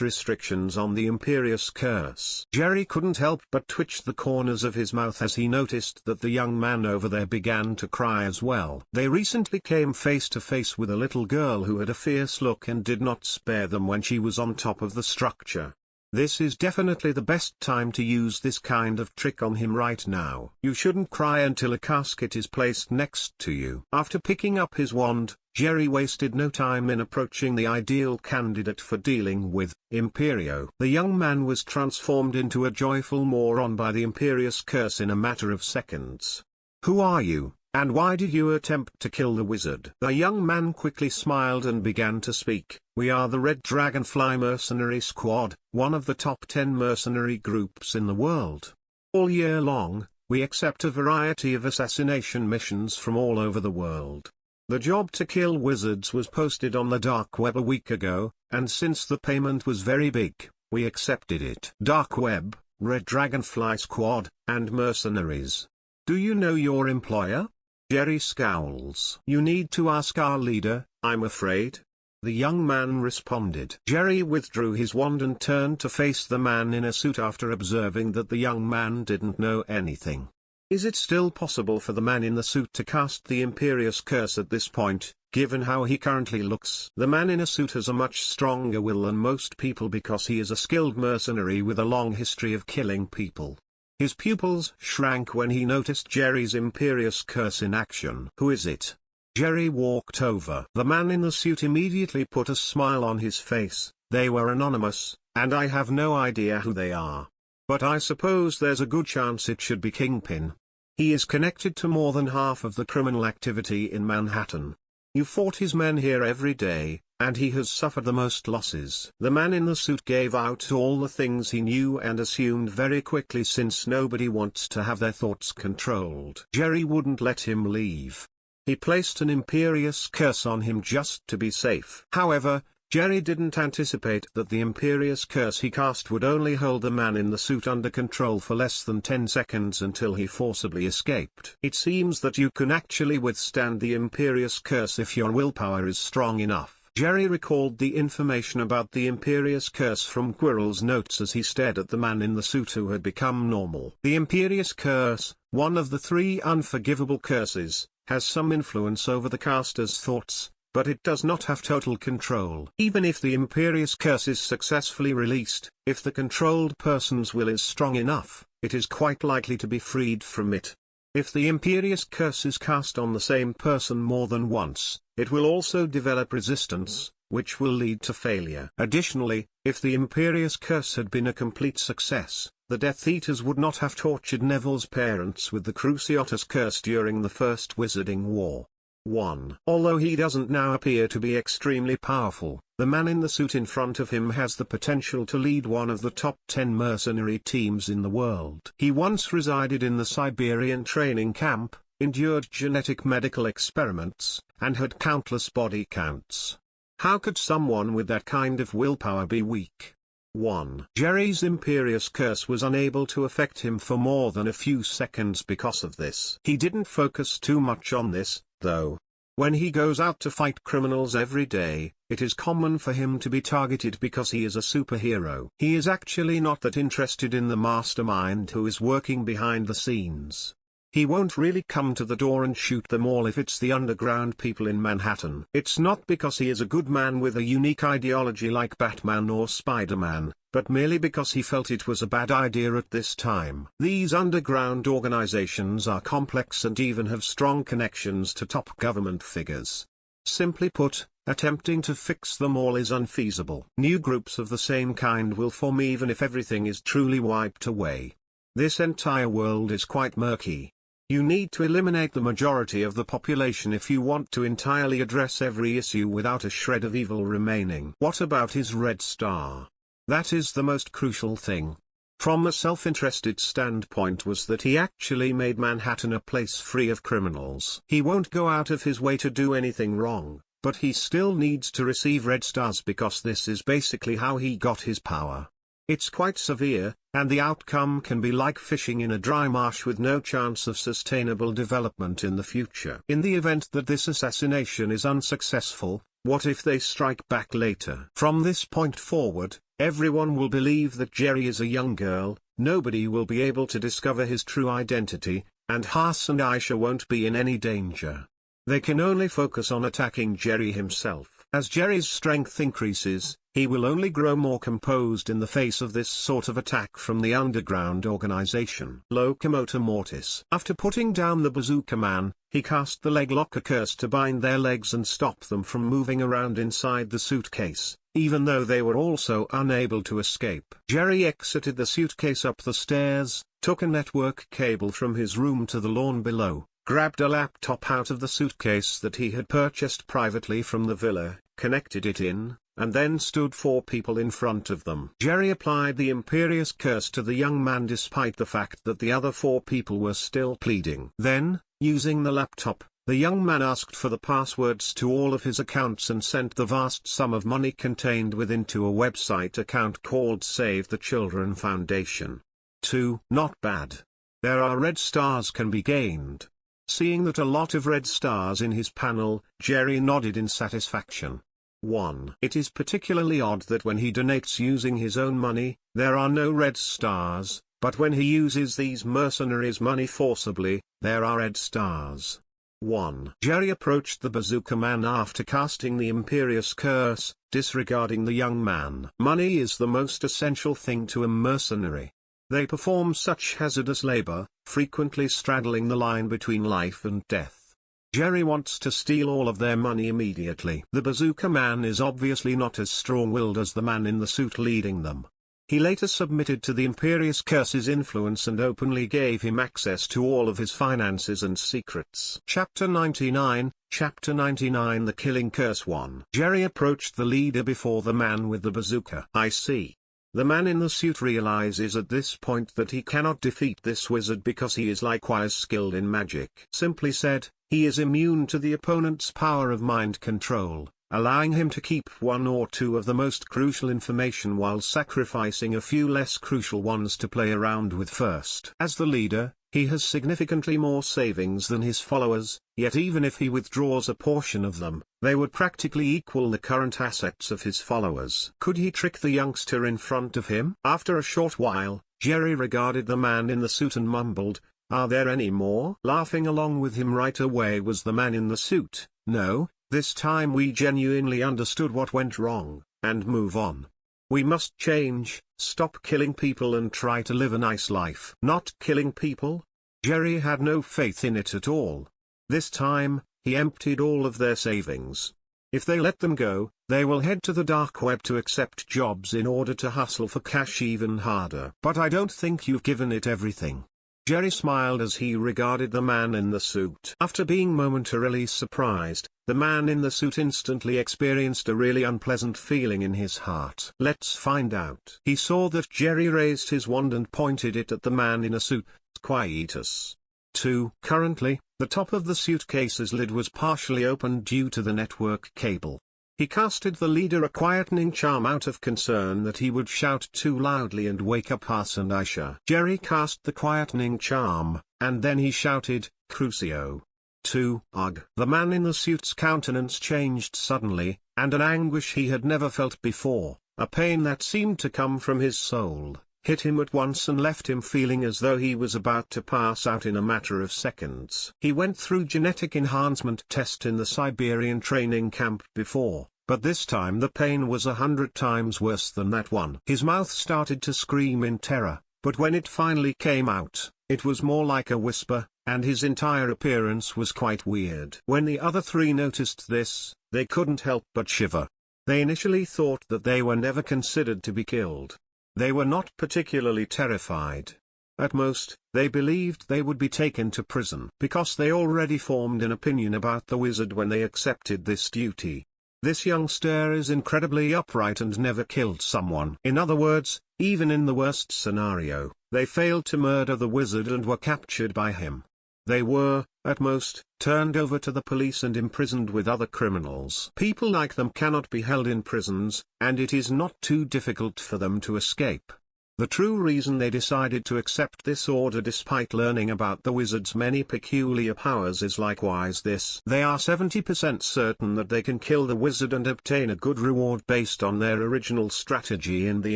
Restrictions on the Imperious Curse. Jerry couldn't help but twitch the corners of his mouth as he noticed that the young man over there began to cry as well. They recently came face to face with a little girl who had a fierce look and did not spare them when she was on top of the structure. This is definitely the best time to use this kind of trick on him right now. You shouldn't cry until a casket is placed next to you. After picking up his wand, Jerry wasted no time in approaching the ideal candidate for dealing with Imperio. The young man was transformed into a joyful moron by the Imperious Curse in a matter of seconds. Who are you, and why did you attempt to kill the wizard? The young man quickly smiled and began to speak. We are the Red Dragonfly Mercenary Squad, one of the top 10 mercenary groups in the world. All year long, we accept a variety of assassination missions from all over the world. The job to kill wizards was posted on the dark web a week ago, and since the payment was very big, we accepted it. Dark web, Red Dragonfly Squad, and mercenaries. Do you know your employer? Jerry scowls. You need to ask our leader, I'm afraid. The young man responded. Jerry withdrew his wand and turned to face the man in a suit after observing that the young man didn't know anything. Is it still possible for the man in the suit to cast the Imperious Curse at this point, given how he currently looks? The man in a suit has a much stronger will than most people because he is a skilled mercenary with a long history of killing people. His pupils shrank when he noticed Jerry's Imperious Curse in action. Who is it? Jerry walked over. The man in the suit immediately put a smile on his face. They were anonymous, and I have no idea who they are. But I suppose there's a good chance it should be Kingpin. He is connected to more than half of the criminal activity in Manhattan. You fought his men here every day, and he has suffered the most losses. The man in the suit gave out all the things he knew and assumed very quickly since nobody wants to have their thoughts controlled. Jerry wouldn't let him leave. He placed an Imperious Curse on him just to be safe. However, Jerry didn't anticipate that the Imperious Curse he cast would only hold the man in the suit under control for less than 10 seconds until he forcibly escaped. It seems that you can actually withstand the Imperious Curse if your willpower is strong enough. Jerry recalled the information about the Imperious Curse from Quirrell's notes as he stared at the man in the suit who had become normal. The Imperious Curse, one of the 3 unforgivable curses, has some influence over the caster's thoughts, but it does not have total control. Even if the Imperious Curse is successfully released, if the controlled person's will is strong enough, it is quite likely to be freed from it. If the Imperious Curse is cast on the same person more than once, it will also develop resistance, which will lead to failure. Additionally, if the Imperious Curse had been a complete success, the Death Eaters would not have tortured Neville's parents with the Cruciatus Curse during the First Wizarding War. 1. Although he doesn't now appear to be extremely powerful, the man in the suit in front of him has the potential to lead one of the top 10 mercenary teams in the world. He once resided in the Siberian training camp, endured genetic medical experiments, and had countless body counts. How could someone with that kind of willpower be weak? 1. Jerry's imperious curse was unable to affect him for more than a few seconds because of this. He didn't focus too much on this, though. When he goes out to fight criminals every day, it is common for him to be targeted because he is a superhero. He is actually not that interested in the mastermind who is working behind the scenes. He won't really come to the door and shoot them all if it's the underground people in Manhattan. It's not because he is a good man with a unique ideology like Batman or Spider-Man, but merely because he felt it was a bad idea at this time. These underground organizations are complex and even have strong connections to top government figures. Simply put, attempting to fix them all is unfeasible. New groups of the same kind will form even if everything is truly wiped away. This entire world is quite murky. You need to eliminate the majority of the population if you want to entirely address every issue without a shred of evil remaining. What about his red star? That is the most crucial thing. From a self-interested standpoint was that he actually made Manhattan a place free of criminals. He won't go out of his way to do anything wrong, but he still needs to receive red stars because this is basically how he got his power. It's quite severe, and the outcome can be like fishing in a dry marsh with no chance of sustainable development in the future. In the event that this assassination is unsuccessful, what if they strike back later? From this point forward, everyone will believe that Jerry is a young girl, nobody will be able to discover his true identity, and Haas and Aisha won't be in any danger. They can only focus on attacking Jerry himself. As Jerry's strength increases, he will only grow more composed in the face of this sort of attack from the underground organization. Locomotor Mortis. After putting down the Bazooka Man, he cast the leg locker curse to bind their legs and stop them from moving around inside the suitcase, even though they were also unable to escape. Jerry exited the suitcase up the stairs, took a network cable from his room to the lawn below, grabbed a laptop out of the suitcase that he had purchased privately from the villa, connected it in, and then stood 4 people in front of them. Jerry applied the imperious curse to the young man despite the fact that the other 4 people were still pleading. Then, using the laptop, the young man asked for the passwords to all of his accounts and sent the vast sum of money contained within to a website account called Save the Children Foundation. 2. Not bad. There are red stars can be gained. Seeing that a lot of red stars in his panel, Jerry nodded in satisfaction. 1. It is particularly odd that when he donates using his own money, there are no red stars, but when he uses these mercenaries' money forcibly, there are red stars. 1. Jerry approached the Bazooka Man after casting the imperious curse, disregarding the young man. Money is the most essential thing to a mercenary. They perform such hazardous labor, frequently straddling the line between life and death. Jerry wants to steal all of their money immediately. The Bazooka Man is obviously not as strong-willed as the man in the suit leading them. He later submitted to the imperious curse's influence and openly gave him access to all of his finances and secrets. Chapter 99, Chapter 99 The Killing Curse 1. Jerry approached the leader before the man with the bazooka. I see. The man in the suit realizes at this point that he cannot defeat this wizard because he is likewise skilled in magic. Simply said, he is immune to the opponent's power of mind control, allowing him to keep 1 or 2 of the most crucial information while sacrificing a few less crucial ones to play around with first. As the leader, he has significantly more savings than his followers, yet even if he withdraws a portion of them, they would practically equal the current assets of his followers. Could he trick the youngster in front of him? After a short while, Jerry regarded the man in the suit and mumbled, "Are there any more?" Laughing along with him right away was the man in the suit. "No, this time we genuinely understood what went wrong, and move on. We must change, stop killing people and try to live a nice life." Not killing people? Jerry had no faith in it at all. This time, he emptied all of their savings. If they let them go, they will head to the dark web to accept jobs in order to hustle for cash even harder. But I don't think you've given it everything. Jerry smiled as he regarded the man in the suit. After being momentarily surprised, the man in the suit instantly experienced a really unpleasant feeling in his heart. Let's find out. He saw that Jerry raised his wand and pointed it at the man in a suit. Quietus. 2. Currently, the top of the suitcase's lid was partially open due to the network cable. He casted the leader a quietening charm out of concern that he would shout too loudly and wake up Huss and Aisha. Jerry cast the quietening charm, and then he shouted, "Crucio." 2. Ugh. The man in the suit's countenance changed suddenly, and an anguish he had never felt before, a pain that seemed to come from his soul, hit him at once and left him feeling as though he was about to pass out in a matter of seconds. He went through genetic enhancement test in the Siberian training camp before, but this time the pain was 100 times worse than that one. His mouth started to scream in terror, but when it finally came out, it was more like a whisper, and his entire appearance was quite weird. When the other three noticed this, they couldn't help but shiver. They initially thought that they were never considered to be killed. They were not particularly terrified. At most, they believed they would be taken to prison because they already formed an opinion about the wizard when they accepted this duty. This youngster is incredibly upright and never killed someone. In other words, even in the worst scenario, they failed to murder the wizard and were captured by him. They were, at most, turned over to the police and imprisoned with other criminals. People like them cannot be held in prisons, and it is not too difficult for them to escape. The true reason they decided to accept this order despite learning about the wizard's many peculiar powers is likewise this: they are 70% certain that they can kill the wizard and obtain a good reward based on their original strategy in the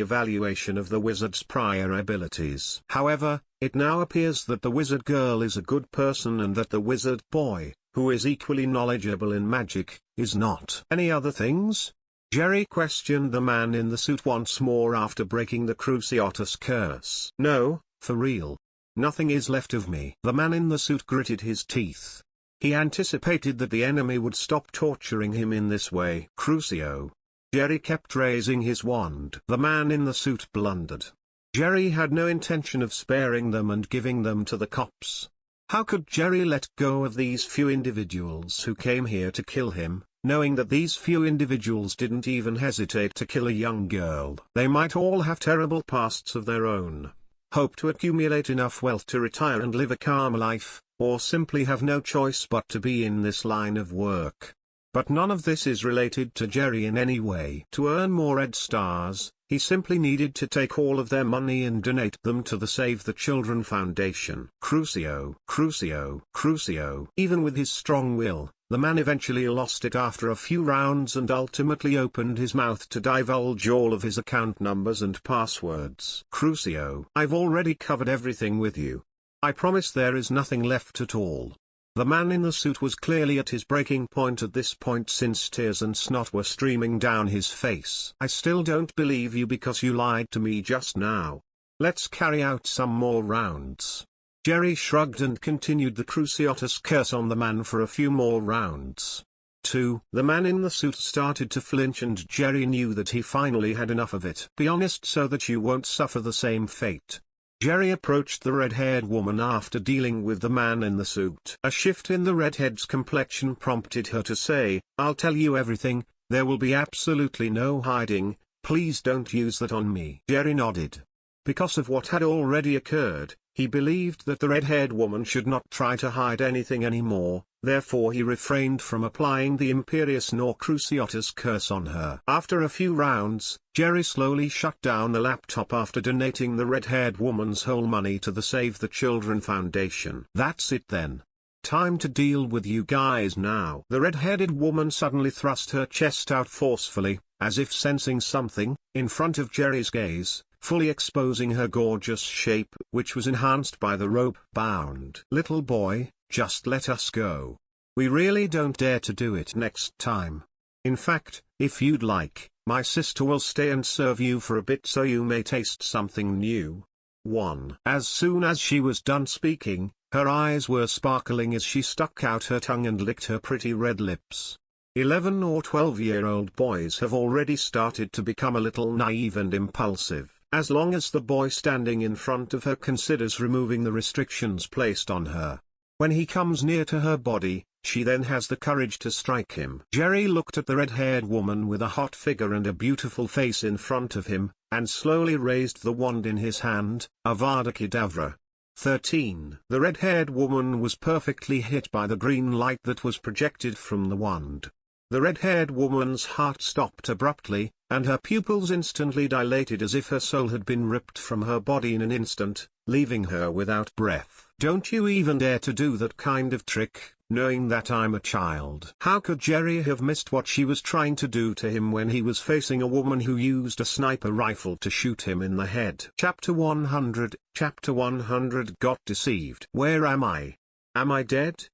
evaluation of the wizard's prior abilities. However, it now appears that the wizard girl is a good person and that the wizard boy, who is equally knowledgeable in magic, is not. Any other things? Jerry questioned the man in the suit once more after breaking the Cruciatus curse. No, for real. Nothing is left of me. The man in the suit gritted his teeth. He anticipated that the enemy would stop torturing him in this way. Crucio. Jerry kept raising his wand. The man in the suit blundered. Jerry had no intention of sparing them and giving them to the cops. How could Jerry let go of these few individuals who came here to kill him, knowing that these few individuals didn't even hesitate to kill a young girl? They might all have terrible pasts of their own, hope to accumulate enough wealth to retire and live a calm life, or simply have no choice but to be in this line of work. But none of this is related to Jerry in any way. To earn more red stars, he simply needed to take all of their money and donate them to the Save the Children Foundation. Crucio. Crucio. Crucio. Even with his strong will, the man eventually lost it after a few rounds and ultimately opened his mouth to divulge all of his account numbers and passwords. Crucio. I've already covered everything with you. I promise there is nothing left at all. The man in the suit was clearly at his breaking point at this point since tears and snot were streaming down his face. I still don't believe you because you lied to me just now. Let's carry out some more rounds. Jerry shrugged and continued the Cruciatus curse on the man for a few more rounds. 2. The man in the suit started to flinch and Jerry knew that he finally had enough of it. Be honest so that you won't suffer the same fate. Jerry approached the red-haired woman after dealing with the man in the suit. A shift in the redhead's complexion prompted her to say, I'll tell you everything, there will be absolutely no hiding, please don't use that on me. Jerry nodded. Because of what had already occurred, he believed that the red-haired woman should not try to hide anything anymore, therefore he refrained from applying the Imperius nor Cruciatus curse on her. After a few rounds, Jerry slowly shut down the laptop after donating the red-haired woman's whole money to the Save the Children Foundation. That's it then. Time to deal with you guys now. The red-headed woman suddenly thrust her chest out forcefully, as if sensing something, in front of Jerry's gaze, fully exposing her gorgeous shape, which was enhanced by the rope bound. Little boy, just let us go. We really don't dare to do it next time. In fact, if you'd like, my sister will stay and serve you for a bit so you may taste something new. 1. As soon as she was done speaking, her eyes were sparkling as she stuck out her tongue and licked her pretty red lips. 11 or 12-year-old boys have already started to become a little naive and impulsive. As long as the boy standing in front of her considers removing the restrictions placed on her. When he comes near to her body, she then has the courage to strike him. Jerry looked at the red-haired woman with a hot figure and a beautiful face in front of him, and slowly raised the wand in his hand, Avada Kedavra. 13. The red-haired woman was perfectly hit by the green light that was projected from the wand. The red-haired woman's heart stopped abruptly, and her pupils instantly dilated as if her soul had been ripped from her body in an instant, leaving her without breath. "Don't you even dare to do that kind of trick, knowing that I'm a child." How could Jerry have missed what she was trying to do to him when he was facing a woman who used a sniper rifle to shoot him in the head? Chapter 100 Got deceived. Where am I? Am I dead?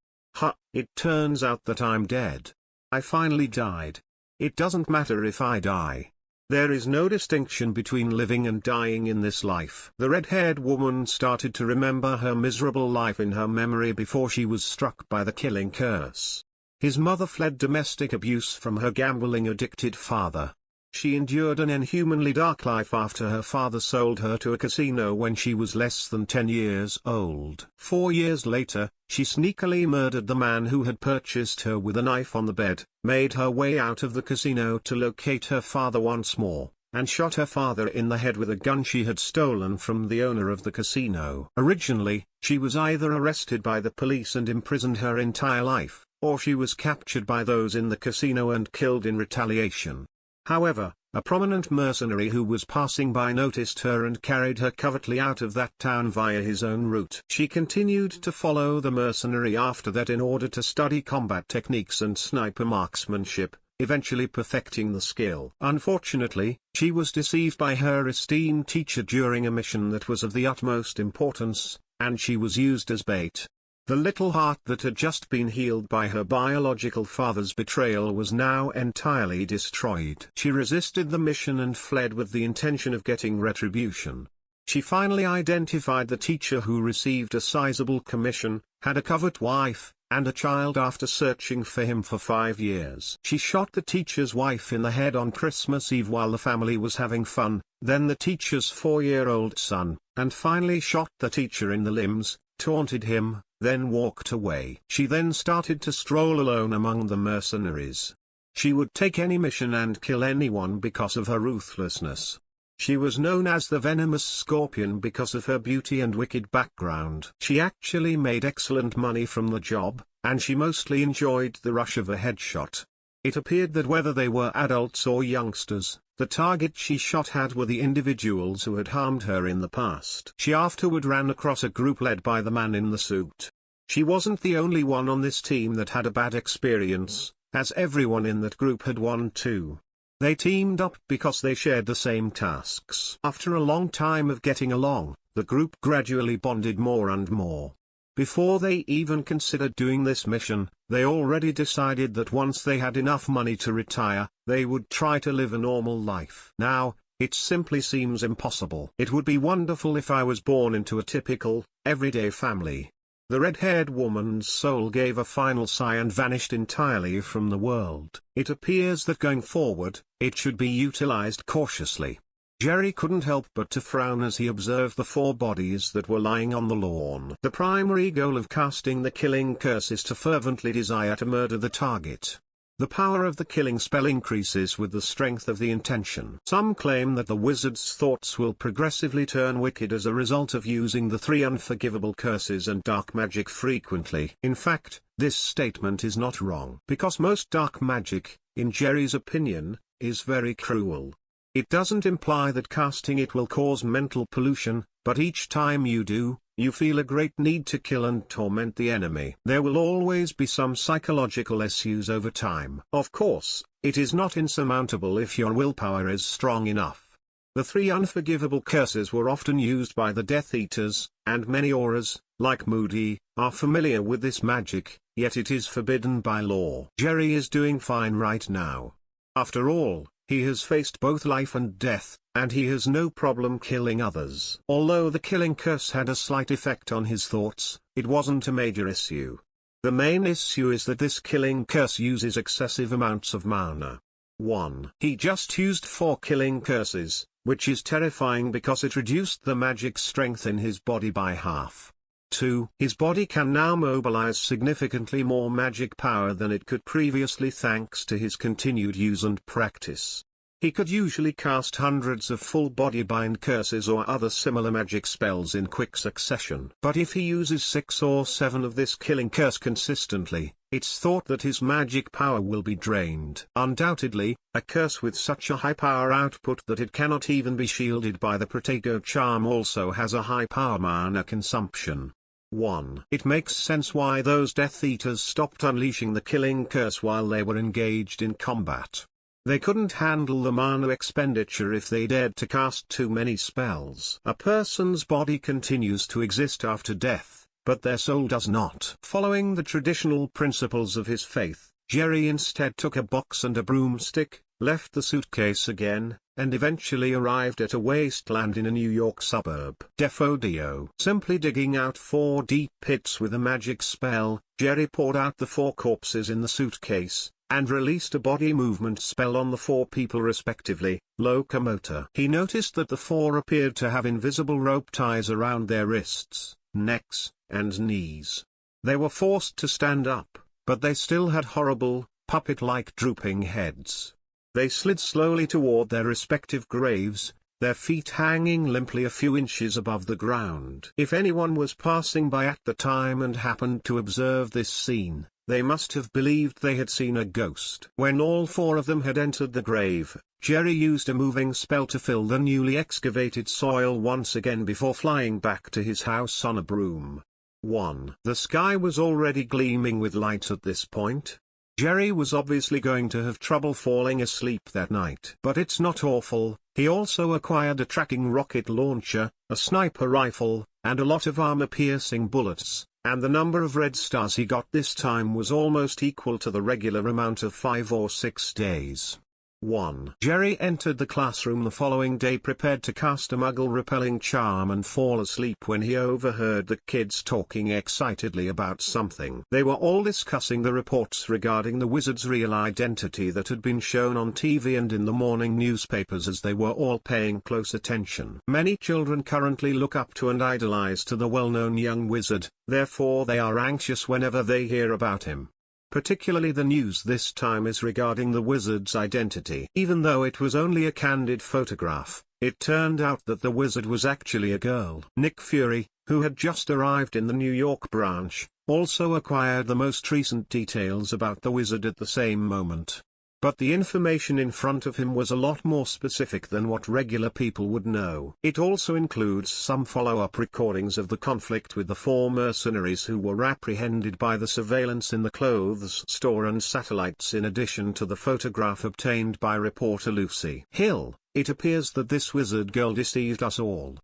It turns out that I'm dead. I finally died. It doesn't matter if I die. There is no distinction between living and dying in this life. The red-haired woman started to remember her miserable life in her memory before she was struck by the killing curse. His mother fled domestic abuse from her gambling-addicted father. She endured an inhumanly dark life after her father sold her to a casino when she was less than 10 years old. 4 years later, she sneakily murdered the man who had purchased her with a knife on the bed, made her way out of the casino to locate her father once more, and shot her father in the head with a gun she had stolen from the owner of the casino. Originally, she was either arrested by the police and imprisoned her entire life, or she was captured by those in the casino and killed in retaliation. However, a prominent mercenary who was passing by noticed her and carried her covertly out of that town via his own route. She continued to follow the mercenary after that in order to study combat techniques and sniper marksmanship, eventually perfecting the skill. Unfortunately, she was deceived by her esteemed teacher during a mission that was of the utmost importance, and she was used as bait. The little heart that had just been healed by her biological father's betrayal was now entirely destroyed. She resisted the mission and fled with the intention of getting retribution. She finally identified the teacher who received a sizable commission, had a covert wife, and a child after searching for him for 5 years. She shot the teacher's wife in the head on Christmas Eve while the family was having fun, then the teacher's 4-year-old son, and finally shot the teacher in the limbs, taunted him, then walked away. She then started to stroll alone among the mercenaries. She would take any mission and kill anyone because of her ruthlessness. She was known as the venomous scorpion because of her beauty and wicked background. She actually made excellent money from the job, and she mostly enjoyed the rush of a headshot. It appeared that whether they were adults or youngsters, the target she shot at were the individuals who had harmed her in the past. She afterward ran across a group led by the man in the suit. She wasn't the only one on this team that had a bad experience, as everyone in that group had one too. They teamed up because they shared the same tasks. After a long time of getting along, the group gradually bonded more and more. Before they even considered doing this mission, they already decided that once they had enough money to retire, they would try to live a normal life. Now, it simply seems impossible. It would be wonderful if I was born into a typical, everyday family. The red-haired woman's soul gave a final sigh and vanished entirely from the world. It appears that going forward, it should be utilized cautiously. Jerry couldn't help but to frown as he observed the 4 bodies that were lying on the lawn. The primary goal of casting the killing curse is to fervently desire to murder the target. The power of the killing spell increases with the strength of the intention. Some claim that the wizard's thoughts will progressively turn wicked as a result of using the 3 unforgivable curses and dark magic frequently. In fact, this statement is not wrong. Because most dark magic, in Jerry's opinion, is very cruel. It doesn't imply that casting it will cause mental pollution, but each time you do, you feel a great need to kill and torment the enemy. There will always be some psychological issues over time. Of course, it is not insurmountable if your willpower is strong enough. The 3 unforgivable curses were often used by the Death Eaters, and many auras, like Moody, are familiar with this magic, yet it is forbidden by law. Jerry is doing fine right now. After all, he has faced both life and death, and he has no problem killing others. Although the killing curse had a slight effect on his thoughts, it wasn't a major issue. The main issue is that this killing curse uses excessive amounts of mana. 1. He just used 4 killing curses, which is terrifying because it reduced the magic strength in his body by half. 2. His body can now mobilize significantly more magic power than it could previously thanks to his continued use and practice. He could usually cast hundreds of full body bind curses or other similar magic spells in quick succession. But if he uses 6 or 7 of this killing curse consistently, it's thought that his magic power will be drained. Undoubtedly, a curse with such a high power output that it cannot even be shielded by the Protego charm also has a high power mana consumption. 1. It makes sense why those Death Eaters stopped unleashing the killing curse while they were engaged in combat. They couldn't handle the mana expenditure if they dared to cast too many spells. A person's body continues to exist after death, but their soul does not. Following the traditional principles of his faith, Jerry instead took a box and a broomstick, left the suitcase again, and eventually arrived at a wasteland in a New York suburb. Defodio. Simply digging out 4 deep pits with a magic spell, Jerry poured out the 4 corpses in the suitcase, and released a body movement spell on the 4 people respectively. Locomotor. He noticed that the 4 appeared to have invisible rope ties around their wrists, necks, and knees. They were forced to stand up, but they still had horrible, puppet-like drooping heads. They slid slowly toward their respective graves, their feet hanging limply a few inches above the ground. If anyone was passing by at the time and happened to observe this scene, they must have believed they had seen a ghost. When all 4 of them had entered the grave, Jerry used a moving spell to fill the newly excavated soil once again before flying back to his house on a broom. 1. The sky was already gleaming with light at this point. Jerry was obviously going to have trouble falling asleep that night. But it's not awful. He also acquired a tracking rocket launcher, a sniper rifle, and a lot of armor-piercing bullets, and the number of red stars he got this time was almost equal to the regular amount of 5 or 6 days. 1. Jerry entered the classroom the following day prepared to cast a muggle-repelling charm and fall asleep when he overheard the kids talking excitedly about something. They were all discussing the reports regarding the wizard's real identity that had been shown on TV and in the morning newspapers as they were all paying close attention. Many children currently look up to and idolize to the well-known young wizard, therefore they are anxious whenever they hear about him. Particularly the news this time is regarding the wizard's identity. Even though it was only a candid photograph, it turned out that the wizard was actually a girl. Nick Fury, who had just arrived in the New York branch, also acquired the most recent details about the wizard at the same moment. But the information in front of him was a lot more specific than what regular people would know. It also includes some follow-up recordings of the conflict with the 4 mercenaries who were apprehended by the surveillance in the clothes store and satellites in addition to the photograph obtained by reporter Lucy Hill. It appears that this wizard girl deceived us all.